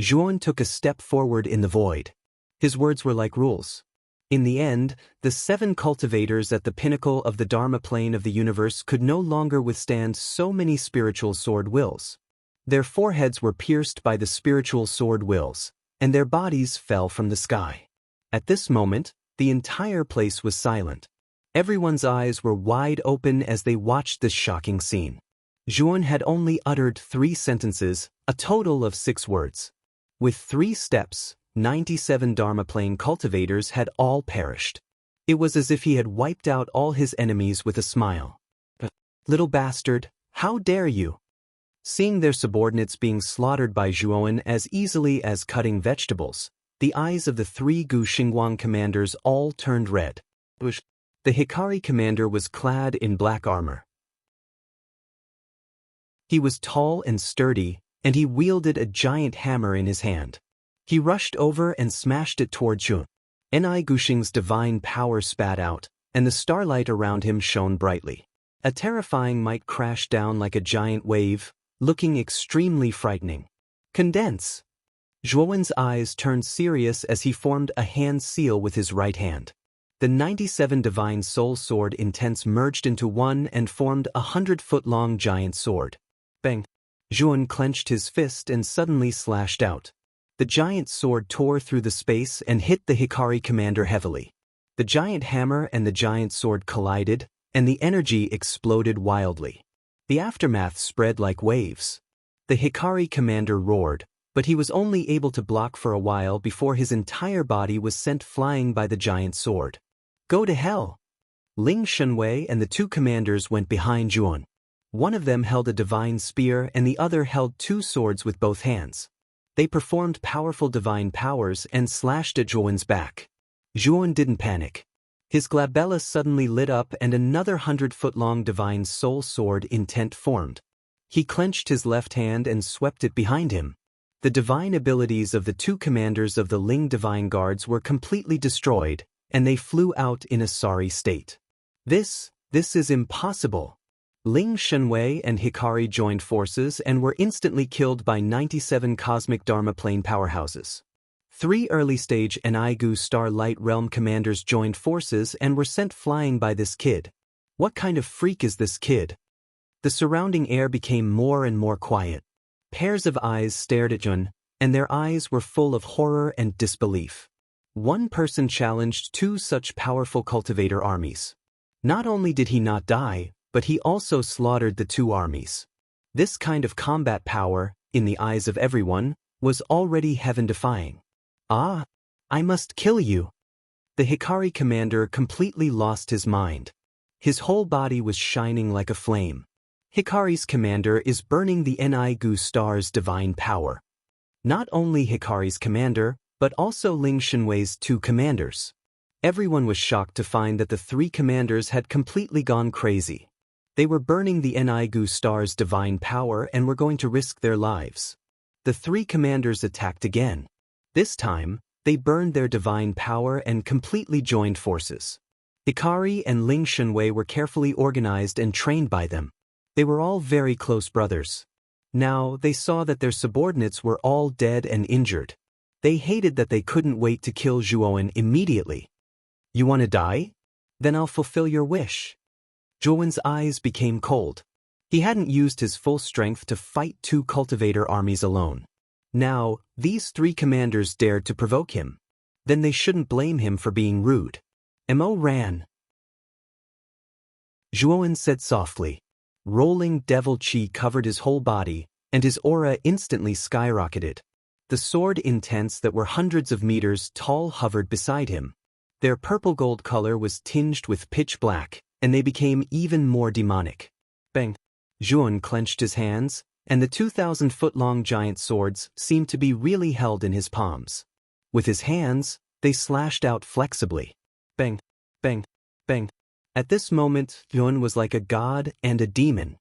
Zhuowen took a step forward in the void. His words were like rules. In the end, the 7 cultivators at the pinnacle of the Dharma plane of the universe could no longer withstand so many spiritual sword wills. Their foreheads were pierced by the spiritual sword wills, and their bodies fell from the sky. At this moment, the entire place was silent. Everyone's eyes were wide open as they watched this shocking scene. Zhuowen had only uttered 3 sentences, a total of 6 words. With 3 steps, 97 Dharma plane cultivators had all perished. It was as if he had wiped out all his enemies with a smile. Little bastard, how dare you? Seeing their subordinates being slaughtered by Zhuowen as easily as cutting vegetables, the eyes of the three Gu Xingguang commanders all turned red. The Hikari commander was clad in black armor. He was tall and sturdy, and he wielded a giant hammer in his hand. He rushed over and smashed it toward Zhuowen. Ni Guxing's divine power spat out, and the starlight around him shone brightly. A terrifying might crashed down like a giant wave, looking extremely frightening. Condense! Zhuowen's eyes turned serious as he formed a hand seal with his right hand. The 97 Divine Soul Sword Intense merged into one and formed a 100-foot-long giant sword. Bang! Zhuowen clenched his fist and suddenly slashed out. The giant sword tore through the space and hit the Hikari commander heavily. The giant hammer and the giant sword collided, and the energy exploded wildly. The aftermath spread like waves. The Hikari commander roared, but he was only able to block for a while before his entire body was sent flying by the giant sword. Go to hell! Ling Shenwei and the two commanders went behind Zhuowen. One of them held a divine spear and the other held two swords with both hands. They performed powerful divine powers and slashed at Zhuowen's back. Zhuowen didn't panic. His glabella suddenly lit up and another 100-foot-long divine soul sword intent formed. He clenched his left hand and swept it behind him. The divine abilities of the two commanders of the Ling Divine Guards were completely destroyed, and they flew out in a sorry state. This is impossible. Ling Shenwei and Hikari joined forces and were instantly killed by 97 cosmic Dharma plane powerhouses. 3 early-stage Nigu Starlight Realm commanders joined forces and were sent flying by this kid. What kind of freak is this kid? The surrounding air became more and more quiet. Pairs of eyes stared at Zhuowen, and their eyes were full of horror and disbelief. One person challenged 2 such powerful cultivator armies. Not only did he not die, but he also slaughtered the 2 armies. This kind of combat power, in the eyes of everyone, was already heaven-defying. Ah, I must kill you. The Hikari commander completely lost his mind. His whole body was shining like a flame. Hikari's commander is burning the Nigu Star's divine power. Not only Hikari's commander, but also Ling Shenwei's 2 commanders. Everyone was shocked to find that the 3 commanders had completely gone crazy. They were burning the Nigu Star's divine power and were going to risk their lives. The 3 commanders attacked again. This time, they burned their divine power and completely joined forces. Hikari and Ling Shenwei were carefully organized and trained by them. They were all very close brothers. Now, they saw that their subordinates were all dead and injured. They hated that they couldn't wait to kill Zhuowen immediately. You want to die? Then I'll fulfill your wish. Zhuowen's eyes became cold. He hadn't used his full strength to fight 2 cultivator armies alone. Now, these 3 commanders dared to provoke him. Then they shouldn't blame him for being rude. Mo ran. Zhuowen said softly. Rolling devil chi covered his whole body, and his aura instantly skyrocketed. The sword intents that were hundreds of meters tall hovered beside him. Their purple-gold color was tinged with pitch black, and they became even more demonic. Bang! Zhuowen clenched his hands, and the 2,000-foot-long giant swords seemed to be really held in his palms. With his hands, they slashed out flexibly. Bang! Bang! Bang! At this moment, Zhuowen was like a god and a demon.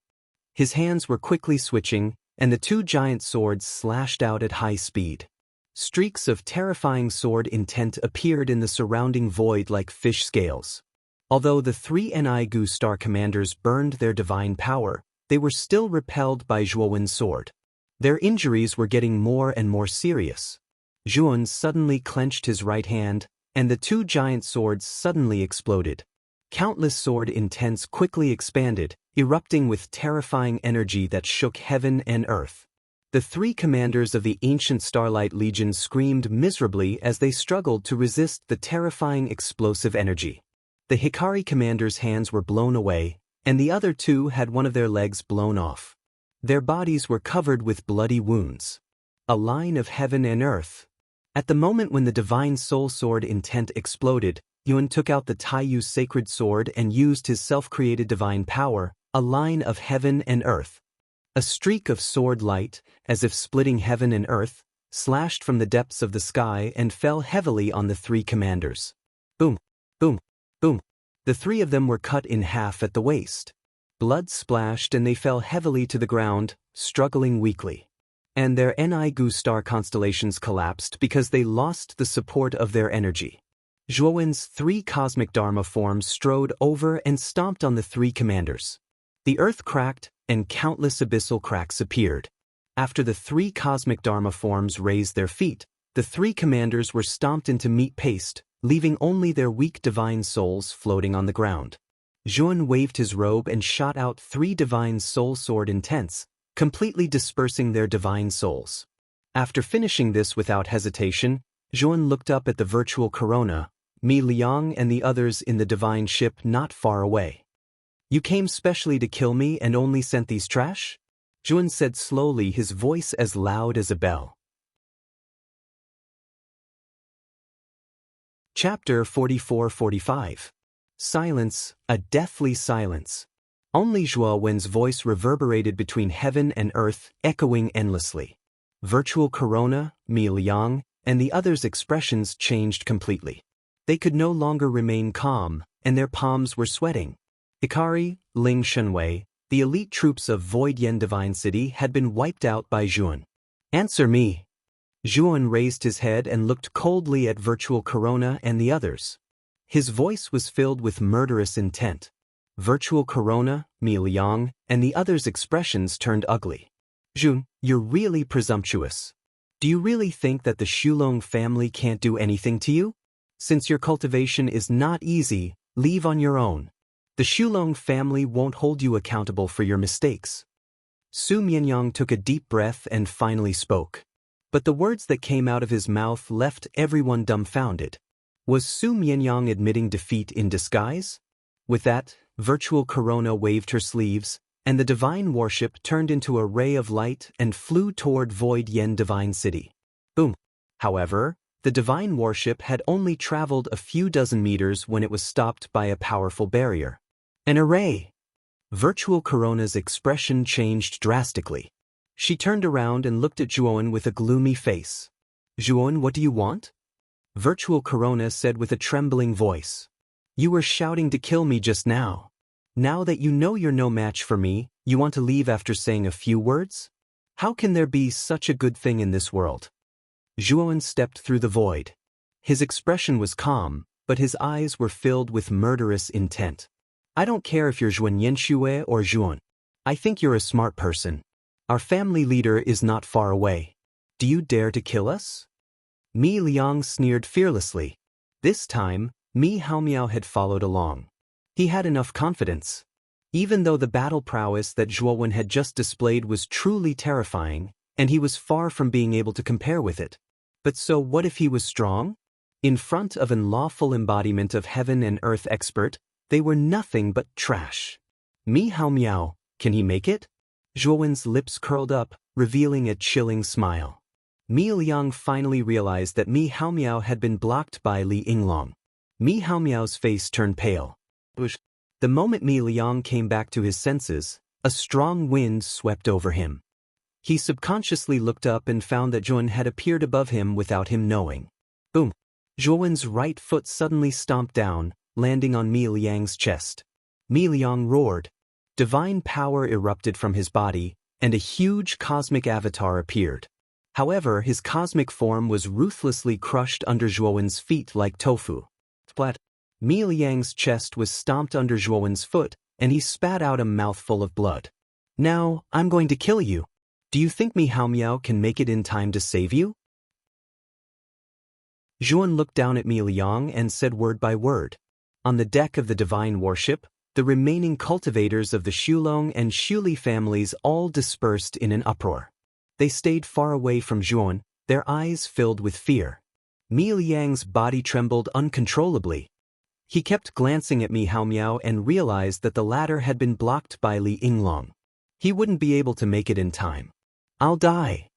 His hands were quickly switching, and the 2 giant swords slashed out at high speed. Streaks of terrifying sword intent appeared in the surrounding void like fish scales. Although the 3 Nigu Star commanders burned their divine power, they were still repelled by Zhuowen's sword. Their injuries were getting more and more serious. Zhuowen suddenly clenched his right hand, and the 2 giant swords suddenly exploded. Countless sword intents quickly expanded, erupting with terrifying energy that shook heaven and earth. The 3 commanders of the ancient Starlight Legion screamed miserably as they struggled to resist the terrifying explosive energy. The Hikari commander's hands were blown away, and the other 2 had one of their legs blown off. Their bodies were covered with bloody wounds. A line of heaven and earth. At the moment when the divine soul sword intent exploded, Zhuowen took out the Taiyu sacred sword and used his self-created divine power, a line of heaven and earth. A streak of sword light, as if splitting heaven and earth, slashed from the depths of the sky and fell heavily on the three commanders. Boom, boom, boom. The three of them were cut in half at the waist. Blood splashed and they fell heavily to the ground, struggling weakly. And their Nigu star constellations collapsed because they lost the support of their energy. Zhuowen's three cosmic dharma forms strode over and stomped on the three commanders. The earth cracked, and countless abyssal cracks appeared. After the three cosmic dharma forms raised their feet, the three commanders were stomped into meat paste, leaving only their weak divine souls floating on the ground. Zhuan waved his robe and shot out three divine soul sword intents, completely dispersing their divine souls. After finishing this without hesitation, Zhuan looked up at the virtual corona, Mi Liang and the others in the divine ship not far away. You came specially to kill me and only sent these trash? Zhuan said slowly, his voice as loud as a bell. Chapter 44-45. Silence, a deathly silence. Only Zhuowen's voice reverberated between heaven and earth, echoing endlessly. Virtual Corona, Mi Liang, and the others' expressions changed completely. They could no longer remain calm, and their palms were sweating. Ikari, Ling Shenwei, the elite troops of Void Yen Divine City had been wiped out by Zhuan. Answer me. Zhuan raised his head and looked coldly at Virtual Corona and the others. His voice was filled with murderous intent. Virtual Corona, Mi Liang, and the others' expressions turned ugly. Zhuan, you're really presumptuous. Do you really think that the Xulong family can't do anything to you? Since your cultivation is not easy, leave on your own. The Xulong family won't hold you accountable for your mistakes. Su Mianyang took a deep breath and finally spoke. But the words that came out of his mouth left everyone dumbfounded. Was Su Mianyang admitting defeat in disguise? With that, Virtual Corona waved her sleeves, and the divine warship turned into a ray of light and flew toward Void Yen Divine City. Boom. However, the divine warship had only traveled a few dozen meters when it was stopped by a powerful barrier. An array! Virtual Corona's expression changed drastically. She turned around and looked at Zhuowen with a gloomy face. Zhuowen, what do you want? Virtual Corona said with a trembling voice. You were shouting to kill me just now. Now that you know you're no match for me, you want to leave after saying a few words? How can there be such a good thing in this world? Zhuowen stepped through the void. His expression was calm, but his eyes were filled with murderous intent. I don't care if you're Zhuan Yanxue or Zhuan. I think you're a smart person. Our family leader is not far away. Do you dare to kill us? Mi Liang sneered fearlessly. This time, Mi Haomiao had followed along. He had enough confidence. Even though the battle prowess that Zhuowen had just displayed was truly terrifying, and he was far from being able to compare with it. But so what if he was strong? In front of an lawful embodiment of heaven and earth expert, they were nothing but trash. Mi Haomiao, can he make it? Zhuowen's lips curled up, revealing a chilling smile. Mi Liang finally realized that Mi Haomiao had been blocked by Li Yinglong. Mi Haomiao's face turned pale. The moment Mi Liang came back to his senses, a strong wind swept over him. He subconsciously looked up and found that Zhuowen had appeared above him without him knowing. Boom! Zhuowen's right foot suddenly stomped down, landing on Mi Liang's chest. Mi Liang roared. Divine power erupted from his body, and a huge cosmic avatar appeared. However, his cosmic form was ruthlessly crushed under Zhuowen's feet like tofu. Splat! Mi Liang's chest was stomped under Zhuowen's foot, and he spat out a mouthful of blood. Now, I'm going to kill you. Do you think Mi Haomiao can make it in time to save you? Zhuowen looked down at Mi Liang and said word by word. On the deck of the divine warship, the remaining cultivators of the Xulong and Xuli families all dispersed in an uproar. They stayed far away from Zhuowen, their eyes filled with fear. Mi Liang's body trembled uncontrollably. He kept glancing at Mi Haomiao and realized that the latter had been blocked by Li Yinglong. He wouldn't be able to make it in time. I'll die.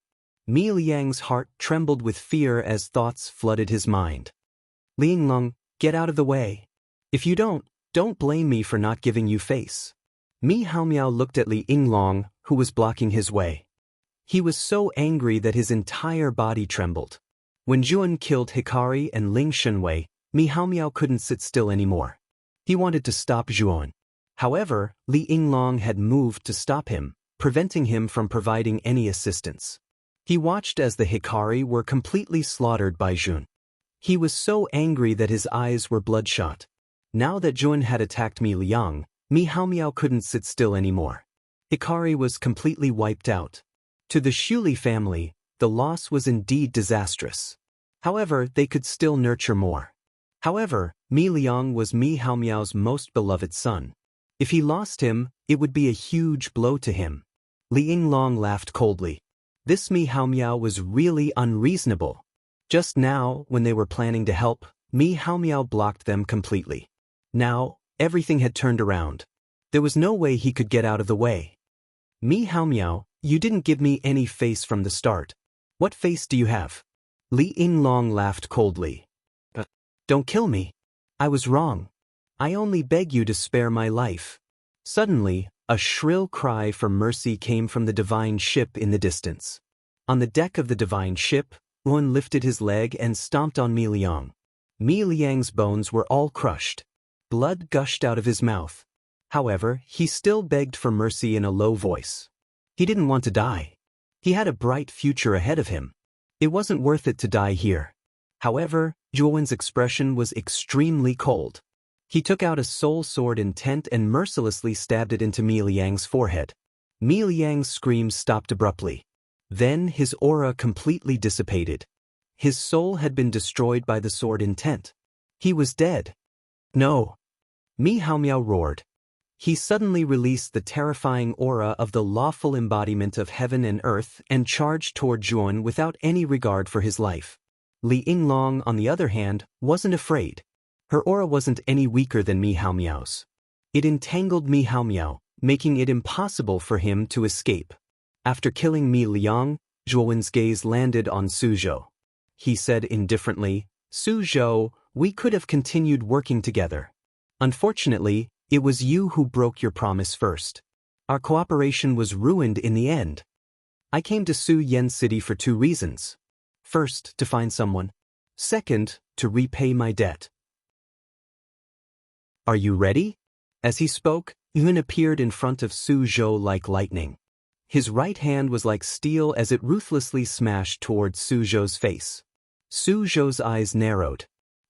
Mi Liang's heart trembled with fear as thoughts flooded his mind. Li Yinglong, get out of the way. If you don't blame me for not giving you face. Mi Haomiao looked at Li Yinglong, who was blocking his way. He was so angry that his entire body trembled. When Zhuan killed Hikari and Ling Shenwei, Mi Haomiao couldn't sit still anymore. He wanted to stop Zhuan. However, Li Yinglong had moved to stop him, preventing him from providing any assistance. He watched as the Hikari were completely slaughtered by Zhuan. He was so angry that his eyes were bloodshot. Now that Zhuan had attacked Mi Liang, Mi Haomiao couldn't sit still anymore. Hikari was completely wiped out. To the Shuli family, the loss was indeed disastrous. However, they could still nurture more. However, Mi Liang was Mi Haomiao's most beloved son. If he lost him, it would be a huge blow to him. Li Yinglong laughed coldly. This Mi Haomiao was really unreasonable. Just now, when they were planning to help, Mi Haomiao blocked them completely. Now, everything had turned around. There was no way he could get out of the way. Mi Haomiao, you didn't give me any face from the start. What face do you have? Li Yinglong laughed coldly. Don't kill me. I was wrong. I only beg you to spare my life. Suddenly, a shrill cry for mercy came from the divine ship in the distance. On the deck of the divine ship, Yuan lifted his leg and stomped on Mi Liang. Mi Liang's bones were all crushed. Blood gushed out of his mouth. However, he still begged for mercy in a low voice. He didn't want to die. He had a bright future ahead of him. It wasn't worth it to die here. However, Zhuowen's expression was extremely cold. He took out a soul sword intent and mercilessly stabbed it into Mi Liang's forehead. Mi Liang's screams stopped abruptly. Then his aura completely dissipated. His soul had been destroyed by the sword intent. He was dead. No! Mi Haomiao roared. He suddenly released the terrifying aura of the lawful embodiment of heaven and earth and charged toward Zhuan without any regard for his life. Li Yinglong, on the other hand, wasn't afraid. Her aura wasn't any weaker than Mi Haomiao's. It entangled Mi Haomiao, making it impossible for him to escape. After killing Mi Liang, Zhuowen's gaze landed on Suzhou. He said indifferently, Suzhou, we could have continued working together. Unfortunately, it was you who broke your promise first. Our cooperation was ruined in the end. I came to Su Yen City for 2 reasons. First, to find someone. Second, to repay my debt. Are you ready? As he spoke, Yuan appeared in front of Suzhou like lightning. His right hand was like steel as it ruthlessly smashed towards Suzhou's face. Suzhou's eyes narrowed.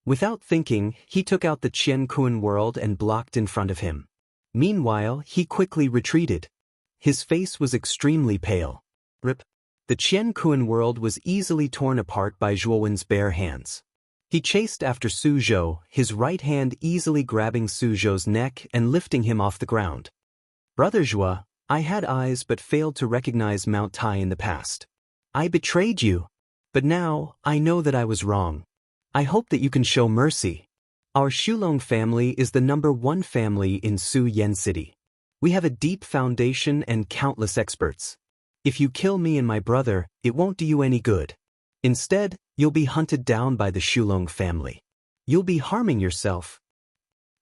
Without thinking, he took out the Qian Kun world and blocked in front of him. Meanwhile, he quickly retreated. His face was extremely pale. Rip. The Qian Kun world was easily torn apart by Zhuowen's bare hands. He chased after Suzhou, his right hand easily grabbing Suzhou's neck and lifting him off the ground. Brother Zhuo, I had eyes but failed to recognize Mount Tai in the past. I betrayed you. But now, I know that I was wrong. I hope that you can show mercy. Our Shulong family is the #1 family in Su Yen City. We have a deep foundation and countless experts. If you kill me and my brother, it won't do you any good. Instead, you'll be hunted down by the Shulong family. You'll be harming yourself.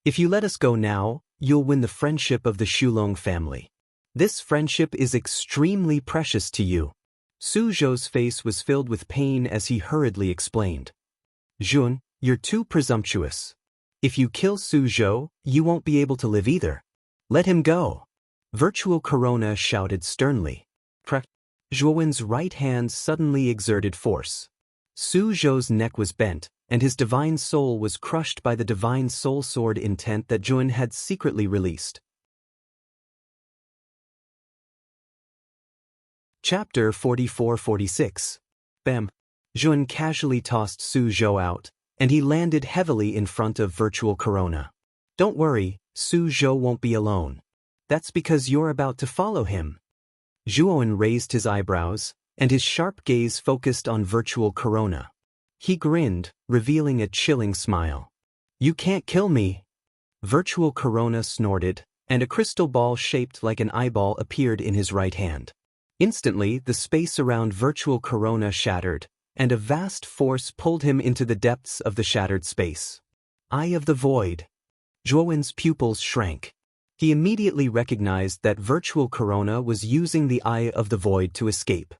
If you let us go now, you'll win the friendship of the Shulong family. This friendship is extremely precious to you. Suzhou's face was filled with pain as he hurriedly explained. Zhuan, you're too presumptuous. If you kill Suzhou, you won't be able to live either. Let him go. Virtual Corona shouted sternly. Zhuowen's right hand suddenly exerted force. Suzhou's neck was bent, and his divine soul was crushed by the divine soul sword intent that Zhuan had secretly released. Chapter 44-46. Bam. Zhuan casually tossed Suzhou out, and he landed heavily in front of Virtual Corona. Don't worry, Suzhou won't be alone. That's because you're about to follow him. Zhuowen raised his eyebrows, and his sharp gaze focused on Virtual Corona. He grinned, revealing a chilling smile. You can't kill me. Virtual Corona snorted, and a crystal ball shaped like an eyeball appeared in his right hand. Instantly, the space around Virtual Corona shattered, and a vast force pulled him into the depths of the shattered space. Eye of the Void. Zhuowen's pupils shrank. He immediately recognized that virtual Corona was using the Eye of the Void to escape.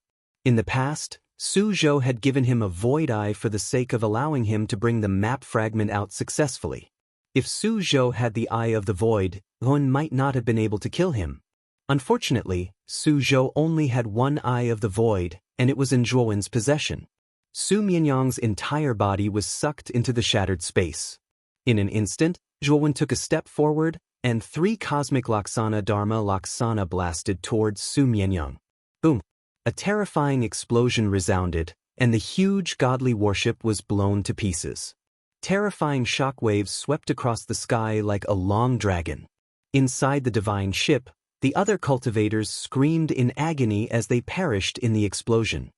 In the past, Su Zhou had given him a void eye for the sake of allowing him to bring the map fragment out successfully. If Su Zhou had the Eye of the Void, Hun might not have been able to kill him. Unfortunately, Su Zhou only had one Eye of the Void, and it was in Zhuowen's possession. Su Mianyang's entire body was sucked into the shattered space. In an instant, Zhuowen took a step forward, and 3 cosmic Laksana Dharma Laksana blasted towards Su Mianyang. Boom! A terrifying explosion resounded, and the huge godly warship was blown to pieces. Terrifying shockwaves swept across the sky like a long dragon. Inside the divine ship, the other cultivators screamed in agony as they perished in the explosion.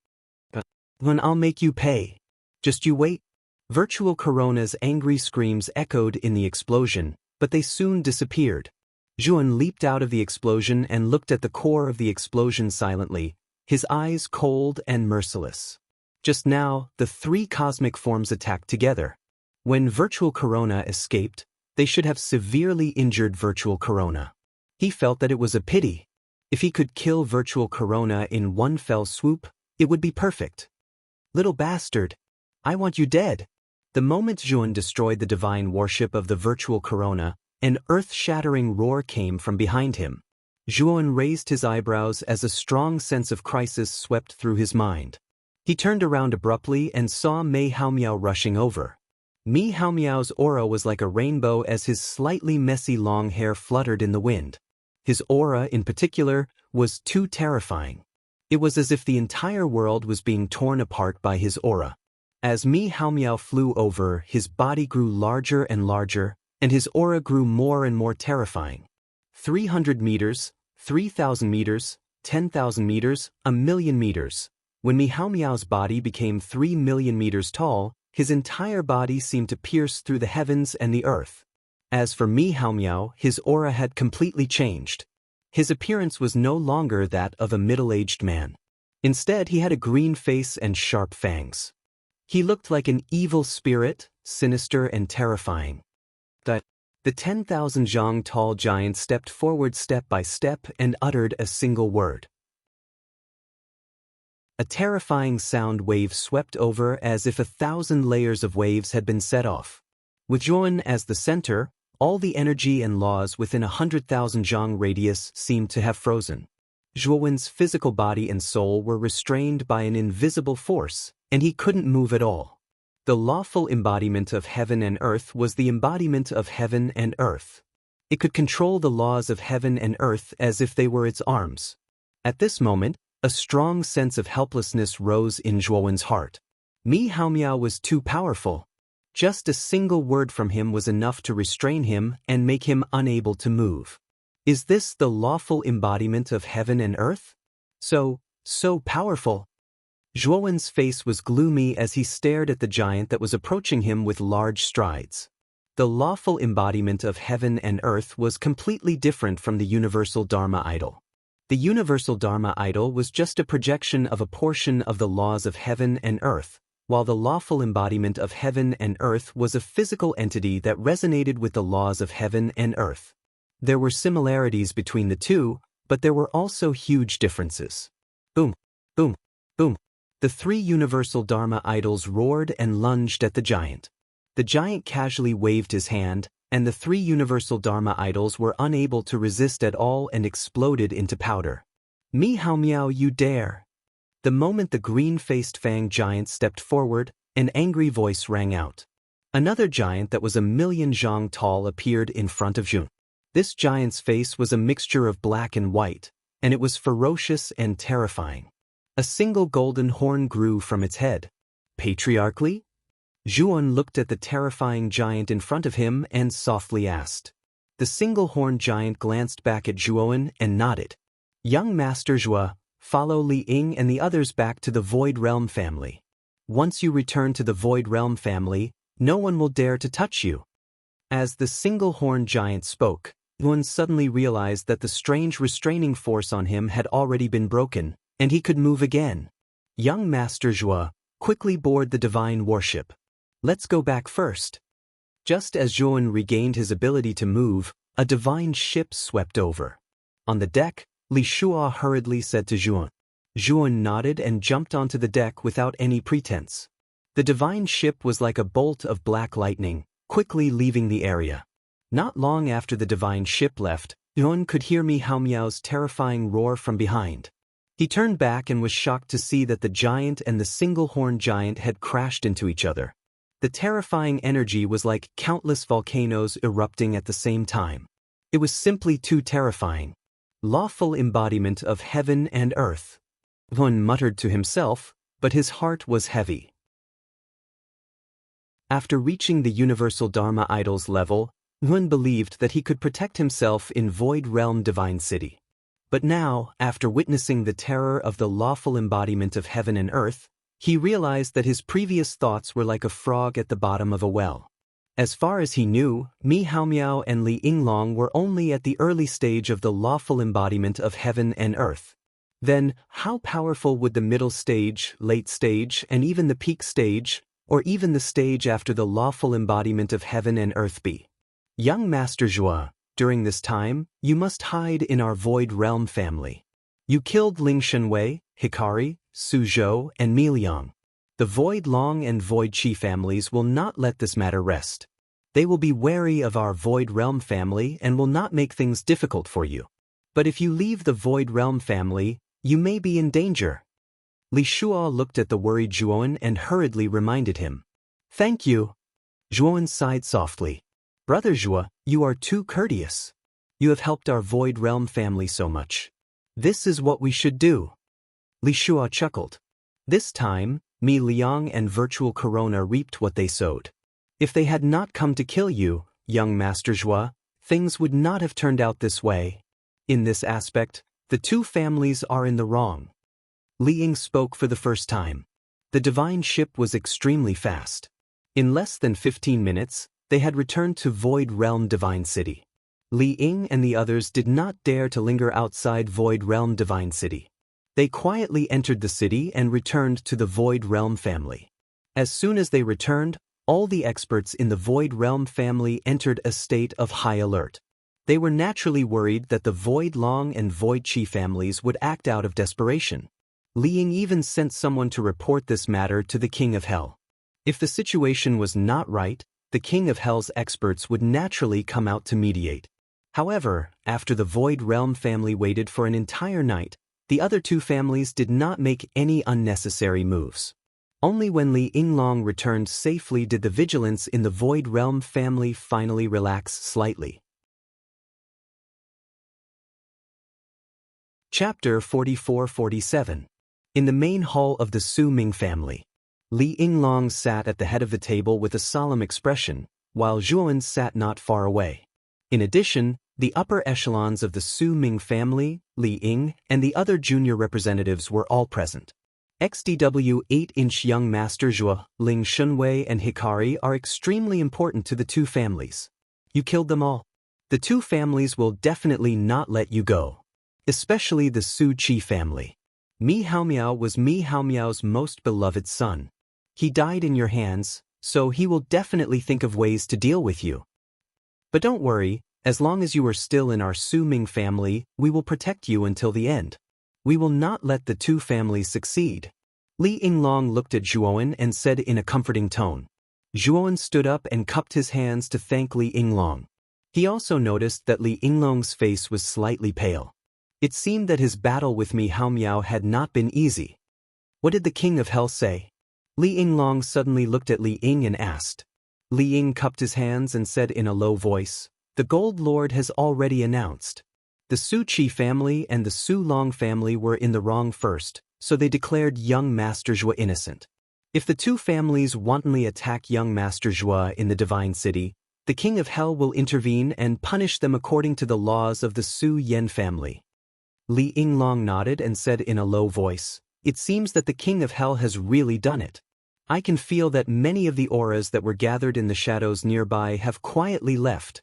"When I'll make you pay. Just you wait." Virtual Corona's angry screams echoed in the explosion, but they soon disappeared. Zhuan leaped out of the explosion and looked at the core of the explosion silently, his eyes cold and merciless. Just now, the 3 cosmic forms attacked together. When Virtual Corona escaped, they should have severely injured Virtual Corona. He felt that it was a pity. If he could kill Virtual Corona in one fell swoop, it would be perfect. "Little bastard! I want you dead." The moment Zhuan destroyed the divine warship of the Virtual Corona, an earth-shattering roar came from behind him. Zhuan raised his eyebrows as a strong sense of crisis swept through his mind. He turned around abruptly and saw Mei Haomiao rushing over. Mei Haomiao's aura was like a rainbow as his slightly messy long hair fluttered in the wind. His aura, in particular, was too terrifying. It was as if the entire world was being torn apart by his aura. As Mei Haomiao flew over, his body grew larger and larger, and his aura grew more and more terrifying. 300 meters, 3,000 meters, 10,000 meters, 1,000,000 meters. When Mei Haomiao's body became 3 million meters tall, his entire body seemed to pierce through the heavens and the earth. As for Mei Haomiao, his aura had completely changed. His appearance was no longer that of a middle-aged man. Instead, he had a green face and sharp fangs. He looked like an evil spirit, sinister and terrifying. The 10,000 zhang tall giant stepped forward step by step and uttered a single word. A terrifying sound wave swept over as if 1,000 layers of waves had been set off. With Zhuan as the center, all the energy and laws within 100,000 zhang radius seemed to have frozen. Zhuowen's physical body and soul were restrained by an invisible force, and he couldn't move at all. The lawful embodiment of heaven and earth was the embodiment of heaven and earth. It could control the laws of heaven and earth as if they were its arms. At this moment, a strong sense of helplessness rose in Zhuowen's heart. Mei Haomiao was too powerful. Just a single word from him was enough to restrain him and make him unable to move. Is this the lawful embodiment of heaven and earth? So powerful. Zhuowen's face was gloomy as he stared at the giant that was approaching him with large strides. The lawful embodiment of heaven and earth was completely different from the universal Dharma idol. The universal Dharma idol was just a projection of a portion of the laws of heaven and earth, while the lawful embodiment of heaven and earth was a physical entity that resonated with the laws of heaven and earth. There were similarities between the two, but there were also huge differences. Boom, boom, boom. The 3 universal Dharma idols roared and lunged at the giant. The giant casually waved his hand, and the 3 universal Dharma idols were unable to resist at all and exploded into powder. "Mei Haomiao, you dare!" The moment the green-faced fang giant stepped forward, an angry voice rang out. Another giant that was 1,000,000 zhang tall appeared in front of Zhuan. This giant's face was a mixture of black and white, and it was ferocious and terrifying. A single golden horn grew from its head. Patriarchally? Zhuan looked at the terrifying giant in front of him and softly asked. The single-horned giant glanced back at Zhuan and nodded. "Young Master Zhua, follow Li Ying and the others back to the Void Realm family. Once you return to the Void Realm family, no one will dare to touch you." As the single-horned giant spoke, Zhuan suddenly realized that the strange restraining force on him had already been broken, and he could move again. "Young Master Zhua, quickly board the divine warship. Let's go back first." Just as Zhuan regained his ability to move, a divine ship swept over. On the deck, Li Shua hurriedly said to Zhuan. Zhuan nodded and jumped onto the deck without any pretense. The divine ship was like a bolt of black lightning, quickly leaving the area. Not long after the divine ship left, Zhuan could hear Mi Hao Miao's terrifying roar from behind. He turned back and was shocked to see that the giant and the single-horned giant had crashed into each other. The terrifying energy was like countless volcanoes erupting at the same time. It was simply too terrifying. Lawful embodiment of heaven and earth. Zhuan muttered to himself, but his heart was heavy. After reaching the universal Dharma idols level, Zhuan believed that he could protect himself in Void Realm Divine City. But now, after witnessing the terror of the lawful embodiment of heaven and earth, he realized that his previous thoughts were like a frog at the bottom of a well. As far as he knew, Mi Hao Miao and Li Yinglong were only at the early stage of the lawful embodiment of heaven and earth. Then, how powerful would the middle stage, late stage, and even the peak stage, or even the stage after the lawful embodiment of heaven and earth be? Young Master Zhua, during this time, you must hide in our Void Realm family. You killed Ling Shenwei, Hikari, Su Zhou, and Mi Liang. The Void Long and Void Qi families will not let this matter rest. They will be wary of our Void Realm family and will not make things difficult for you. But if you leave the Void Realm family, you may be in danger. Li Shua looked at the worried Zhuan and hurriedly reminded him. Thank you. Zhuan sighed softly. Brother Zhua, you are too courteous. You have helped our Void Realm family so much. This is what we should do. Li Shua chuckled. This time, Mi Liang and Virtual Corona reaped what they sowed. If they had not come to kill you, young Master Zhua, things would not have turned out this way. In this aspect, the two families are in the wrong. Li Ying spoke for the first time. The divine ship was extremely fast. In less than 15 minutes, they had returned to Void Realm Divine City. Li Ying and the others did not dare to linger outside Void Realm Divine City. They quietly entered the city and returned to the Void Realm family. As soon as they returned, all the experts in the Void Realm family entered a state of high alert. They were naturally worried that the Void Long and Void Qi families would act out of desperation. Li Ying even sent someone to report this matter to the King of Hell. If the situation was not right, the King of Hell's experts would naturally come out to mediate. However, after the Void Realm family waited for an entire night, the other two families did not make any unnecessary moves. Only when Li Yinglong returned safely did the vigilance in the Void Realm family finally relax slightly. Chapter 44-47. In the main hall of the Su Ming family, Li Yinglong sat at the head of the table with a solemn expression, while Zhuan sat not far away. In addition, the upper echelons of the Su Ming family, Li Ying, and the other junior representatives were all present. XDW 8-inch young Master Zhua, Ling Shenwei, and Hikari are extremely important to the two families. You killed them all. The two families will definitely not let you go. Especially the Su Qi family. Mi Hao Miao was Mi Hao Miao's most beloved son. He died in your hands, so he will definitely think of ways to deal with you. But don't worry, as long as you are still in our Su Ming family, we will protect you until the end. We will not let the two families succeed. Li Yinglong looked at Zhuan and said in a comforting tone. Zhuan stood up and cupped his hands to thank Li Yinglong. He also noticed that Li Yinglong's face was slightly pale. It seemed that his battle with Mi Hao Miao had not been easy. What did the King of Hell say? Li Yinglong suddenly looked at Li Ying and asked. Li Ying cupped his hands and said in a low voice, The Gold Lord has already announced. The Su Qi family and the Su Long family were in the wrong first, so they declared young Master Zhua innocent. If the two families wantonly attack young Master Zhua in the Divine City, the King of Hell will intervene and punish them according to the laws of the Su Yen family. Li Yinglong nodded and said in a low voice, It seems that the King of Hell has really done it. I can feel that many of the auras that were gathered in the shadows nearby have quietly left.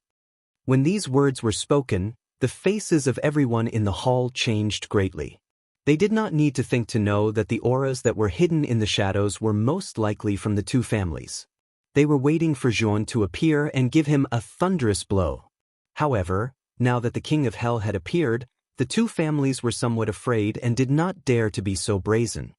When these words were spoken, the faces of everyone in the hall changed greatly. They did not need to think to know that the auras that were hidden in the shadows were most likely from the two families. They were waiting for Zhuan to appear and give him a thunderous blow. However, now that the king of hell had appeared, the two families were somewhat afraid and did not dare to be so brazen.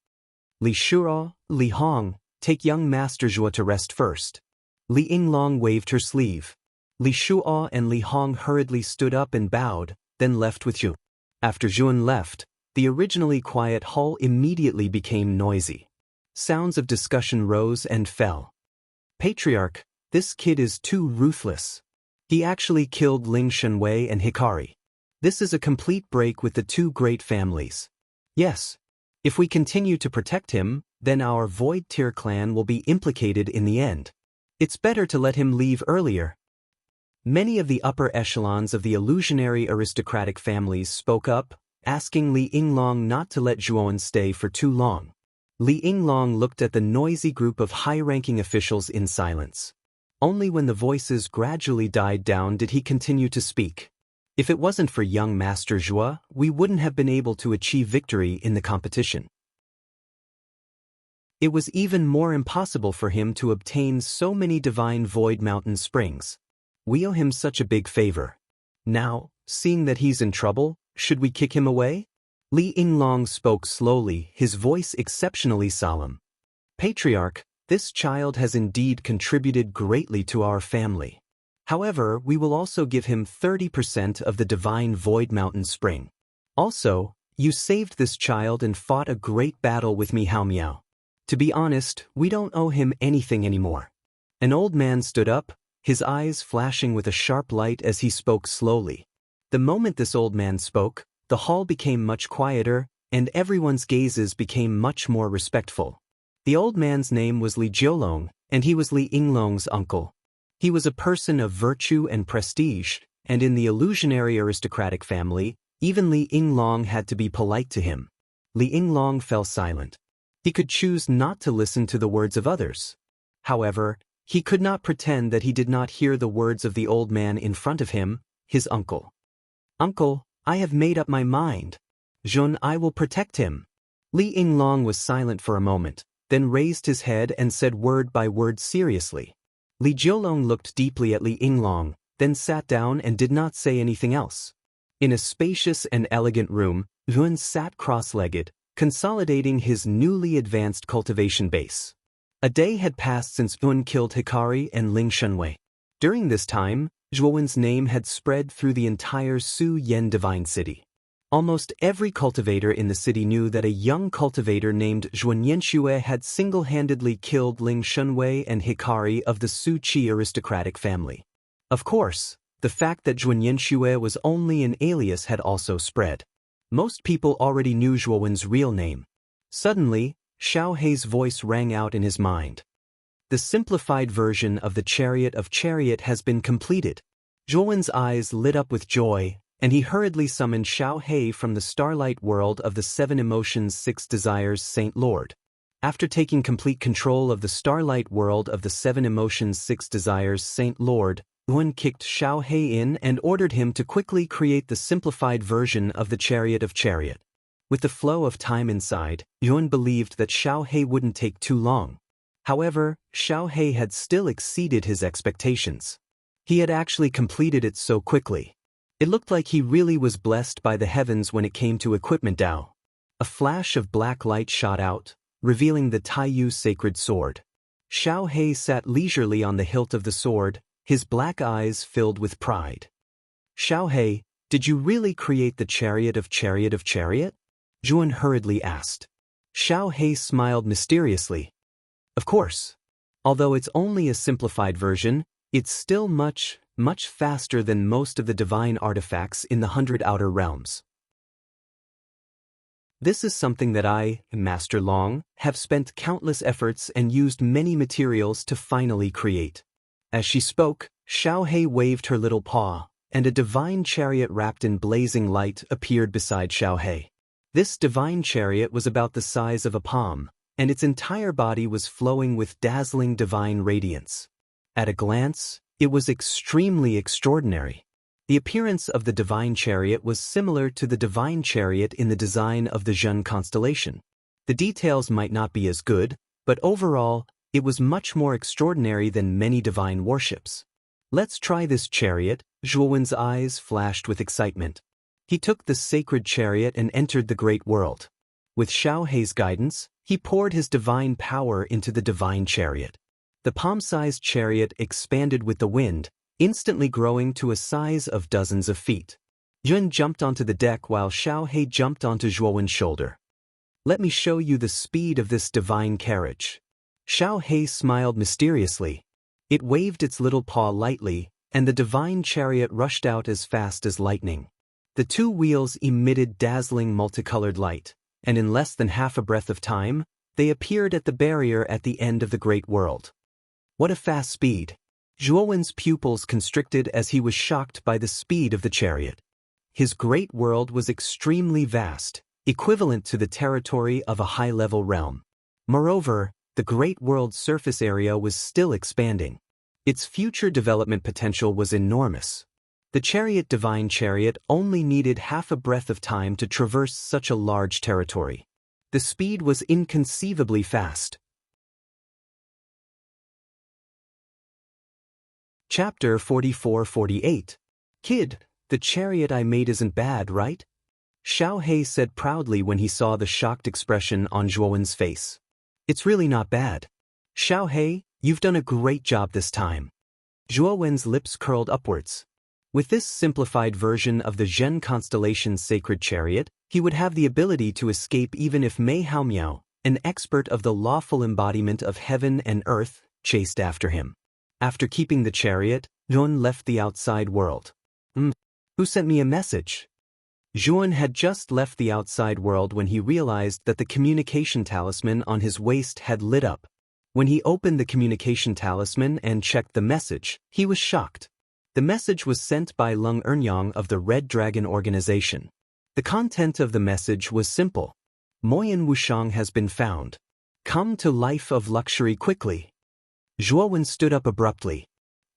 Li Shuo, Li Hong, take young Master Zhuo to rest first. Li Yinglong waved her sleeve. Li Shuo and Li Hong hurriedly stood up and bowed, then left with Zhu. After Zhuan left, the originally quiet hall immediately became noisy. Sounds of discussion rose and fell. Patriarch, this kid is too ruthless. He actually killed Ling Shenwei and Hikari. This is a complete break with the two great families. Yes. If we continue to protect him, then our Void Tier clan will be implicated in the end. It's better to let him leave earlier. Many of the upper echelons of the illusionary aristocratic families spoke up, asking Li Yinglong not to let Zhuan stay for too long. Li Yinglong looked at the noisy group of high-ranking officials in silence. Only when the voices gradually died down did he continue to speak. If it wasn't for young Master Zhuo, we wouldn't have been able to achieve victory in the competition. It was even more impossible for him to obtain so many divine void mountain springs. We owe him such a big favor. Now, seeing that he's in trouble, should we kick him away? Li Yinglong spoke slowly, his voice exceptionally solemn. Patriarch, this child has indeed contributed greatly to our family. However, we will also give him 30% of the divine void mountain spring. Also, you saved this child and fought a great battle with me, Hao Miao. To be honest, we don't owe him anything anymore. An old man stood up, his eyes flashing with a sharp light as he spoke slowly. The moment this old man spoke, the hall became much quieter, and everyone's gazes became much more respectful. The old man's name was Li Jiolong, and he was Li Yinglong's uncle. He was a person of virtue and prestige, and in the illusionary aristocratic family, even Li Yinglong had to be polite to him. Li Yinglong fell silent. He could choose not to listen to the words of others. However, he could not pretend that he did not hear the words of the old man in front of him, his uncle. Uncle, I have made up my mind. Zhuan, I will protect him. Li Yinglong was silent for a moment, then raised his head and said word by word seriously. Li Jiolong looked deeply at Li Yinglong, then sat down and did not say anything else. In a spacious and elegant room, Zhuan sat cross-legged, consolidating his newly advanced cultivation base. A day had passed since Zhuan killed Hikari and Ling Shenwei. During this time, Zhuowen's name had spread through the entire Su Yan Divine City. Almost every cultivator in the city knew that a young cultivator named Zhuan Yanxue had single-handedly killed Ling Shenwei and Hikari of the Su Qi aristocratic family. Of course, the fact that Zhuan Yanxue was only an alias had also spread. Most people already knew Zhuowen's real name. Suddenly, Xiao Hei's voice rang out in his mind. The simplified version of the Chariot has been completed. Zhuowen's eyes lit up with joy, and he hurriedly summoned Xiao Hei from the starlight world of the 7 Emotions 6 Desires Saint Lord. After taking complete control of the starlight world of the 7 Emotions 6 Desires Saint Lord, Zhuan kicked Xiao Hei in and ordered him to quickly create the simplified version of the Chariot. With the flow of time inside, Zhuan believed that Xiao Hei wouldn't take too long. However, Xiao Hei had still exceeded his expectations. He had actually completed it so quickly. It looked like he really was blessed by the heavens when it came to equipment Dao. A flash of black light shot out, revealing the Taiyu sacred sword. Xiao Hei sat leisurely on the hilt of the sword, his black eyes filled with pride. Xiao Hei, did you really create the Chariot? Zhuan hurriedly asked. Xiao Hei smiled mysteriously. Of course. Although it's only a simplified version, it's still much faster than most of the divine artifacts in the 100 Outer Realms. This is something that I, Master Long, have spent countless efforts and used many materials to finally create. As she spoke, Xiao Hei waved her little paw, and a divine chariot wrapped in blazing light appeared beside Xiao Hei. This divine chariot was about the size of a palm, and its entire body was flowing with dazzling divine radiance. At a glance, it was extremely extraordinary. The appearance of the divine chariot was similar to the divine chariot in the design of the Zhen constellation. The details might not be as good, but overall, it was much more extraordinary than many divine warships. Let's try this chariot, Zhuowen's eyes flashed with excitement. He took the sacred chariot and entered the great world. With Xiao Hei's guidance, he poured his divine power into the divine chariot. The palm-sized chariot expanded with the wind, instantly growing to a size of dozens of feet. Yun jumped onto the deck while Xiao Hei jumped onto Zhuowen's shoulder. "Let me show you the speed of this divine carriage." Xiao Hei smiled mysteriously. It waved its little paw lightly, and the divine chariot rushed out as fast as lightning. The two wheels emitted dazzling multicolored light, and in less than half a breath of time, they appeared at the barrier at the end of the great world. What a fast speed! Zhuowen's pupils constricted as he was shocked by the speed of the chariot. His great world was extremely vast, equivalent to the territory of a high-level realm. Moreover, the great world's surface area was still expanding. Its future development potential was enormous. The divine chariot only needed half a breath of time to traverse such a large territory. The speed was inconceivably fast. Chapter 44-48. Kid, the chariot I made isn't bad, right? Xiao Hei said proudly when he saw the shocked expression on Zhuowen's face. It's really not bad. Xiao Hei, you've done a great job this time. Zhuowen's lips curled upwards. With this simplified version of the Zhen constellation's sacred chariot, he would have the ability to escape even if Mei Haomiao, an expert of the lawful embodiment of heaven and earth, chased after him. After keeping the chariot, Zhuon left the outside world. Who sent me a message? Zhuon had just left the outside world when he realized that the communication talisman on his waist had lit up. When he opened the communication talisman and checked the message, he was shocked. The message was sent by Lung Ernyang of the Red Dragon organization. The content of the message was simple. Moyan Wushang has been found. Come to life of luxury quickly. Zhuowen stood up abruptly.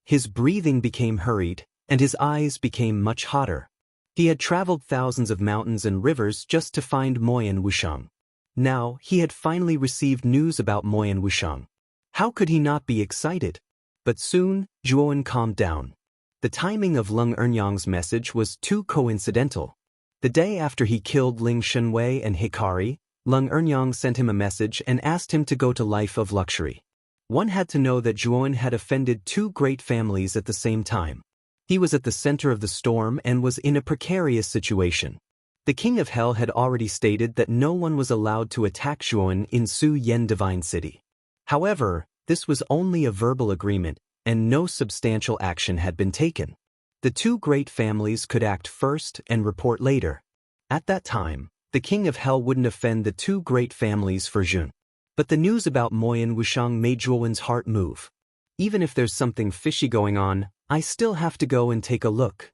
His breathing became hurried, and his eyes became much hotter. He had traveled thousands of mountains and rivers just to find Moyan Wushang. Now, he had finally received news about Moyan Wushang. How could he not be excited? But soon, Zhuowen calmed down. The timing of Lung Ernyang's message was too coincidental. The day after he killed Ling Shenwei and Hikari, Lung Ernyang sent him a message and asked him to go to life of luxury. One had to know that Zhuowen had offended two great families at the same time. He was at the center of the storm and was in a precarious situation. The King of Hell had already stated that no one was allowed to attack Zhuowen in Su Yen Divine City. However, this was only a verbal agreement, and no substantial action had been taken. The two great families could act first and report later. At that time, the King of Hell wouldn't offend the two great families for Zhun. But the news about Moyan Wushang made Zhuowen's heart move. Even if there's something fishy going on, I still have to go and take a look.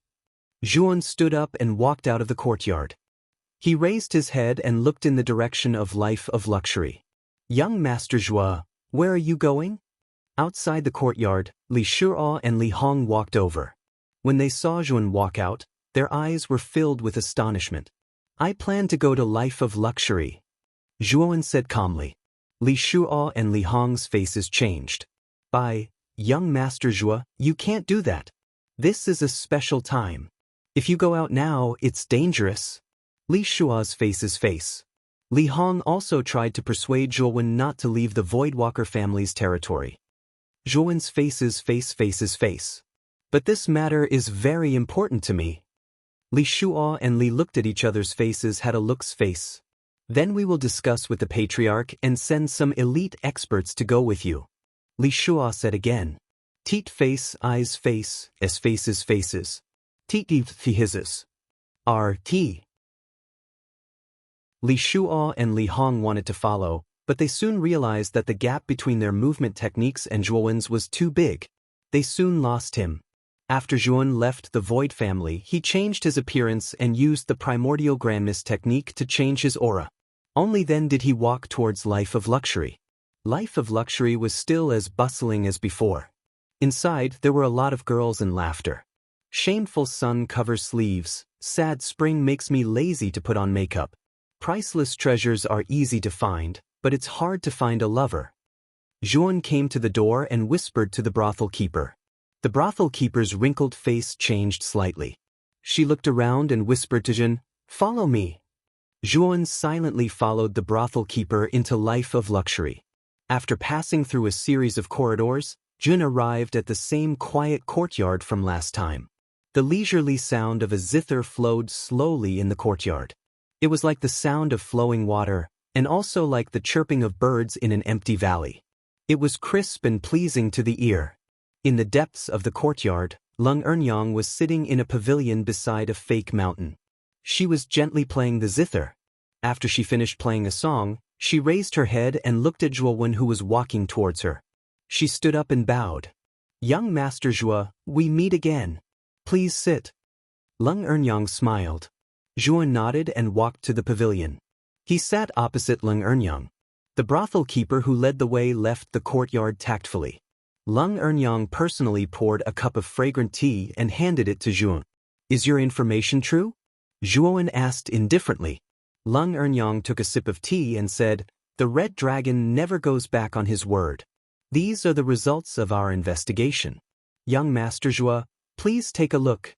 Zhuowen stood up and walked out of the courtyard. He raised his head and looked in the direction of life of luxury. Young Master Zhuo, where are you going? Outside the courtyard, Li Shuo and Li Hong walked over. When they saw Zhuowen walk out, their eyes were filled with astonishment. I plan to go to life of luxury, Zhuowen said calmly. Li Shuo and Li Hong's faces changed. Young Master Zhuo, you can't do that. This is a special time. If you go out now, it's dangerous. Li Shuo's face. Li Hong also tried to persuade Zhuowen not to leave the Voidwalker family's territory. Zhuowen's face. But this matter is very important to me. Li Shuo and Li looked at each other's faces, had a look's face. Then we will discuss with the Patriarch and send some elite experts to go with you. Li Shuo said again. Teat face, eyes face, as faces. Teat hisses. R.T. Li Shuo and Li Hong wanted to follow, but they soon realized that the gap between their movement techniques and Zhuowen's was too big. They soon lost him. After Zhuowen left the Void family, he changed his appearance and used the Primordial Grand Mist technique to change his aura. Only then did he walk towards life of luxury. Life of luxury was still as bustling as before. Inside, there were a lot of girls and laughter. Shameful sun covers sleeves, sad spring makes me lazy to put on makeup. Priceless treasures are easy to find, but it's hard to find a lover. Zhuowen came to the door and whispered to the brothel keeper. The brothel keeper's wrinkled face changed slightly. She looked around and whispered to Jun, "Follow me." Zhuan silently followed the brothel keeper into life of luxury. After passing through a series of corridors, Jun arrived at the same quiet courtyard from last time. The leisurely sound of a zither flowed slowly in the courtyard. It was like the sound of flowing water, and also like the chirping of birds in an empty valley. It was crisp and pleasing to the ear. In the depths of the courtyard, Lung Earnyang was sitting in a pavilion beside a fake mountain. She was gently playing the zither. After she finished playing a song, she raised her head and looked at Zhuowen, who was walking towards her. She stood up and bowed. "Young Master Zhuo, we meet again. Please sit." Lung Earnyang smiled. Zhuowen nodded and walked to the pavilion. He sat opposite Lung Earnyang. The brothel keeper who led the way left the courtyard tactfully. Lung Earnyang personally poured a cup of fragrant tea and handed it to Zhuowen. "Is your information true?" Zhuowen asked indifferently. Lung Earnyang took a sip of tea and said, "The red dragon never goes back on his word. These are the results of our investigation. Young Master Zhuo, please take a look."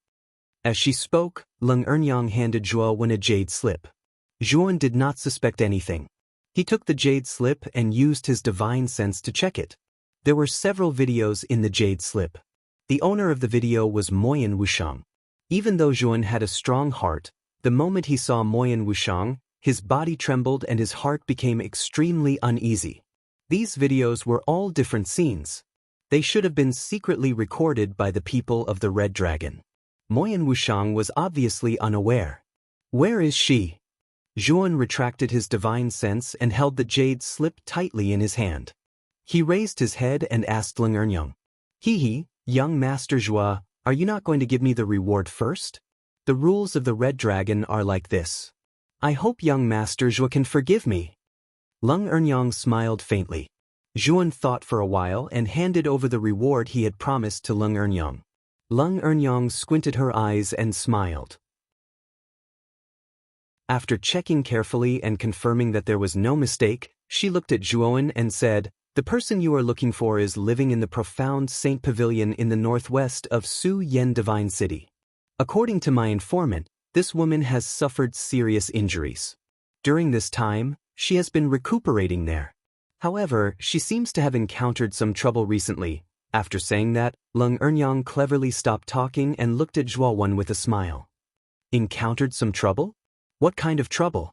As she spoke, Lung Earnyang handed Zhuowen a jade slip. Zhuowen did not suspect anything. He took the jade slip and used his divine sense to check it. There were several videos in the jade slip. The owner of the video was Moyan Wushang. Even though Zhuowen had a strong heart, the moment he saw Moyan Wushang, his body trembled and his heart became extremely uneasy. These videos were all different scenes. They should have been secretly recorded by the people of the Red Dragon. Moyan Wushang was obviously unaware. "Where is she?" Zhuowen retracted his divine sense and held the jade slip tightly in his hand. He raised his head and asked Lung Earnyang, "Hee, young Master Zhuo, are you not going to give me the reward first? The rules of the Red Dragon are like this. I hope young Master Zhuo can forgive me." Lung Earnyang smiled faintly. Zhuowen thought for a while and handed over the reward he had promised to Lung Earnyang. Lung Earnyang squinted her eyes and smiled. After checking carefully and confirming that there was no mistake, she looked at Zhuowen and said, "The person you are looking for is living in the profound Saint Pavilion in the northwest of Su Yen Divine City. According to my informant, this woman has suffered serious injuries. During this time, she has been recuperating there. However, she seems to have encountered some trouble recently." After saying that, Lung Earnyang cleverly stopped talking and looked at Zhuowen with a smile. "Encountered some trouble? What kind of trouble?"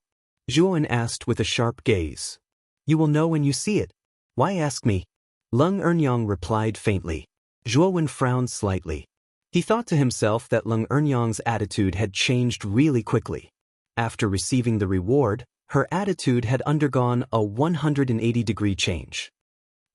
Zhuowen asked with a sharp gaze. "You will know when you see it. Why ask me?" Lung Earnyang replied faintly. Zhuowen frowned slightly. He thought to himself that Lung Earnyang's attitude had changed really quickly. After receiving the reward, her attitude had undergone a 180-degree change.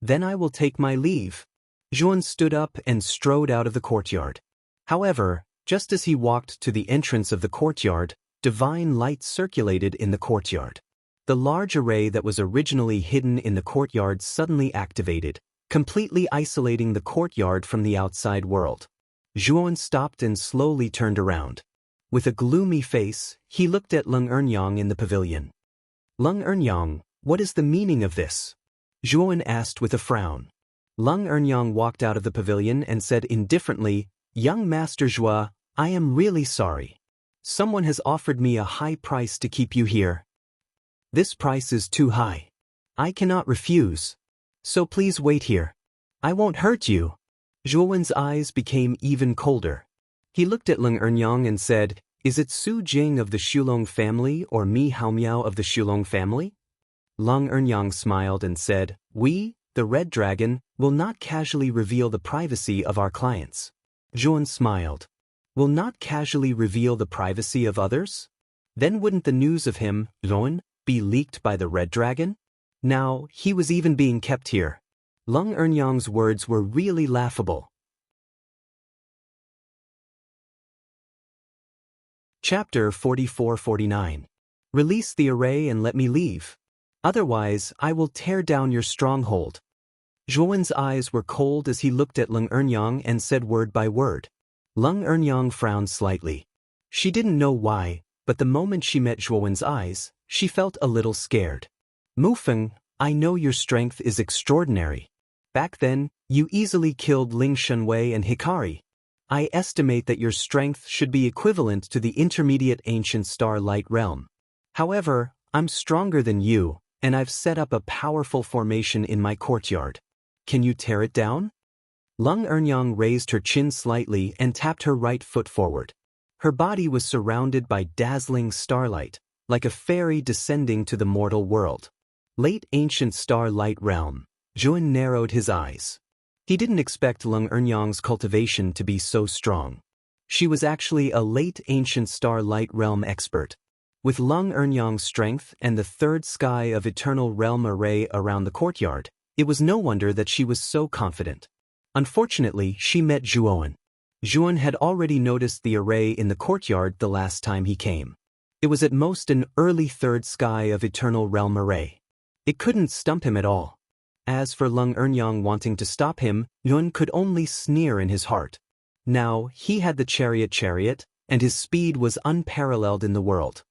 "Then I will take my leave." Zhuowen stood up and strode out of the courtyard. However, just as he walked to the entrance of the courtyard, divine light circulated in the courtyard. The large array that was originally hidden in the courtyard suddenly activated, completely isolating the courtyard from the outside world. Zhuowen stopped and slowly turned around. With a gloomy face, he looked at Lung Earnyang in the pavilion. "Lung Earnyang, what is the meaning of this?" Zhuowen asked with a frown. Lung Earnyang walked out of the pavilion and said indifferently, "Young Master Zhuo, I am really sorry. Someone has offered me a high price to keep you here. This price is too high. I cannot refuse. So please wait here. I won't hurt you." Zhuowen's eyes became even colder. He looked at Lung Earnyang and said, "Is it Su Jing of the Shulong family or Mi Haomiao of the Shulong family?" Lung Earnyang smiled and said, "We, the Red Dragon, will not casually reveal the privacy of our clients." Zhuowen smiled. "Will not casually reveal the privacy of others? Then wouldn't the news of him, Zhuowen, be leaked by the Red Dragon? Now, he was even being kept here." Lung Earnyang's words were really laughable. Chapter 44-49. Release the array and let me leave. Otherwise, I will tear down your stronghold. Zhuowen's eyes were cold as he looked at Lung Earnyang and said word by word. Lung Earnyang frowned slightly. She didn't know why, but the moment she met Zhuowen's eyes, she felt a little scared. "Mufeng, I know your strength is extraordinary. Back then, you easily killed Ling Shunwei and Hikari. I estimate that your strength should be equivalent to the intermediate ancient starlight realm. However, I'm stronger than you, and I've set up a powerful formation in my courtyard. Can you tear it down? Lung Earnyang raised her chin slightly and tapped her right foot forward. Her body was surrounded by dazzling starlight, like a fairy descending to the mortal world. Late ancient starlight realm. Zhuan narrowed his eyes. He didn't expect Lung Earnyang's cultivation to be so strong. She was actually a late ancient starlight realm expert. With Lung Earnyang's strength and the third sky of eternal realm array around the courtyard, it was no wonder that she was so confident. Unfortunately, she met Zhuan. Zhuan had already noticed the array in the courtyard the last time he came. It was at most an early third sky of eternal realm array. It couldn't stump him at all. As for Lung Earnyang wanting to stop him, Yun could only sneer in his heart. Now, he had the chariot, and his speed was unparalleled in the world.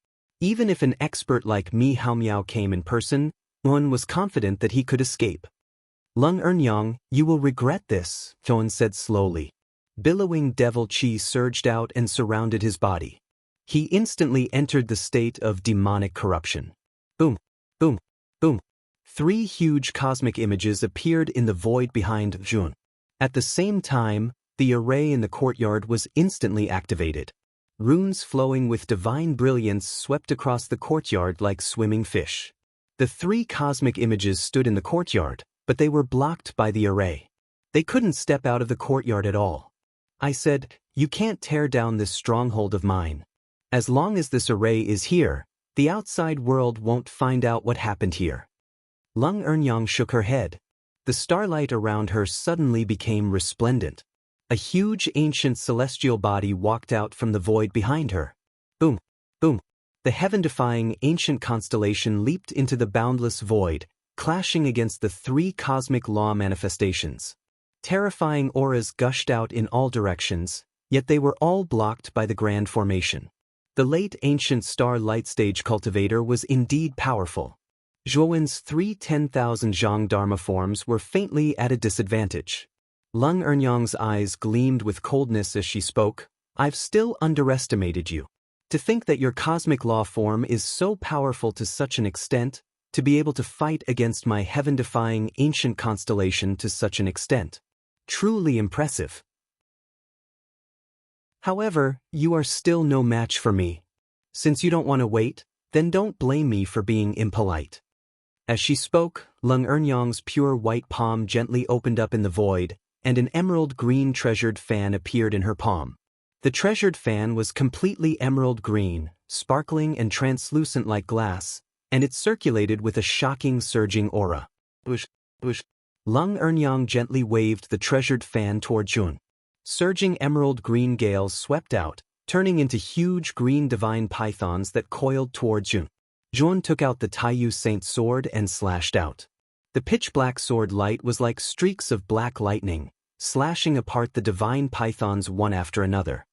Even if an expert like Mi Haomiao came in person, Yun was confident that he could escape. Lung Earnyang, you will regret this, Yun said slowly. Billowing devil chi surged out and surrounded his body. He instantly entered the state of demonic corruption. Boom, boom, boom. 3 huge cosmic images appeared in the void behind Zhuan. At the same time, the array in the courtyard was instantly activated. Runes flowing with divine brilliance swept across the courtyard like swimming fish. The 3 cosmic images stood in the courtyard, but they were blocked by the array. They couldn't step out of the courtyard at all. I said, you can't tear down this stronghold of mine. As long as this array is here, the outside world won't find out what happened here. Lung Earnyang shook her head. The starlight around her suddenly became resplendent. A huge ancient celestial body walked out from the void behind her. Boom, boom. The heaven-defying ancient constellation leaped into the boundless void, clashing against the 3 cosmic law manifestations. Terrifying auras gushed out in all directions, yet they were all blocked by the grand formation. The late ancient star light stage cultivator was indeed powerful. Zhuowen's 3 10,000 Zhang Dharma forms were faintly at a disadvantage. Lung Earnyang's eyes gleamed with coldness as she spoke. I've still underestimated you. To think that your cosmic law form is so powerful to such an extent, to be able to fight against my heaven-defying ancient constellation to such an extent. Truly impressive. However, you are still no match for me. Since you don't want to wait, then don't blame me for being impolite. As she spoke, Lung Earnyang's pure white palm gently opened up in the void, and an emerald green treasured fan appeared in her palm. The treasured fan was completely emerald green, sparkling and translucent like glass, and it circulated with a shocking surging aura. Bush, bush. Lung Earnyang gently waved the treasured fan toward Zhuan. Surging emerald green gales swept out, turning into huge green divine pythons that coiled toward Zhuan. Zhuan took out the Taiyu Saint sword and slashed out. The pitch-black sword light was like streaks of black lightning, slashing apart the divine pythons one after another.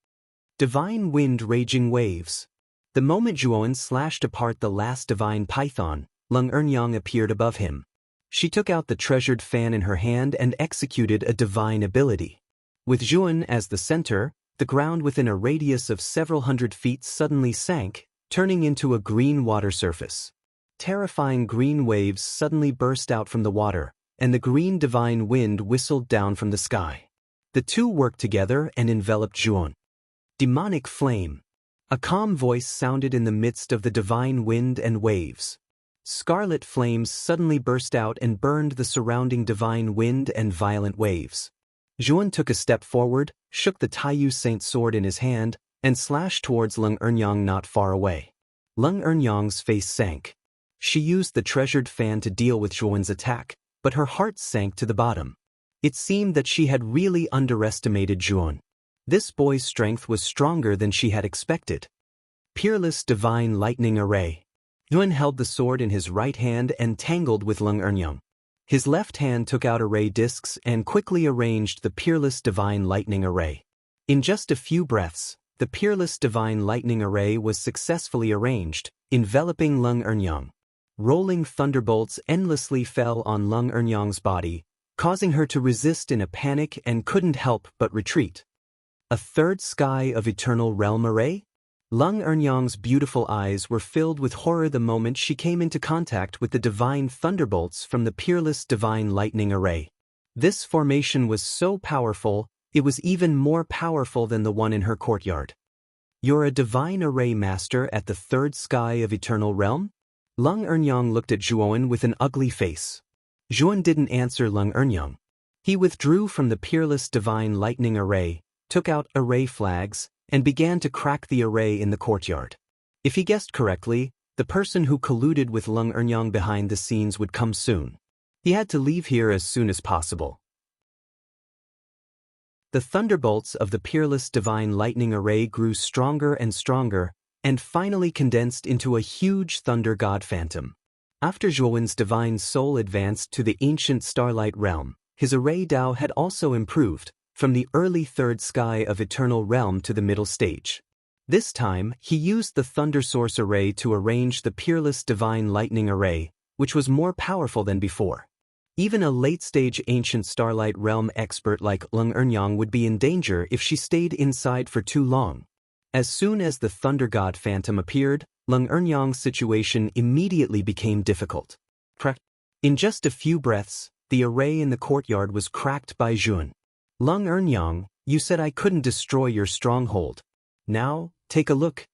Divine wind raging waves. The moment Zhuan slashed apart the last divine python, Lung Earnyang appeared above him. She took out the treasured fan in her hand and executed a divine ability. With Zhuan as the center, the ground within a radius of several hundred feet suddenly sank, turning into a green water surface. Terrifying green waves suddenly burst out from the water, and the green divine wind whistled down from the sky. The 2 worked together and enveloped Zhuan. Demonic flame. A calm voice sounded in the midst of the divine wind and waves. Scarlet flames suddenly burst out and burned the surrounding divine wind and violent waves. Zhuan took a step forward, shook the Taiyu Saint sword in his hand, and slashed towards Lung Earnyang not far away. Lung Earnyang's face sank. She used the treasured fan to deal with Zhuan's attack, but her heart sank to the bottom. It seemed that she had really underestimated Zhuan. This boy's strength was stronger than she had expected. Peerless divine lightning array. Zhuan held the sword in his right hand and tangled with Lung Earnyang. His left hand took out array discs and quickly arranged the peerless divine lightning array. In just a few breaths, the peerless divine lightning array was successfully arranged, enveloping Lung Earnyang. Rolling thunderbolts endlessly fell on Lung Earnyang's body, causing her to resist in a panic and couldn't help but retreat. A third sky of eternal realm array? Lung Earnyang's beautiful eyes were filled with horror the moment she came into contact with the divine thunderbolts from the peerless divine lightning array. This formation was so powerful, it was even more powerful than the one in her courtyard. You're a divine array master at the third sky of eternal realm? Lung Earnyang looked at Zhuowen with an ugly face. Zhuowen didn't answer Lung Earnyang. He withdrew from the peerless divine lightning array, took out array flags, and began to crack the array in the courtyard. If he guessed correctly, the person who colluded with Lung Earnyang behind the scenes would come soon. He had to leave here as soon as possible. The thunderbolts of the peerless divine lightning array grew stronger and stronger, and finally condensed into a huge thunder god phantom. After Zhuowen's divine soul advanced to the ancient starlight realm, his array Dao had also improved, from the early third sky of eternal realm to the middle stage. This time, he used the thunder source array to arrange the peerless divine lightning array, which was more powerful than before. Even a late-stage ancient starlight realm expert like Lung Earnyang would be in danger if she stayed inside for too long. As soon as the thunder god phantom appeared, Lung Earnyang's situation immediately became difficult. In just a few breaths, the array in the courtyard was cracked by Zhuowen. Lung Earnyang, you said I couldn't destroy your stronghold. Now, take a look.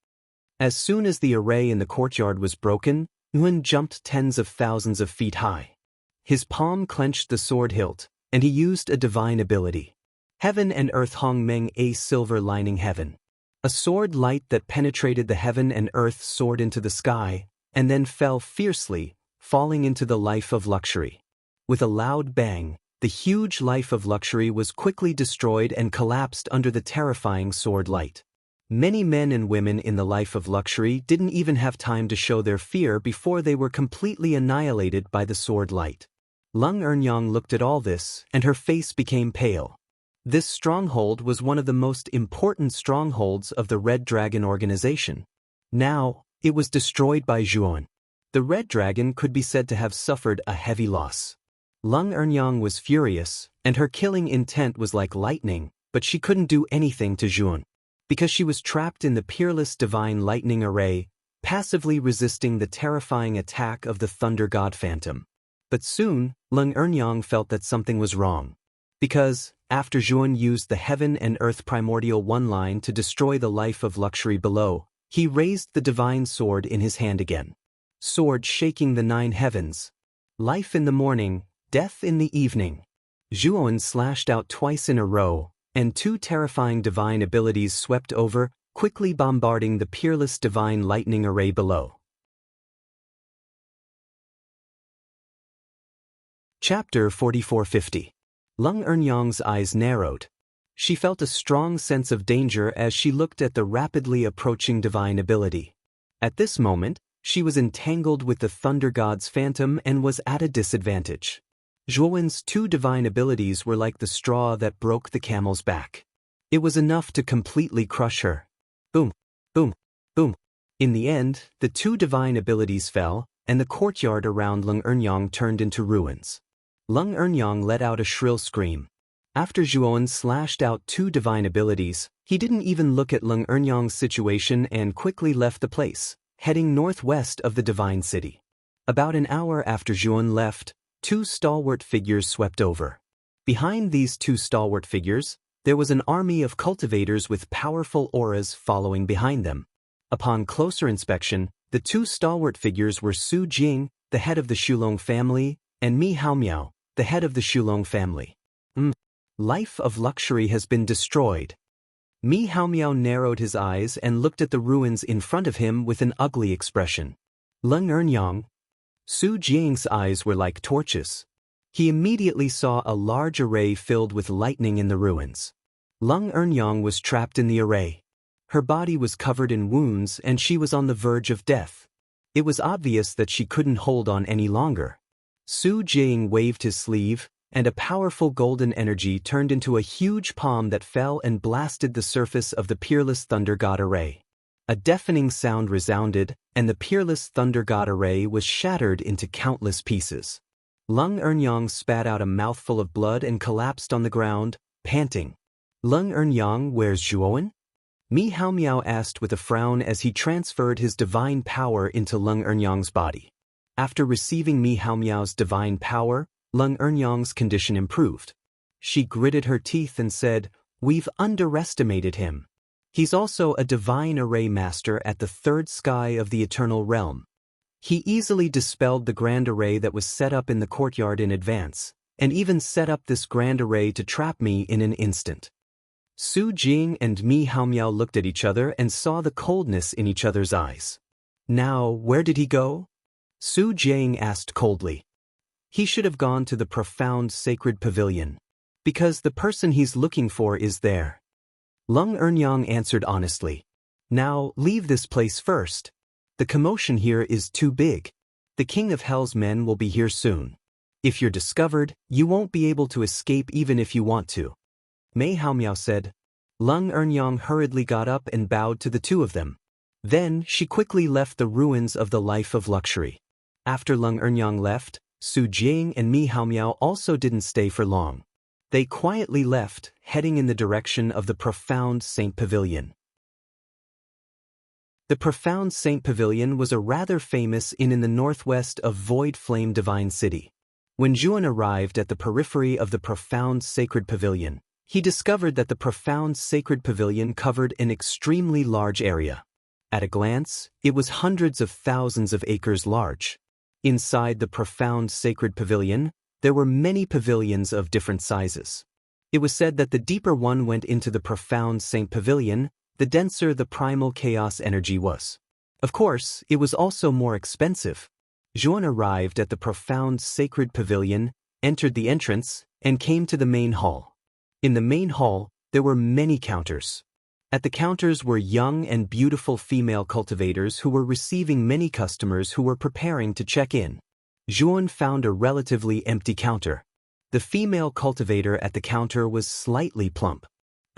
As soon as the array in the courtyard was broken, Zhuowen jumped tens of thousands of feet high. His palm clenched the sword hilt, and he used a divine ability. Heaven and Earth Hong Meng A Silver Lining Heaven. A sword light that penetrated the heaven and earth soared into the sky, and then fell fiercely, falling into the life of luxury. With a loud bang, the huge life of luxury was quickly destroyed and collapsed under the terrifying sword light. Many men and women in the life of luxury didn't even have time to show their fear before they were completely annihilated by the sword light. Lung Earnyang looked at all this, and her face became pale. This stronghold was one of the most important strongholds of the Red Dragon organization. Now, it was destroyed by Zhuowen. The Red Dragon could be said to have suffered a heavy loss. Lung Earnyang was furious, and her killing intent was like lightning, but she couldn't do anything to Zhuowen. Because she was trapped in the peerless divine lightning array, passively resisting the terrifying attack of the thunder god phantom. But soon, Lung Earnyang felt that something was wrong. Because, after Zhuowen used the Heaven and Earth Primordial One line to destroy the life of luxury below, he raised the divine sword in his hand again. Sword shaking the 9 heavens. Life in the morning, death in the evening. Zhuowen slashed out twice in a row, and 2 terrifying divine abilities swept over, quickly bombarding the peerless divine lightning array below. Chapter 4450. Lung Earnyang's eyes narrowed. She felt a strong sense of danger as she looked at the rapidly approaching divine ability. At this moment, she was entangled with the thunder god's phantom and was at a disadvantage. Zhuowen's 2 divine abilities were like the straw that broke the camel's back. It was enough to completely crush her. Boom, boom, boom. In the end, the 2 divine abilities fell, and the courtyard around Lung Earnyang turned into ruins. Lung Earnyang let out a shrill scream. After Zhuowen slashed out 2 divine abilities, he didn't even look at Lung Earnyang's situation and quickly left the place, heading northwest of the divine city. About an hour after Zhuowen left, 2 stalwart figures swept over. Behind these 2 stalwart figures, there was an army of cultivators with powerful auras following behind them. Upon closer inspection, the 2 stalwart figures were Su Jing, the head of the Shulong family, and Mi Haomiao, the head of the Shulong family. Life of luxury has been destroyed. Mi Haomiao narrowed his eyes and looked at the ruins in front of him with an ugly expression. Lung Earnyang. Su Jing's eyes were like torches. He immediately saw a large array filled with lightning in the ruins. Lung Earnyang was trapped in the array. Her body was covered in wounds and she was on the verge of death. It was obvious that she couldn't hold on any longer. Su Jing waved his sleeve, and a powerful golden energy turned into a huge palm that fell and blasted the surface of the peerless thunder god array. A deafening sound resounded, and the peerless thunder god array was shattered into countless pieces. Lung Ernyang spat out a mouthful of blood and collapsed on the ground, panting. Lung Ernyang, where's Zhuowen? Mi Hao Miao asked with a frown as he transferred his divine power into Lung Ernyang's body. After receiving Mi Hao Miao's divine power, Lung Ernyang's condition improved. She gritted her teeth and said, "We've underestimated him. He's also a divine array master at the third sky of the eternal realm. He easily dispelled the grand array that was set up in the courtyard in advance, and even set up this grand array to trap me in an instant." Su Jing and Mi Haomiao looked at each other and saw the coldness in each other's eyes. "Now, where did he go?" Su Jing asked coldly. "He should have gone to the profound sacred pavilion, because the person he's looking for is there." Lung Ernyang answered honestly. "Now, leave this place first. The commotion here is too big. The King of Hell's men will be here soon. If you're discovered, you won't be able to escape even if you want to." Mei Haomiao said. Lung Ernyang hurriedly got up and bowed to the two of them. Then, she quickly left the ruins of the life of luxury. After Lung Ernyang left, Su Jing and Mi Haomiao also didn't stay for long. They quietly left, heading in the direction of the Profound Saint Pavilion. The Profound Saint Pavilion was a rather famous inn in the northwest of Void Flame Divine City. When Zhuan arrived at the periphery of the Profound Sacred Pavilion, he discovered that the Profound Sacred Pavilion covered an extremely large area. At a glance, it was hundreds of thousands of acres large. Inside the Profound Sacred Pavilion, there were many pavilions of different sizes. It was said that the deeper one went into the Profound Saint Pavilion, the denser the primal chaos energy was. Of course, it was also more expensive. Zhuan arrived at the Profound Sacred Pavilion, entered the entrance, and came to the main hall. In the main hall, there were many counters. At the counters were young and beautiful female cultivators who were receiving many customers who were preparing to check in. Zhuan found a relatively empty counter. The female cultivator at the counter was slightly plump.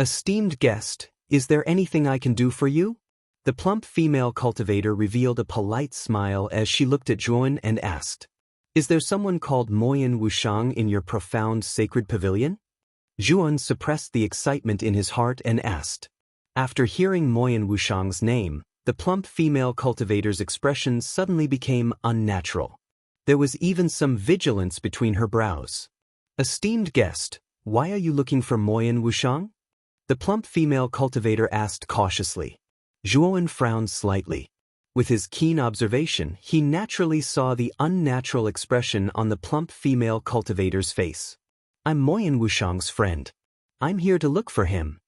"Esteemed guest, is there anything I can do for you?" The plump female cultivator revealed a polite smile as she looked at Zhuan and asked, "Is there someone called Moyan Wushang in your Profound Sacred Pavilion?" Zhuan suppressed the excitement in his heart and asked. After hearing Moyan Wushang's name, the plump female cultivator's expression suddenly became unnatural. There was even some vigilance between her brows. "Esteemed guest, why are you looking for Moyan Wushang?" The plump female cultivator asked cautiously. Zhuan frowned slightly. With his keen observation, he naturally saw the unnatural expression on the plump female cultivator's face. "I'm Moyan Wushang's friend. I'm here to look for him,"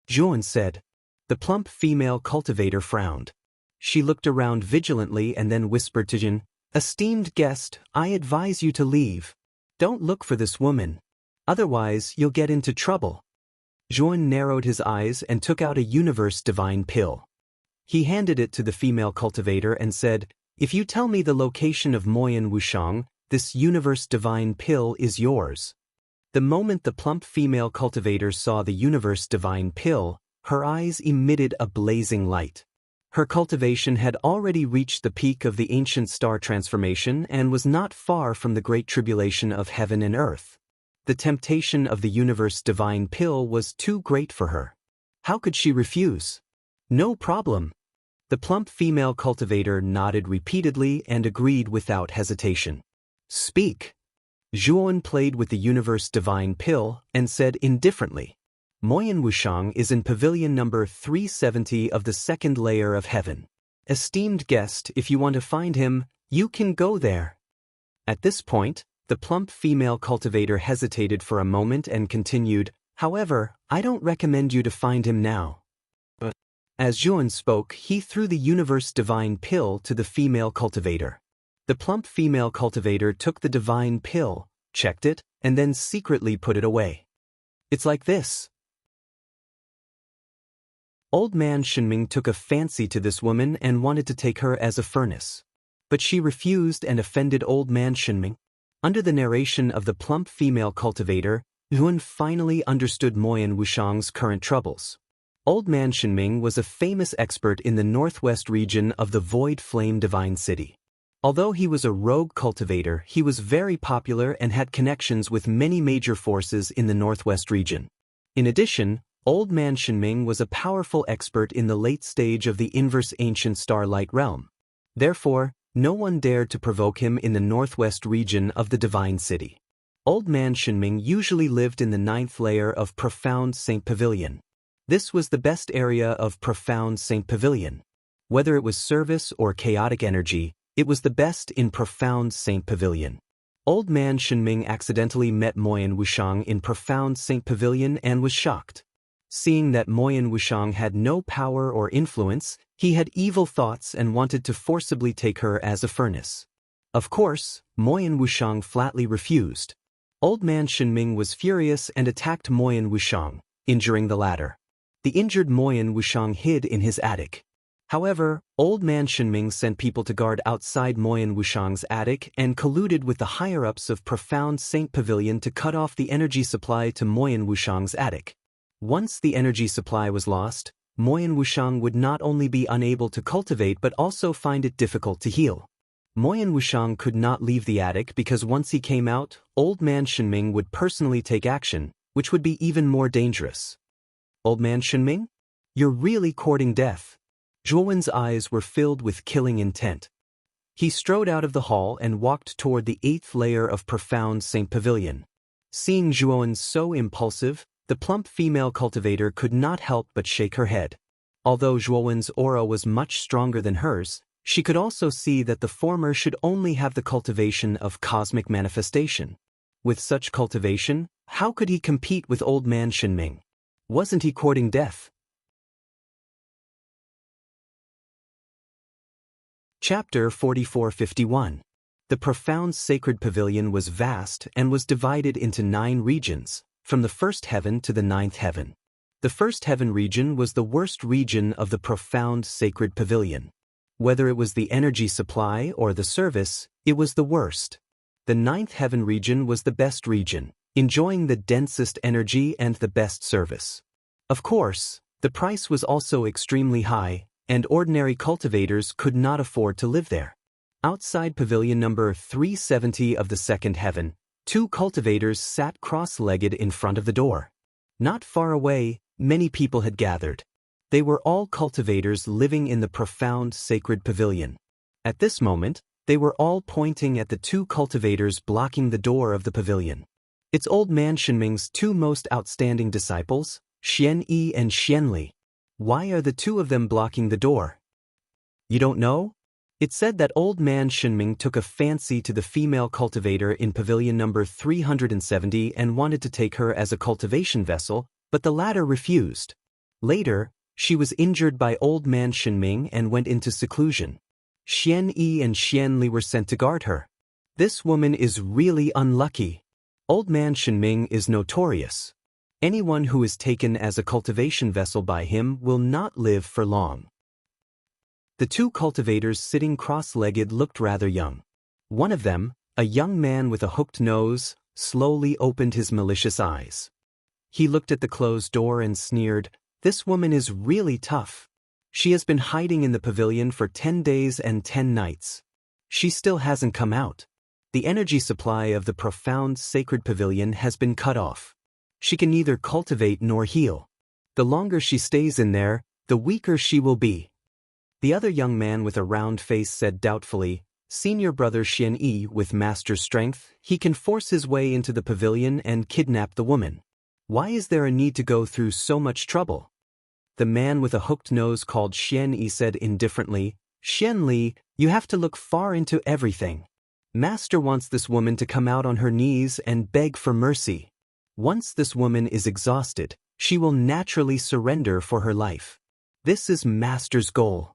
Zhuan said. The plump female cultivator frowned. She looked around vigilantly and then whispered to Zhuan, "Esteemed guest, I advise you to leave. Don't look for this woman. Otherwise, you'll get into trouble." Zhuan narrowed his eyes and took out a universe divine pill. He handed it to the female cultivator and said, "If you tell me the location of Moyan Wushang, this universe divine pill is yours." The moment the plump female cultivator saw the universe divine pill, her eyes emitted a blazing light. Her cultivation had already reached the peak of the ancient star transformation and was not far from the great tribulation of heaven and earth. The temptation of the universe divine pill was too great for her. How could she refuse? "No problem." The plump female cultivator nodded repeatedly and agreed without hesitation. "Speak." Zhuan played with the universe divine pill and said indifferently, "Moyan Wushang is in pavilion number 370 of the second layer of heaven. Esteemed guest, if you want to find him, you can go there." At this point, the plump female cultivator hesitated for a moment and continued, "However, I don't recommend you to find him now." But as Zhuan spoke, he threw the universe divine pill to the female cultivator. The plump female cultivator took the divine pill, checked it, and then secretly put it away. "It's like this." Old man Shenming took a fancy to this woman and wanted to take her as a furnace. But she refused and offended old man Shenming. Under the narration of the plump female cultivator, Zhuan finally understood Moyan Wushang's current troubles. Old man Shenming was a famous expert in the northwest region of the Void Flame Divine City. Although he was a rogue cultivator, he was very popular and had connections with many major forces in the northwest region. In addition, Old Man Shenming was a powerful expert in the late stage of the inverse ancient starlight realm. Therefore, no one dared to provoke him in the northwest region of the Divine City. Old Man Shenming usually lived in the 9th layer of Profound Saint Pavilion. This was the best area of Profound Saint Pavilion. Whether it was service or chaotic energy, it was the best in Profound Saint Pavilion. Old Man Shenming accidentally met Moyan Wushang in Profound Saint Pavilion and was shocked. Seeing that Moyan Wushang had no power or influence, he had evil thoughts and wanted to forcibly take her as a furnace. Of course, Moyan Wushang flatly refused. Old Man Shenming was furious and attacked Moyan Wushang, injuring the latter. The injured Moyan Wushang hid in his attic. However, Old Man Shenming sent people to guard outside Moyan Wushang's attic and colluded with the higher-ups of Profound Saint Pavilion to cut off the energy supply to Moyan Wushang's attic. Once the energy supply was lost, Moyan Wushang would not only be unable to cultivate but also find it difficult to heal. Moyan Wushang could not leave the attic because once he came out, Old Man Shenming would personally take action, which would be even more dangerous. Old Man Shenming? You're really courting death. Zhuowen's eyes were filled with killing intent. He strode out of the hall and walked toward the 8th layer of Profound Saint Pavilion. Seeing Zhuowen so impulsive, the plump female cultivator could not help but shake her head. Although Zhuowen's aura was much stronger than hers, she could also see that the former should only have the cultivation of cosmic manifestation. With such cultivation, how could he compete with Old Man Shenming? Wasn't he courting death? Chapter 4451. The Profound Sacred Pavilion was vast and was divided into 9 regions, from the 1st heaven to the 9th heaven. The 1st heaven region was the worst region of the Profound Sacred Pavilion. Whether it was the energy supply or the service, it was the worst. The 9th heaven region was the best region, enjoying the densest energy and the best service. Of course, the price was also extremely high, and ordinary cultivators could not afford to live there. Outside pavilion number 370 of the 2nd heaven, 2 cultivators sat cross-legged in front of the door. Not far away, many people had gathered. They were all cultivators living in the Profound Sacred Pavilion. At this moment, they were all pointing at the 2 cultivators blocking the door of the pavilion. It's Old Man Shenming's 2 most outstanding disciples, Xian Yi and Xian Li. Why are the 2 of them blocking the door? You don't know? It's said that Old Man Shenming took a fancy to the female cultivator in pavilion number 370 and wanted to take her as a cultivation vessel, but the latter refused. Later, she was injured by Old Man Shenming and went into seclusion. Xian Yi and Xian Li were sent to guard her. This woman is really unlucky. Old Man Shenming is notorious. Anyone who is taken as a cultivation vessel by him will not live for long. The 2 cultivators sitting cross-legged looked rather young. One of them, a young man with a hooked nose, slowly opened his malicious eyes. He looked at the closed door and sneered, "This woman is really tough. She has been hiding in the pavilion for 10 days and 10 nights. She still hasn't come out. The energy supply of the Profound Sacred Pavilion has been cut off. She can neither cultivate nor heal. The longer she stays in there, the weaker she will be." The other young man with a round face said doubtfully, "Senior brother Xian Yi with master's strength, he can force his way into the pavilion and kidnap the woman. Why is there a need to go through so much trouble?" The man with a hooked nose called Xian Yi said indifferently, "Xian Li, you have to look far into everything. Master wants this woman to come out on her knees and beg for mercy. Once this woman is exhausted, she will naturally surrender for her life. This is Master's goal."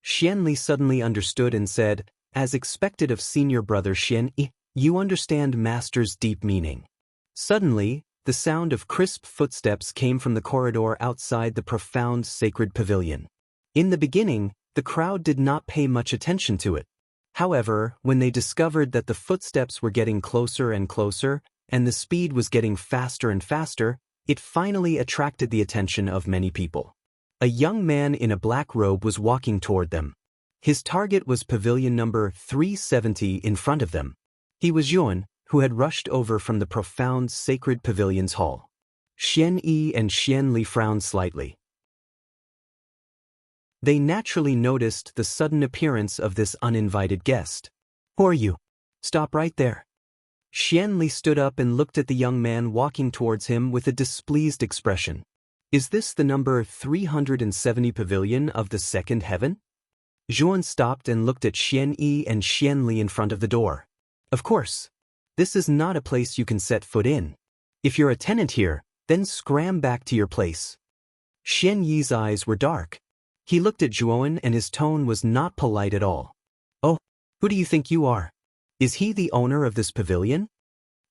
Xian Li suddenly understood and said, "As expected of senior brother Xian Yi, you understand Master's deep meaning." Suddenly, the sound of crisp footsteps came from the corridor outside the Profound Sacred Pavilion. In the beginning, the crowd did not pay much attention to it. However, when they discovered that the footsteps were getting closer and closer, and the speed was getting faster and faster, it finally attracted the attention of many people. A young man in a black robe was walking toward them. His target was pavilion number 370 in front of them. He was Yuan, who had rushed over from the profound sacred pavilion's hall. Xian Yi and Xian Li frowned slightly. They naturally noticed the sudden appearance of this uninvited guest. "Who are you? Stop right there." Xian Li stood up and looked at the young man walking towards him with a displeased expression. "Is this the number 370 pavilion of the second heaven?" Zhuan stopped and looked at Xian Yi and Xian Li in front of the door. "Of course. This is not a place you can set foot in. If you're a tenant here, then scram back to your place." Xian Yi's eyes were dark. He looked at Zhuan and his tone was not polite at all. "Oh, who do you think you are? Is he the owner of this pavilion?"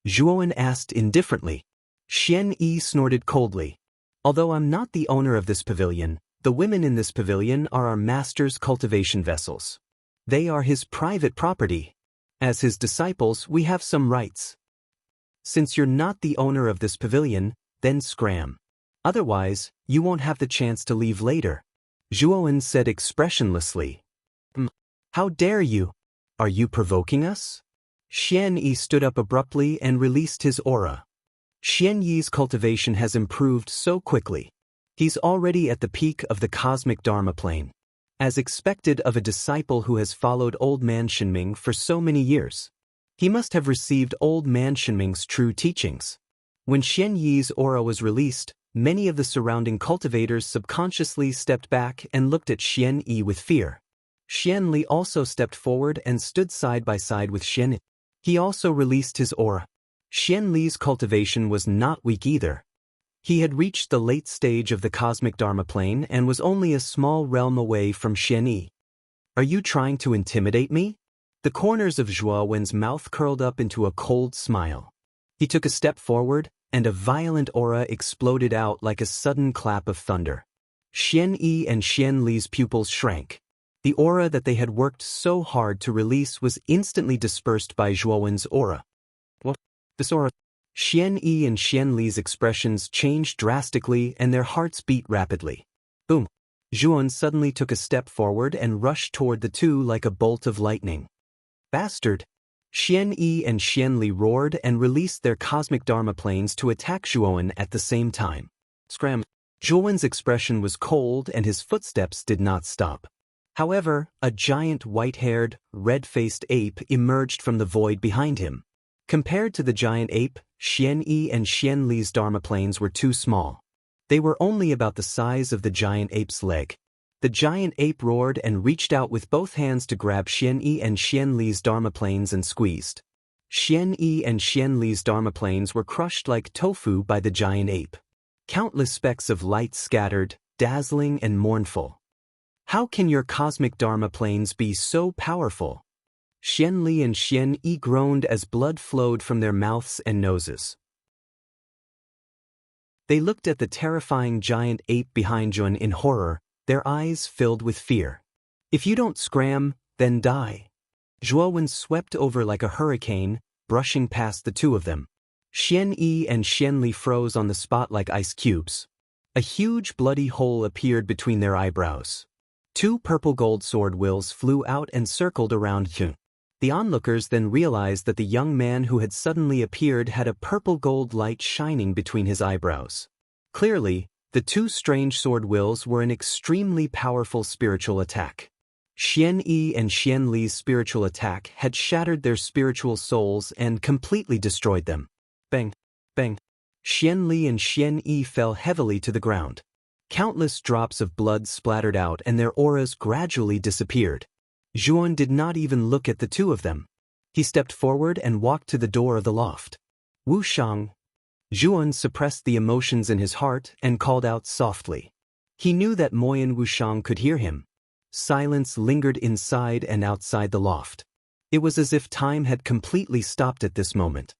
Zhuan asked indifferently. Xian Yi snorted coldly. "Although I'm not the owner of this pavilion, the women in this pavilion are our master's cultivation vessels. They are his private property. As his disciples, we have some rights. Since you're not the owner of this pavilion, then scram. Otherwise, you won't have the chance to leave later." Zhuan said expressionlessly. How dare you? Are you provoking us?" Xian Yi stood up abruptly and released his aura. Xian Yi's cultivation has improved so quickly. He's already at the peak of the cosmic Dharma plane. As expected of a disciple who has followed Old Man Shenming for so many years. He must have received Old Man Shenming's true teachings. When Xian Yi's aura was released, many of the surrounding cultivators subconsciously stepped back and looked at Xian Yi with fear. Xian Li also stepped forward and stood side by side with Xian Yi. He also released his aura. Xian Li's cultivation was not weak either. He had reached the late stage of the cosmic Dharma plane and was only a small realm away from Xian Yi. "Are you trying to intimidate me?" The corners of Zhuo Wen's mouth curled up into a cold smile. He took a step forward, and a violent aura exploded out like a sudden clap of thunder. Xian Yi and Xian Li's pupils shrank. The aura that they had worked so hard to release was instantly dispersed by Zhuo Wen's aura. "What? This aura?" Xian Yi and Xian Li's expressions changed drastically and their hearts beat rapidly. Boom! Zhuan suddenly took a step forward and rushed toward the two like a bolt of lightning. "Bastard!" Xian Yi and Xian Li roared and released their cosmic Dharma planes to attack Zhuan at the same time. Scram! Zhuan's expression was cold and his footsteps did not stop. However, a giant white-haired, red-faced ape emerged from the void behind him. Compared to the giant ape, Xian Yi and Xian Li's Dharma planes were too small. They were only about the size of the giant ape's leg. The giant ape roared and reached out with both hands to grab Xian Yi and Xian Li's Dharma planes and squeezed. Xian Yi and Xian Li's Dharma planes were crushed like tofu by the giant ape. Countless specks of light scattered, dazzling and mournful. "How can your cosmic Dharma planes be so powerful?" Xian Li and Xian Yi groaned as blood flowed from their mouths and noses. They looked at the terrifying giant ape behind Zhuan in horror, their eyes filled with fear. "If you don't scram, then die." Zhuo Wen swept over like a hurricane, brushing past the two of them. Xian Yi and Xian Li froze on the spot like ice cubes. A huge bloody hole appeared between their eyebrows. Two purple gold sword wills flew out and circled around Zhuan. The onlookers then realized that the young man who had suddenly appeared had a purple gold light shining between his eyebrows. Clearly, the two strange sword wills were an extremely powerful spiritual attack. Xian Yi and Xian Li's spiritual attack had shattered their spiritual souls and completely destroyed them. Bang! Bang! Xian Li and Xian Yi fell heavily to the ground. Countless drops of blood splattered out and their auras gradually disappeared. Zhuan did not even look at the two of them. He stepped forward and walked to the door of the loft. "Wu Shang." Zhuan suppressed the emotions in his heart and called out softly. He knew that Moyan Wushang could hear him. Silence lingered inside and outside the loft. It was as if time had completely stopped at this moment.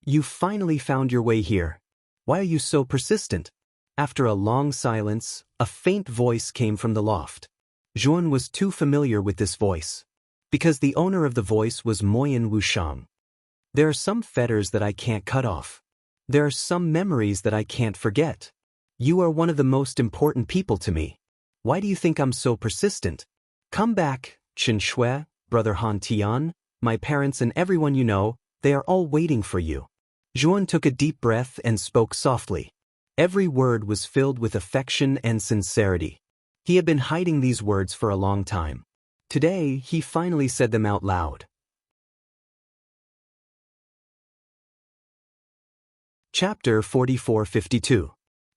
"You finally found your way here. Why are you so persistent?" After a long silence, a faint voice came from the loft. Zhuan was too familiar with this voice. Because the owner of the voice was Moyan Wushang. "There are some fetters that I can't cut off. There are some memories that I can't forget. You are one of the most important people to me. Why do you think I'm so persistent?" Come back, Chen Shui, brother Han Tian, my parents and everyone you know, they are all waiting for you. Zhuan took a deep breath and spoke softly. Every word was filled with affection and sincerity. He had been hiding these words for a long time. Today, he finally said them out loud. Chapter 44-52.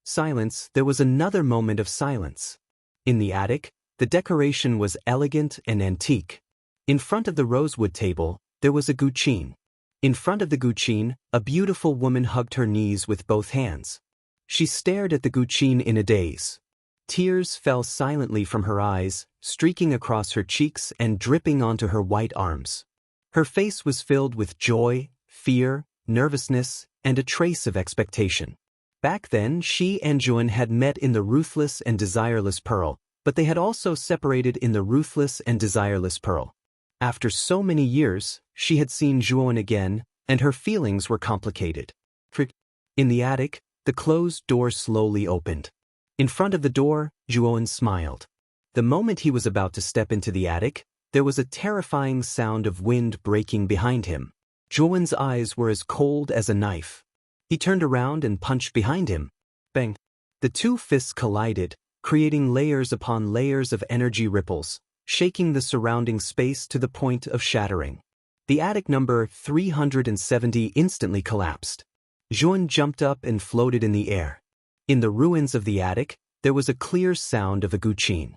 Silence. There was another moment of silence. In the attic, the decoration was elegant and antique. In front of the rosewood table, there was a guqin. In front of the guqin, a beautiful woman hugged her knees with both hands. She stared at the guqin in a daze. Tears fell silently from her eyes, streaking across her cheeks and dripping onto her white arms. Her face was filled with joy, fear, nervousness, and a trace of expectation. Back then, she and Zhuan had met in the Ruthless and Desireless Pearl, but they had also separated in the Ruthless and Desireless Pearl. After so many years, she had seen Zhuan again, and her feelings were complicated. In the attic, the closed door slowly opened. In front of the door, Zhuan smiled. The moment he was about to step into the attic, there was a terrifying sound of wind breaking behind him. Zhuan's eyes were as cold as a knife. He turned around and punched behind him. Bang! The two fists collided, creating layers upon layers of energy ripples, shaking the surrounding space to the point of shattering. The attic number 370 instantly collapsed. Zhuan jumped up and floated in the air. In the ruins of the attic, there was a clear sound of a guqin.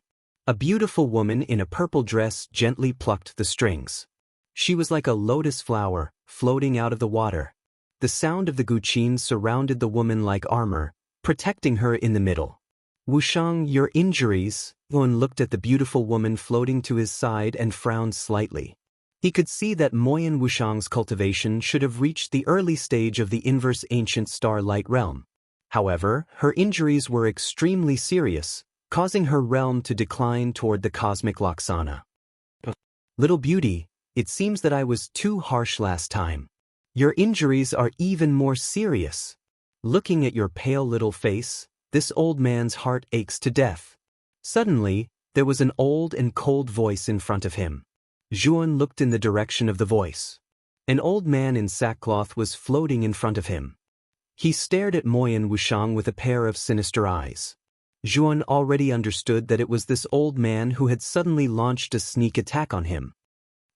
A beautiful woman in a purple dress gently plucked the strings. She was like a lotus flower, floating out of the water. The sound of the guqin surrounded the woman like armor, protecting her in the middle. Wushang, your injuries. Zhuan looked at the beautiful woman floating to his side and frowned slightly. He could see that Moyan Wushang's cultivation should have reached the early stage of the inverse ancient starlight realm. However, her injuries were extremely serious, causing her realm to decline toward the cosmic Laksana. Little beauty, it seems that I was too harsh last time. Your injuries are even more serious. Looking at your pale little face, this old man's heart aches to death. Suddenly, there was an old and cold voice in front of him. Zhuan looked in the direction of the voice. An old man in sackcloth was floating in front of him. He stared at Moyan Wushang with a pair of sinister eyes. Zhuan already understood that it was this old man who had suddenly launched a sneak attack on him.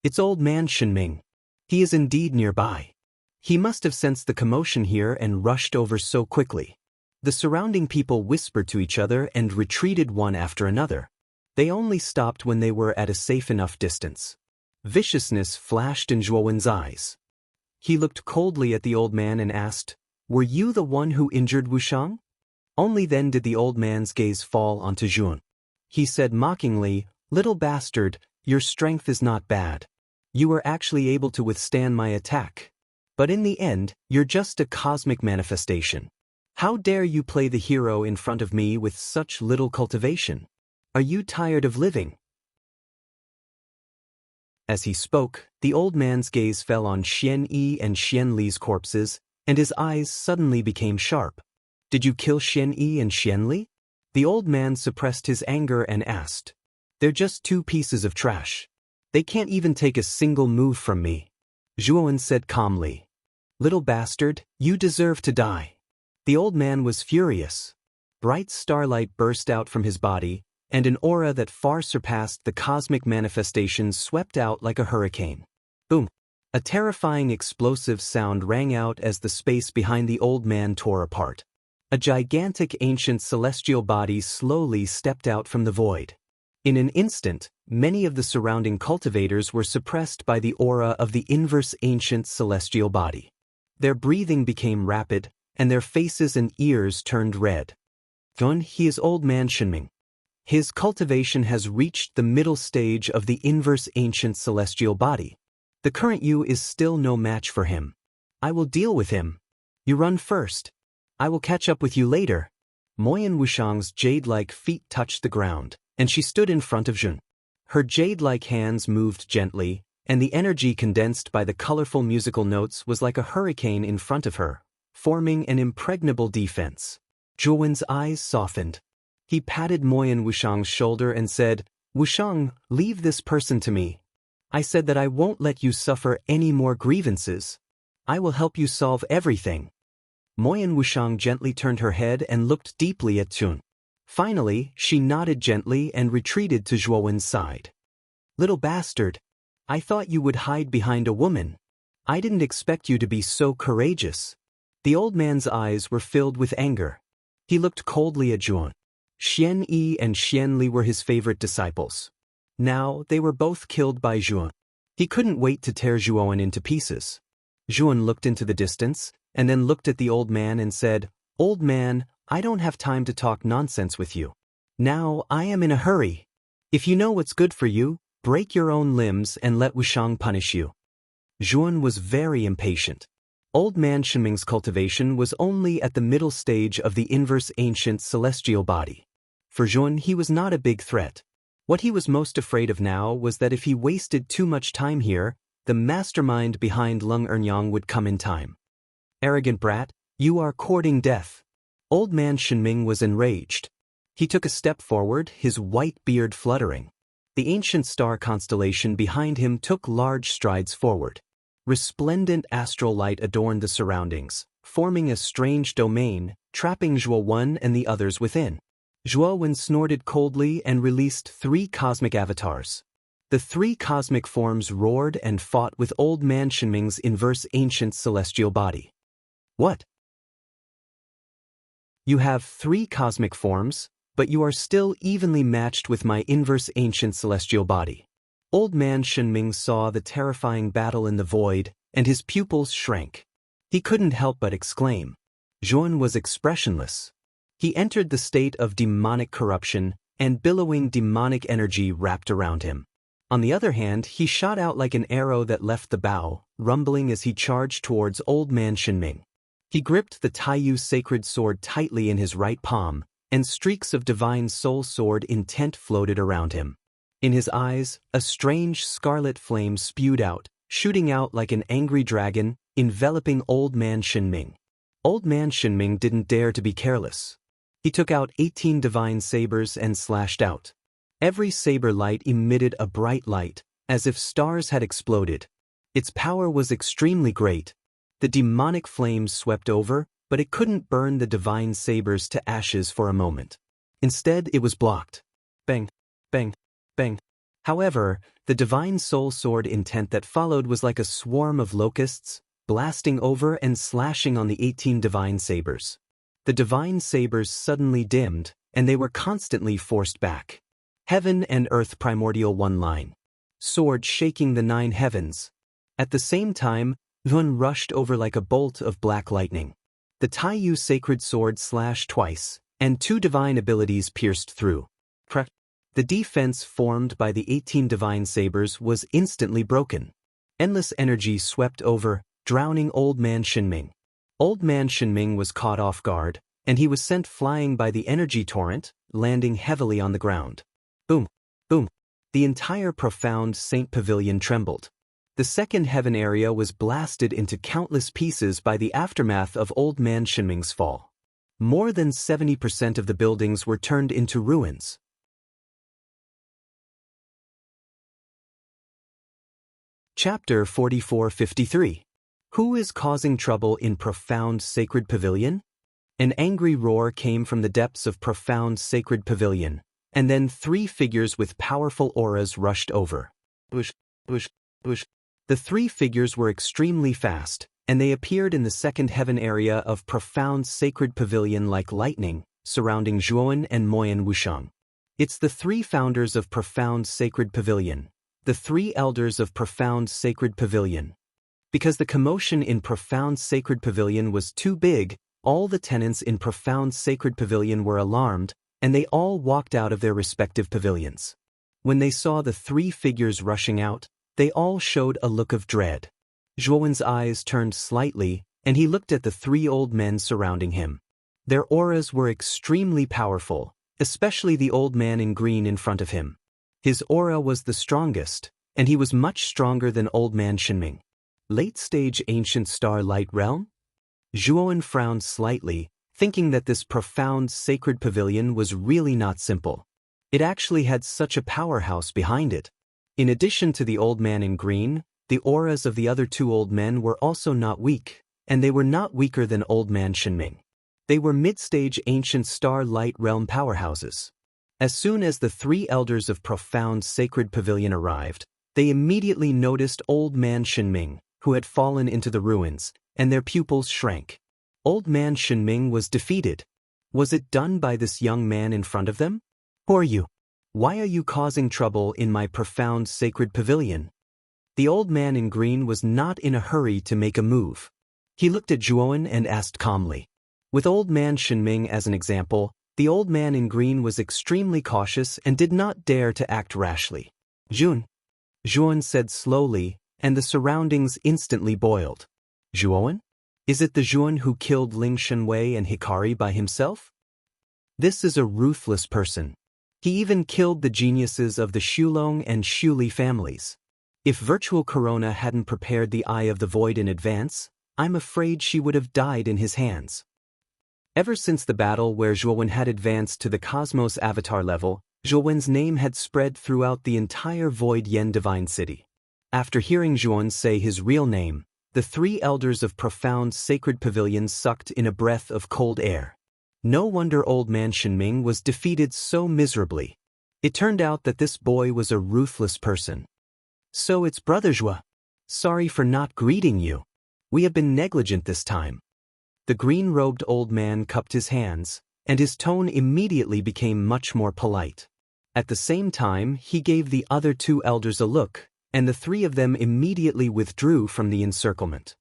It's old man Shenming. He is indeed nearby. He must have sensed the commotion here and rushed over so quickly. The surrounding people whispered to each other and retreated one after another. They only stopped when they were at a safe enough distance. Viciousness flashed in Zhuan's eyes. He looked coldly at the old man and asked, "Were you the one who injured Wushang?" Only then did the old man's gaze fall onto Zhuan. He said mockingly, "Little bastard, your strength is not bad. You were actually able to withstand my attack. But in the end, you're just a cosmic manifestation. How dare you play the hero in front of me with such little cultivation? Are you tired of living?" As he spoke, the old man's gaze fell on Xian Yi and Xian Li's corpses, and his eyes suddenly became sharp. "Did you kill Xian Yi and Xian Li?" The old man suppressed his anger and asked. "They're just two pieces of trash. They can't even take a single move from me." Zhuan said calmly, "Little bastard, you deserve to die." The old man was furious. Bright starlight burst out from his body, and an aura that far surpassed the cosmic manifestations swept out like a hurricane. Boom! A terrifying explosive sound rang out as the space behind the old man tore apart. A gigantic ancient celestial body slowly stepped out from the void. In an instant, many of the surrounding cultivators were suppressed by the aura of the inverse ancient celestial body. Their breathing became rapid, and their faces and ears turned red. He is old man Shenming. His cultivation has reached the middle stage of the inverse ancient celestial body. The current you is still no match for him. I will deal with him. You run first. I will catch up with you later. Moyan Wushang's jade-like feet touched the ground, and she stood in front of Zhun. Her jade-like hands moved gently, and the energy condensed by the colorful musical notes was like a hurricane in front of her, forming an impregnable defense. Zhuan's eyes softened. He patted Moyan Wushang's shoulder and said, Wushang, leave this person to me. I said that I won't let you suffer any more grievances. I will help you solve everything. Moyan Wushang gently turned her head and looked deeply at Chun. Finally, she nodded gently and retreated to Zhuowen's side. Little bastard. I thought you would hide behind a woman. I didn't expect you to be so courageous. The old man's eyes were filled with anger. He looked coldly at Zhuon. Xian Yi and Xian Li were his favorite disciples. Now, they were both killed by Zhuon. He couldn't wait to tear Zhuon into pieces. Zhuon looked into the distance, and then looked at the old man and said, Old man, I don't have time to talk nonsense with you. Now, I am in a hurry. If you know what's good for you, break your own limbs and let Wushang punish you. Zhuon was very impatient. Old man Shenming's cultivation was only at the middle stage of the inverse ancient celestial body. For Zhuon, he was not a big threat. What he was most afraid of now was that if he wasted too much time here, the mastermind behind Lung Ernyang would come in time. Arrogant brat, you are courting death. Old man Shenming was enraged. He took a step forward, his white beard fluttering. The ancient star constellation behind him took large strides forward. Resplendent astral light adorned the surroundings, forming a strange domain, trapping Zhuo and the others within. Zhuo snorted coldly and released 3 cosmic avatars. The 3 cosmic forms roared and fought with old man Shenming's inverse ancient celestial body. What? You have 3 cosmic forms, but you are still evenly matched with my inverse ancient celestial body. Old man Shenming saw the terrifying battle in the void, and his pupils shrank. He couldn't help but exclaim. Zhuon was expressionless. He entered the state of demonic corruption, and billowing demonic energy wrapped around him. On the other hand, he shot out like an arrow that left the bow, rumbling as he charged towards old man Shenming. He gripped the Taiyu sacred sword tightly in his right palm, and streaks of divine soul sword intent floated around him. In his eyes, a strange scarlet flame spewed out, shooting out like an angry dragon, enveloping old man Shenming. Old man Shenming didn't dare to be careless. He took out 18 divine sabers and slashed out. Every saber light emitted a bright light, as if stars had exploded. Its power was extremely great. The demonic flames swept over, but it couldn't burn the divine sabers to ashes for a moment. Instead, it was blocked. Bang, bang, bang. However, the divine soul sword intent that followed was like a swarm of locusts, blasting over and slashing on the 18 divine sabers. The divine sabers suddenly dimmed, and they were constantly forced back. Heaven and earth primordial one line. Sword shaking the 9 heavens. At the same time, Yun rushed over like a bolt of black lightning. The Taiyu sacred sword slashed twice, and 2 divine abilities pierced through. The defense formed by the 18 divine sabers was instantly broken. Endless energy swept over, drowning old man Shenming. Old man Shenming was caught off guard, and he was sent flying by the energy torrent, landing heavily on the ground. Boom, boom. The entire profound Saint Pavilion trembled. The second heaven area was blasted into countless pieces by the aftermath of old man Shenming's fall. More than 70% of the buildings were turned into ruins. Chapter 44-53. Who is causing trouble in profound sacred pavilion? An angry roar came from the depths of profound sacred pavilion, and then 3 figures with powerful auras rushed over. Bush, bush, bush. The 3 figures were extremely fast, and they appeared in the second heaven area of profound sacred pavilion like lightning, surrounding Zhuon and Moyan Wushang. It's the 3 founders of profound sacred pavilion, the 3 elders of profound sacred pavilion. Because the commotion in profound sacred pavilion was too big, all the tenants in profound sacred pavilion were alarmed, and they all walked out of their respective pavilions. When they saw the 3 figures rushing out, they all showed a look of dread. Zhuowen's eyes turned slightly, and he looked at the 3 old men surrounding him. Their auras were extremely powerful, especially the old man in green in front of him. His aura was the strongest, and he was much stronger than old man Shenming. Late-stage ancient star-light realm? Zhuon frowned slightly, thinking that this profound sacred pavilion was really not simple. It actually had such a powerhouse behind it. In addition to the old man in green, the auras of the other two old men were also not weak, and they were not weaker than Old Man Shinming. They were mid-stage ancient star-light realm powerhouses. As soon as the three elders of Profound Sacred Pavilion arrived, they immediately noticed Old Man Shinming, who had fallen into the ruins, and their pupils shrank. Old Man Shinming was defeated. Was it done by this young man in front of them? Who are you? Why are you causing trouble in my Profound Sacred Pavilion? The old man in green was not in a hurry to make a move. He looked at Zhuowen and asked calmly. With Old Man Shinming as an example, the old man in green was extremely cautious and did not dare to act rashly. Zhuowen said slowly, and the surroundings instantly boiled. Zhuowen? Is it the Zhuowen who killed Ling Shenwei and Hikari by himself? This is a ruthless person. He even killed the geniuses of the Xulong and Xuli families. If Virtual Corona hadn't prepared the Eye of the Void in advance, I'm afraid she would have died in his hands. Ever since the battle where Zhuowen had advanced to the Cosmos Avatar level, Zhuowen's name had spread throughout the entire Void Yen Divine City. After hearing Zhuowen say his real name, the three elders of Profound Sacred Pavilion sucked in a breath of cold air. No wonder Old Man Shinming was defeated so miserably. It turned out that this boy was a ruthless person. So it's Brother Zhua. Sorry for not greeting you. We have been negligent this time. The green-robed old man cupped his hands, and his tone immediately became much more polite. At the same time, he gave the other two elders a look, and the three of them immediately withdrew from the encirclement.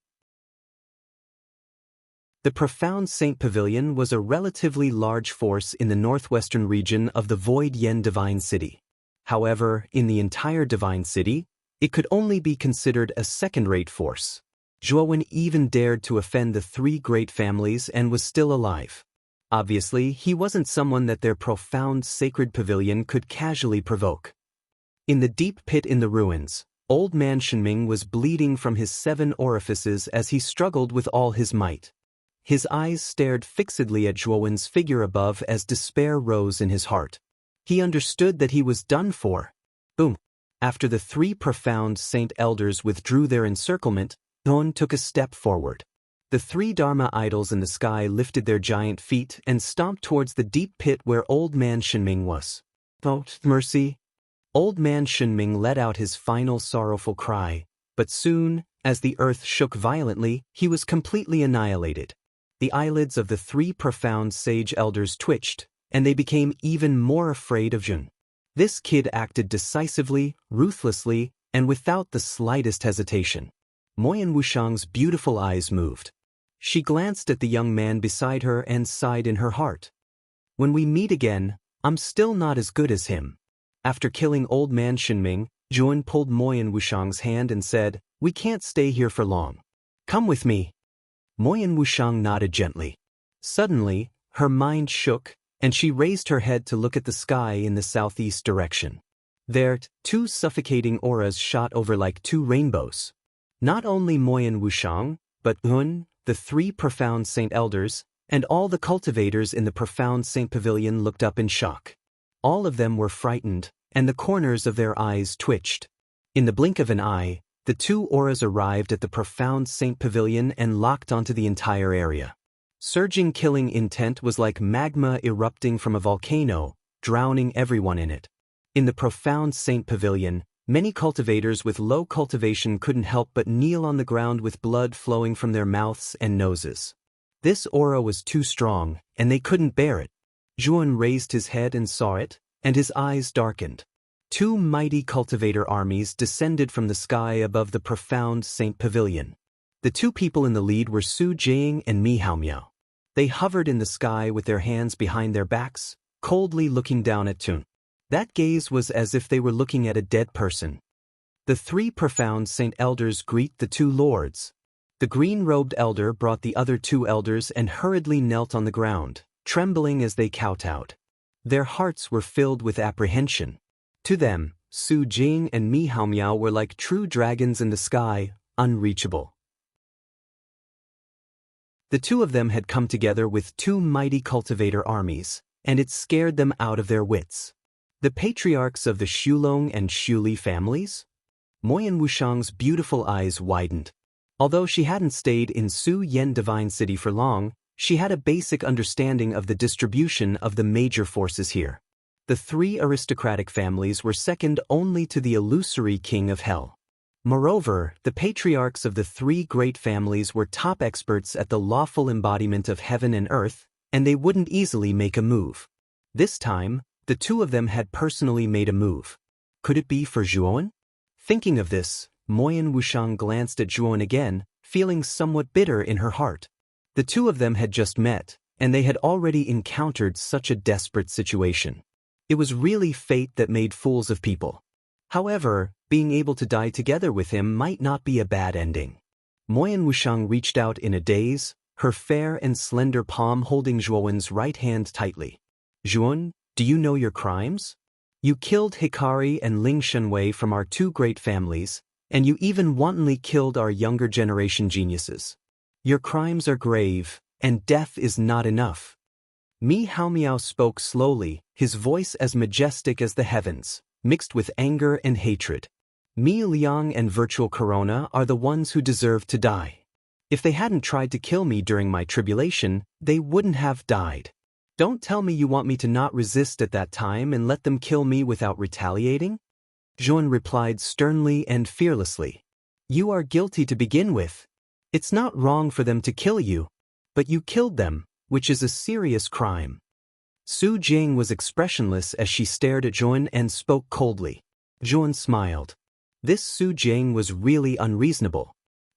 The Profound Saint Pavilion was a relatively large force in the northwestern region of the Void Yen Divine City. However, in the entire Divine City, it could only be considered a second-rate force. Zhuowen even dared to offend the three great families and was still alive. Obviously, he wasn't someone that their Profound Sacred Pavilion could casually provoke. In the deep pit in the ruins, Old Man Shinming was bleeding from his 7 orifices as he struggled with all his might. His eyes stared fixedly at Zhuowen's figure above as despair rose in his heart. He understood that he was done for. Boom! After the three Profound Saint Elders withdrew their encirclement, Zhuowen took a step forward. The three Dharma idols in the sky lifted their giant feet and stomped towards the deep pit where Old Man Shinming was. Oh, mercy! Old Man Shinming let out his final sorrowful cry, but soon, as the earth shook violently, he was completely annihilated. The eyelids of the three Profound Sage Elders twitched, and they became even more afraid of Zhun. This kid acted decisively, ruthlessly, and without the slightest hesitation. Moyan Wushang's beautiful eyes moved. She glanced at the young man beside her and sighed in her heart. When we meet again, I'm still not as good as him. After killing Old Man Shinming, Zhuowen pulled Moyan Wushang's hand and said, "We can't stay here for long. Come with me." Moyan Wushang nodded gently. Suddenly, her mind shook, and she raised her head to look at the sky in the southeast direction. There, 2 suffocating auras shot over like 2 rainbows. Not only Moyan Wushang, but Zhuowen, the 3 Profound Saint Elders, and all the cultivators in the Profound Saint Pavilion looked up in shock. All of them were frightened, and the corners of their eyes twitched. In the blink of an eye, the 2 auras arrived at the Profound Saint Pavilion and locked onto the entire area. Surging killing intent was like magma erupting from a volcano, drowning everyone in it. In the Profound Saint Pavilion, many cultivators with low cultivation couldn't help but kneel on the ground with blood flowing from their mouths and noses. This aura was too strong, and they couldn't bear it. Zhuowen raised his head and saw it, and his eyes darkened. 2 mighty cultivator armies descended from the sky above the Profound Saint Pavilion. The 2 people in the lead were Su Jing and Mi Haomiao. They hovered in the sky with their hands behind their backs, coldly looking down at Tun. That gaze was as if they were looking at a dead person. The 3 Profound Saint Elders greet the 2 lords. The green-robed elder brought the other 2 elders and hurriedly knelt on the ground, trembling as they kowtowed. Their hearts were filled with apprehension. To them, Su Jing and Mi Haomiao were like true dragons in the sky, unreachable. The 2 of them had come together with 2 mighty cultivator armies, and it scared them out of their wits. The patriarchs of the Xulong and Xuli families? Moyan Wushang's beautiful eyes widened. Although she hadn't stayed in Su Yen Divine City for long, she had a basic understanding of the distribution of the major forces here. The three aristocratic families were second only to the illusory king of hell. Moreover, the patriarchs of the three great families were top experts at the lawful embodiment of heaven and earth, and they wouldn't easily make a move. This time, the two of them had personally made a move. Could it be for Zhuowen? Thinking of this, Moyan Wushang glanced at Zhuowen again, feeling somewhat bitter in her heart. The two of them had just met, and they had already encountered such a desperate situation. It was really fate that made fools of people. However, being able to die together with him might not be a bad ending. Moyan Wushang reached out in a daze, her fair and slender palm holding Zhuowen's right hand tightly. Zhuowen, do you know your crimes? You killed Hikari and Ling Shenwei from our two great families, and you even wantonly killed our younger generation geniuses. Your crimes are grave, and death is not enough. Mi Haomiao spoke slowly, his voice as majestic as the heavens, mixed with anger and hatred. Mi Liang and Virtual Corona are the ones who deserve to die. If they hadn't tried to kill me during my tribulation, they wouldn't have died. Don't tell me you want me to not resist at that time and let them kill me without retaliating? Zhuowen replied sternly and fearlessly. You are guilty to begin with. It's not wrong for them to kill you, but you killed them, which is a serious crime. Su Jing was expressionless as she stared at Zhuowen and spoke coldly. Zhuowen smiled. This Su Jing was really unreasonable.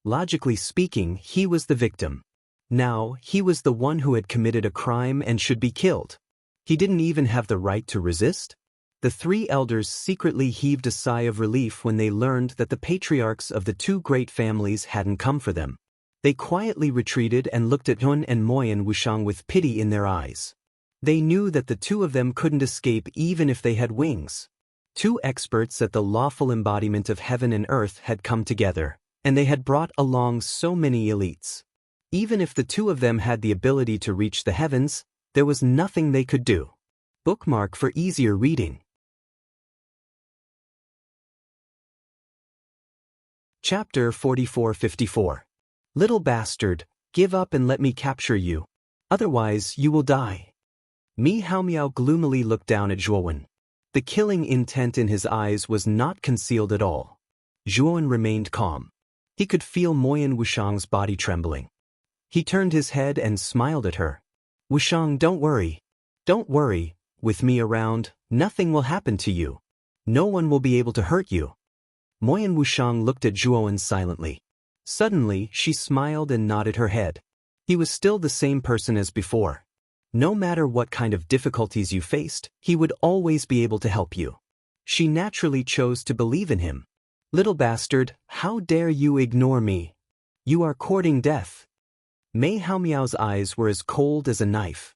Logically speaking, he was the victim. Now, he was the one who had committed a crime and should be killed. He didn't even have the right to resist? The three elders secretly heaved a sigh of relief when they learned that the patriarchs of the two great families hadn't come for them. They quietly retreated and looked at Zhuowen and Moyan Wushang with pity in their eyes. They knew that the two of them couldn't escape even if they had wings. Two experts at the lawful embodiment of heaven and earth had come together, and they had brought along so many elites. Even if the two of them had the ability to reach the heavens, there was nothing they could do. Bookmark for easier reading. Chapter 44-54. Little bastard, give up and let me capture you. Otherwise, you will die. Mi Haomiao gloomily looked down at Zhuowen. The killing intent in his eyes was not concealed at all. Zhuowen remained calm. He could feel Moyan Wushang's body trembling. He turned his head and smiled at her. Wushang, don't worry. Don't worry. With me around, nothing will happen to you. No one will be able to hurt you. Moyan Wushang looked at Zhuowen silently. Suddenly, she smiled and nodded her head. He was still the same person as before. No matter what kind of difficulties you faced, he would always be able to help you. She naturally chose to believe in him. Little bastard, how dare you ignore me? You are courting death. Mi Haomiao's eyes were as cold as a knife.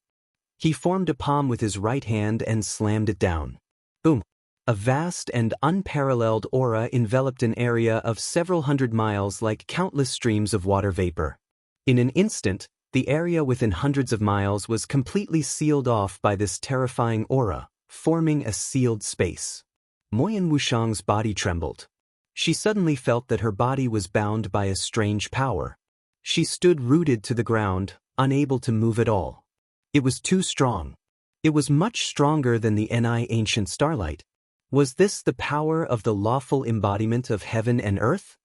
He formed a palm with his right hand and slammed it down. Boom! A vast and unparalleled aura enveloped an area of several hundred miles like countless streams of water vapor. In an instant, the area within hundreds of miles was completely sealed off by this terrifying aura, forming a sealed space. Moyan Wushang's body trembled. She suddenly felt that her body was bound by a strange power. She stood rooted to the ground, unable to move at all. It was too strong. It was much stronger than the ancient starlight. Was this the power of the lawful embodiment of heaven and earth?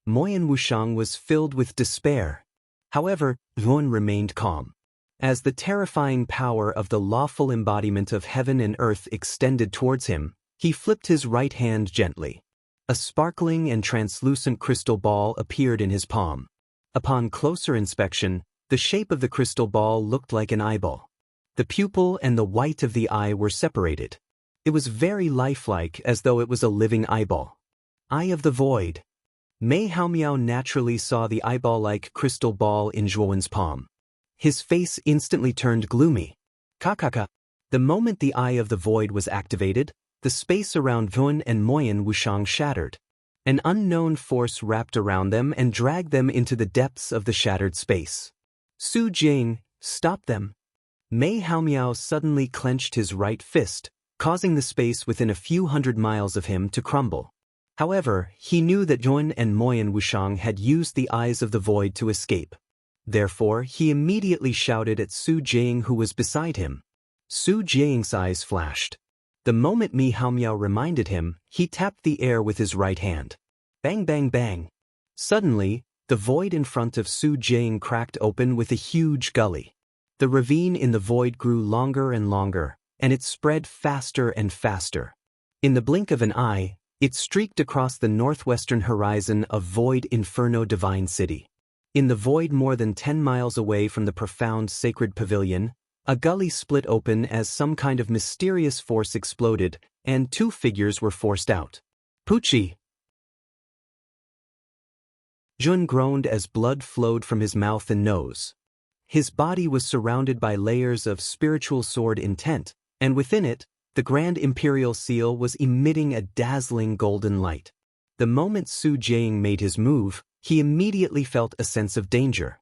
Moyan Wushang was filled with despair. However, Zhuowen remained calm. As the terrifying power of the lawful embodiment of heaven and earth extended towards him, he flipped his right hand gently. A sparkling and translucent crystal ball appeared in his palm. Upon closer inspection, the shape of the crystal ball looked like an eyeball. The pupil and the white of the eye were separated. It was very lifelike, as though it was a living eyeball. Eye of the Void. Mi Haomiao naturally saw the eyeball-like crystal ball in Zhuowen's palm. His face instantly turned gloomy. Kakaka. The moment the Eye of the Void was activated, the space around Zhuowen and Moyan Wushang shattered. An unknown force wrapped around them and dragged them into the depths of the shattered space. Su Jing, stop them. Mi Haomiao suddenly clenched his right fist, causing the space within a few hundred miles of him to crumble. However, he knew that Yuan and Moyan Wushang had used the eyes of the void to escape. Therefore, he immediately shouted at Su Jing, who was beside him. Su Jing's eyes flashed. The moment Mi Haomiao reminded him, he tapped the air with his right hand. Bang bang bang. Suddenly, the void in front of Su Jing cracked open with a huge gully. The ravine in the void grew longer and longer, and it spread faster and faster. In the blink of an eye, it streaked across the northwestern horizon of Void Inferno Divine City. In the void more than 10 miles away from the profound sacred pavilion, a gully split open as some kind of mysterious force exploded, and 2 figures were forced out. Pucci! Jun groaned as blood flowed from his mouth and nose. His body was surrounded by layers of spiritual sword intent, and within it, the Grand Imperial Seal was emitting a dazzling golden light. The moment Su Jing made his move, he immediately felt a sense of danger.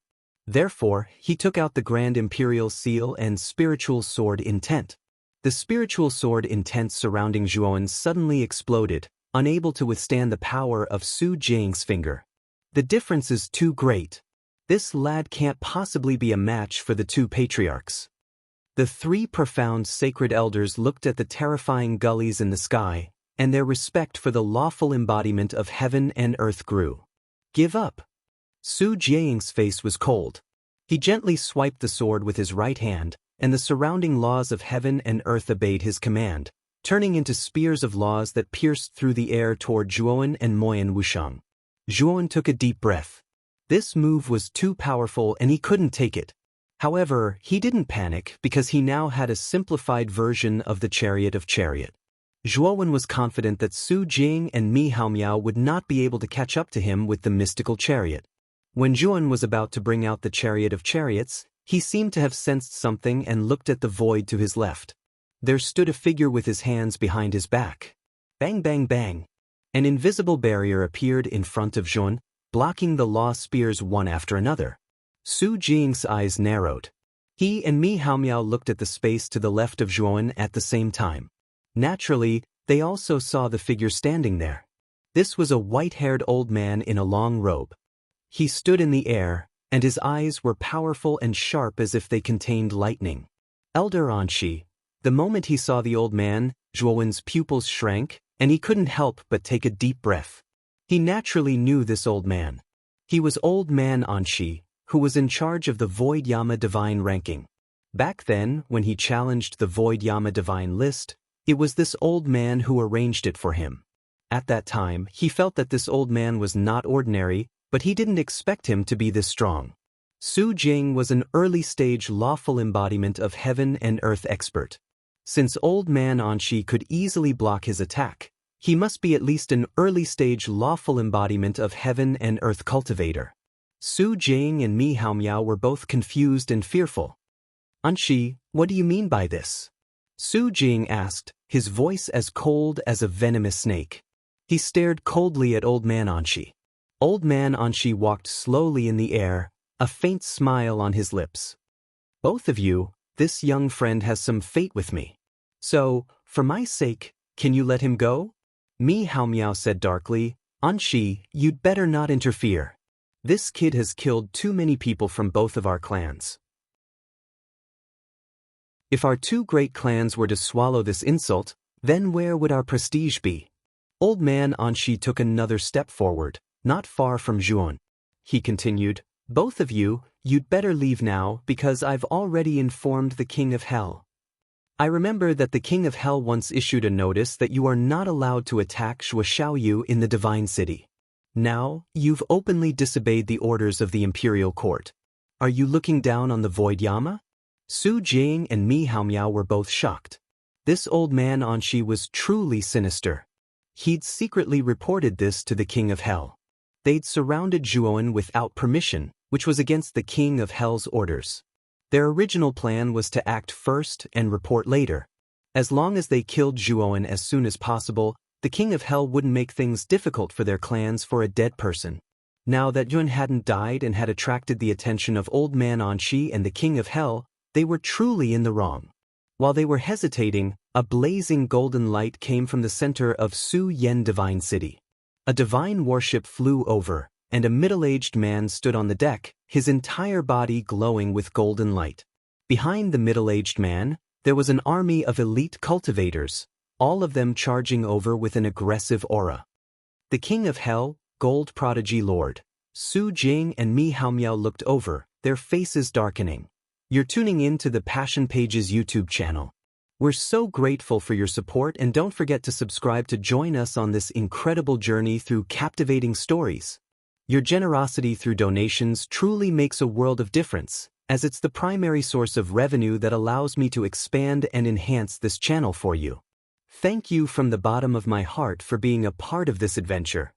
Therefore, he took out the Grand Imperial Seal and Spiritual Sword Intent. The Spiritual Sword Intent surrounding Zhuan suddenly exploded, unable to withstand the power of Su Jing's finger. The difference is too great. This lad can't possibly be a match for the 2 patriarchs. The 3 profound sacred elders looked at the terrifying gullies in the sky, and their respect for the lawful embodiment of heaven and earth grew. Give up. Su Jing's face was cold. He gently swiped the sword with his right hand, and the surrounding laws of heaven and earth obeyed his command, turning into spears of laws that pierced through the air toward Zhuan and Moyan Wushang. Zhuan took a deep breath. This move was too powerful and he couldn't take it. However, he didn't panic because he now had a simplified version of the Chariot of Chariot. Zhuan was confident that Su Jing and Mi Haomiao would not be able to catch up to him with the mystical chariot. When Zhuan was about to bring out the Chariot of Chariots, he seemed to have sensed something and looked at the void to his left. There stood a figure with his hands behind his back. Bang bang bang. An invisible barrier appeared in front of Zhuan, blocking the law spears one after another. Su Jing's eyes narrowed. He and Mi Haomiao looked at the space to the left of Zhuan at the same time. Naturally, they also saw the figure standing there. This was a white-haired old man in a long robe. He stood in the air, and his eyes were powerful and sharp as if they contained lightning. Elder Anshi. The moment he saw the old man, Zhuan's pupils shrank, and he couldn't help but take a deep breath. He naturally knew this old man. He was Old Man Anshi, who was in charge of the Void Yama Divine ranking. Back then, when he challenged the Void Yama Divine list, it was this old man who arranged it for him. At that time, he felt that this old man was not ordinary, but he didn't expect him to be this strong. Su Jing was an early-stage lawful embodiment of heaven and earth expert. Since Old Man Anshi could easily block his attack, he must be at least an early-stage lawful embodiment of heaven and earth cultivator. Su Jing and Mi Haomiao were both confused and fearful. Anshi, what do you mean by this? Su Jing asked, his voice as cold as a venomous snake. He stared coldly at Old Man Anshi. Old Man Anshi walked slowly in the air, a faint smile on his lips. Both of you, this young friend has some fate with me. So, for my sake, can you let him go? Mi Haomiao said darkly, Anshi, you'd better not interfere. This kid has killed too many people from both of our clans. If our 2 great clans were to swallow this insult, then where would our prestige be? Old Man Anshi took another step forward, not far from Zhuan. He continued, both of you, you'd better leave now because I've already informed the King of Hell. I remember that the King of Hell once issued a notice that you are not allowed to attack Xiaoyu in the Divine City. Now, you've openly disobeyed the orders of the Imperial Court. Are you looking down on the Void Yama? Su Jing and Mi Haomiao were both shocked. This Old Man Anshi was truly sinister. He'd secretly reported this to the King of Hell. They'd surrounded Zhuan without permission, which was against the King of Hell's orders. Their original plan was to act first and report later. As long as they killed Zhuan as soon as possible, the King of Hell wouldn't make things difficult for their clans for a dead person. Now that Zhuan hadn't died and had attracted the attention of Old Man Anshi and the King of Hell, they were truly in the wrong. While they were hesitating, a blazing golden light came from the center of Su Yen Divine City. A divine warship flew over, and a middle-aged man stood on the deck, his entire body glowing with golden light. Behind the middle-aged man, there was an army of elite cultivators, all of them charging over with an aggressive aura. The King of Hell, Gold Prodigy Lord, Su Jing and Mi Haomiao looked over, their faces darkening. You're tuning in to the Passion Pages YouTube channel. We're so grateful for your support, and don't forget to subscribe to join us on this incredible journey through captivating stories. Your generosity through donations truly makes a world of difference, as it's the primary source of revenue that allows me to expand and enhance this channel for you. Thank you from the bottom of my heart for being a part of this adventure.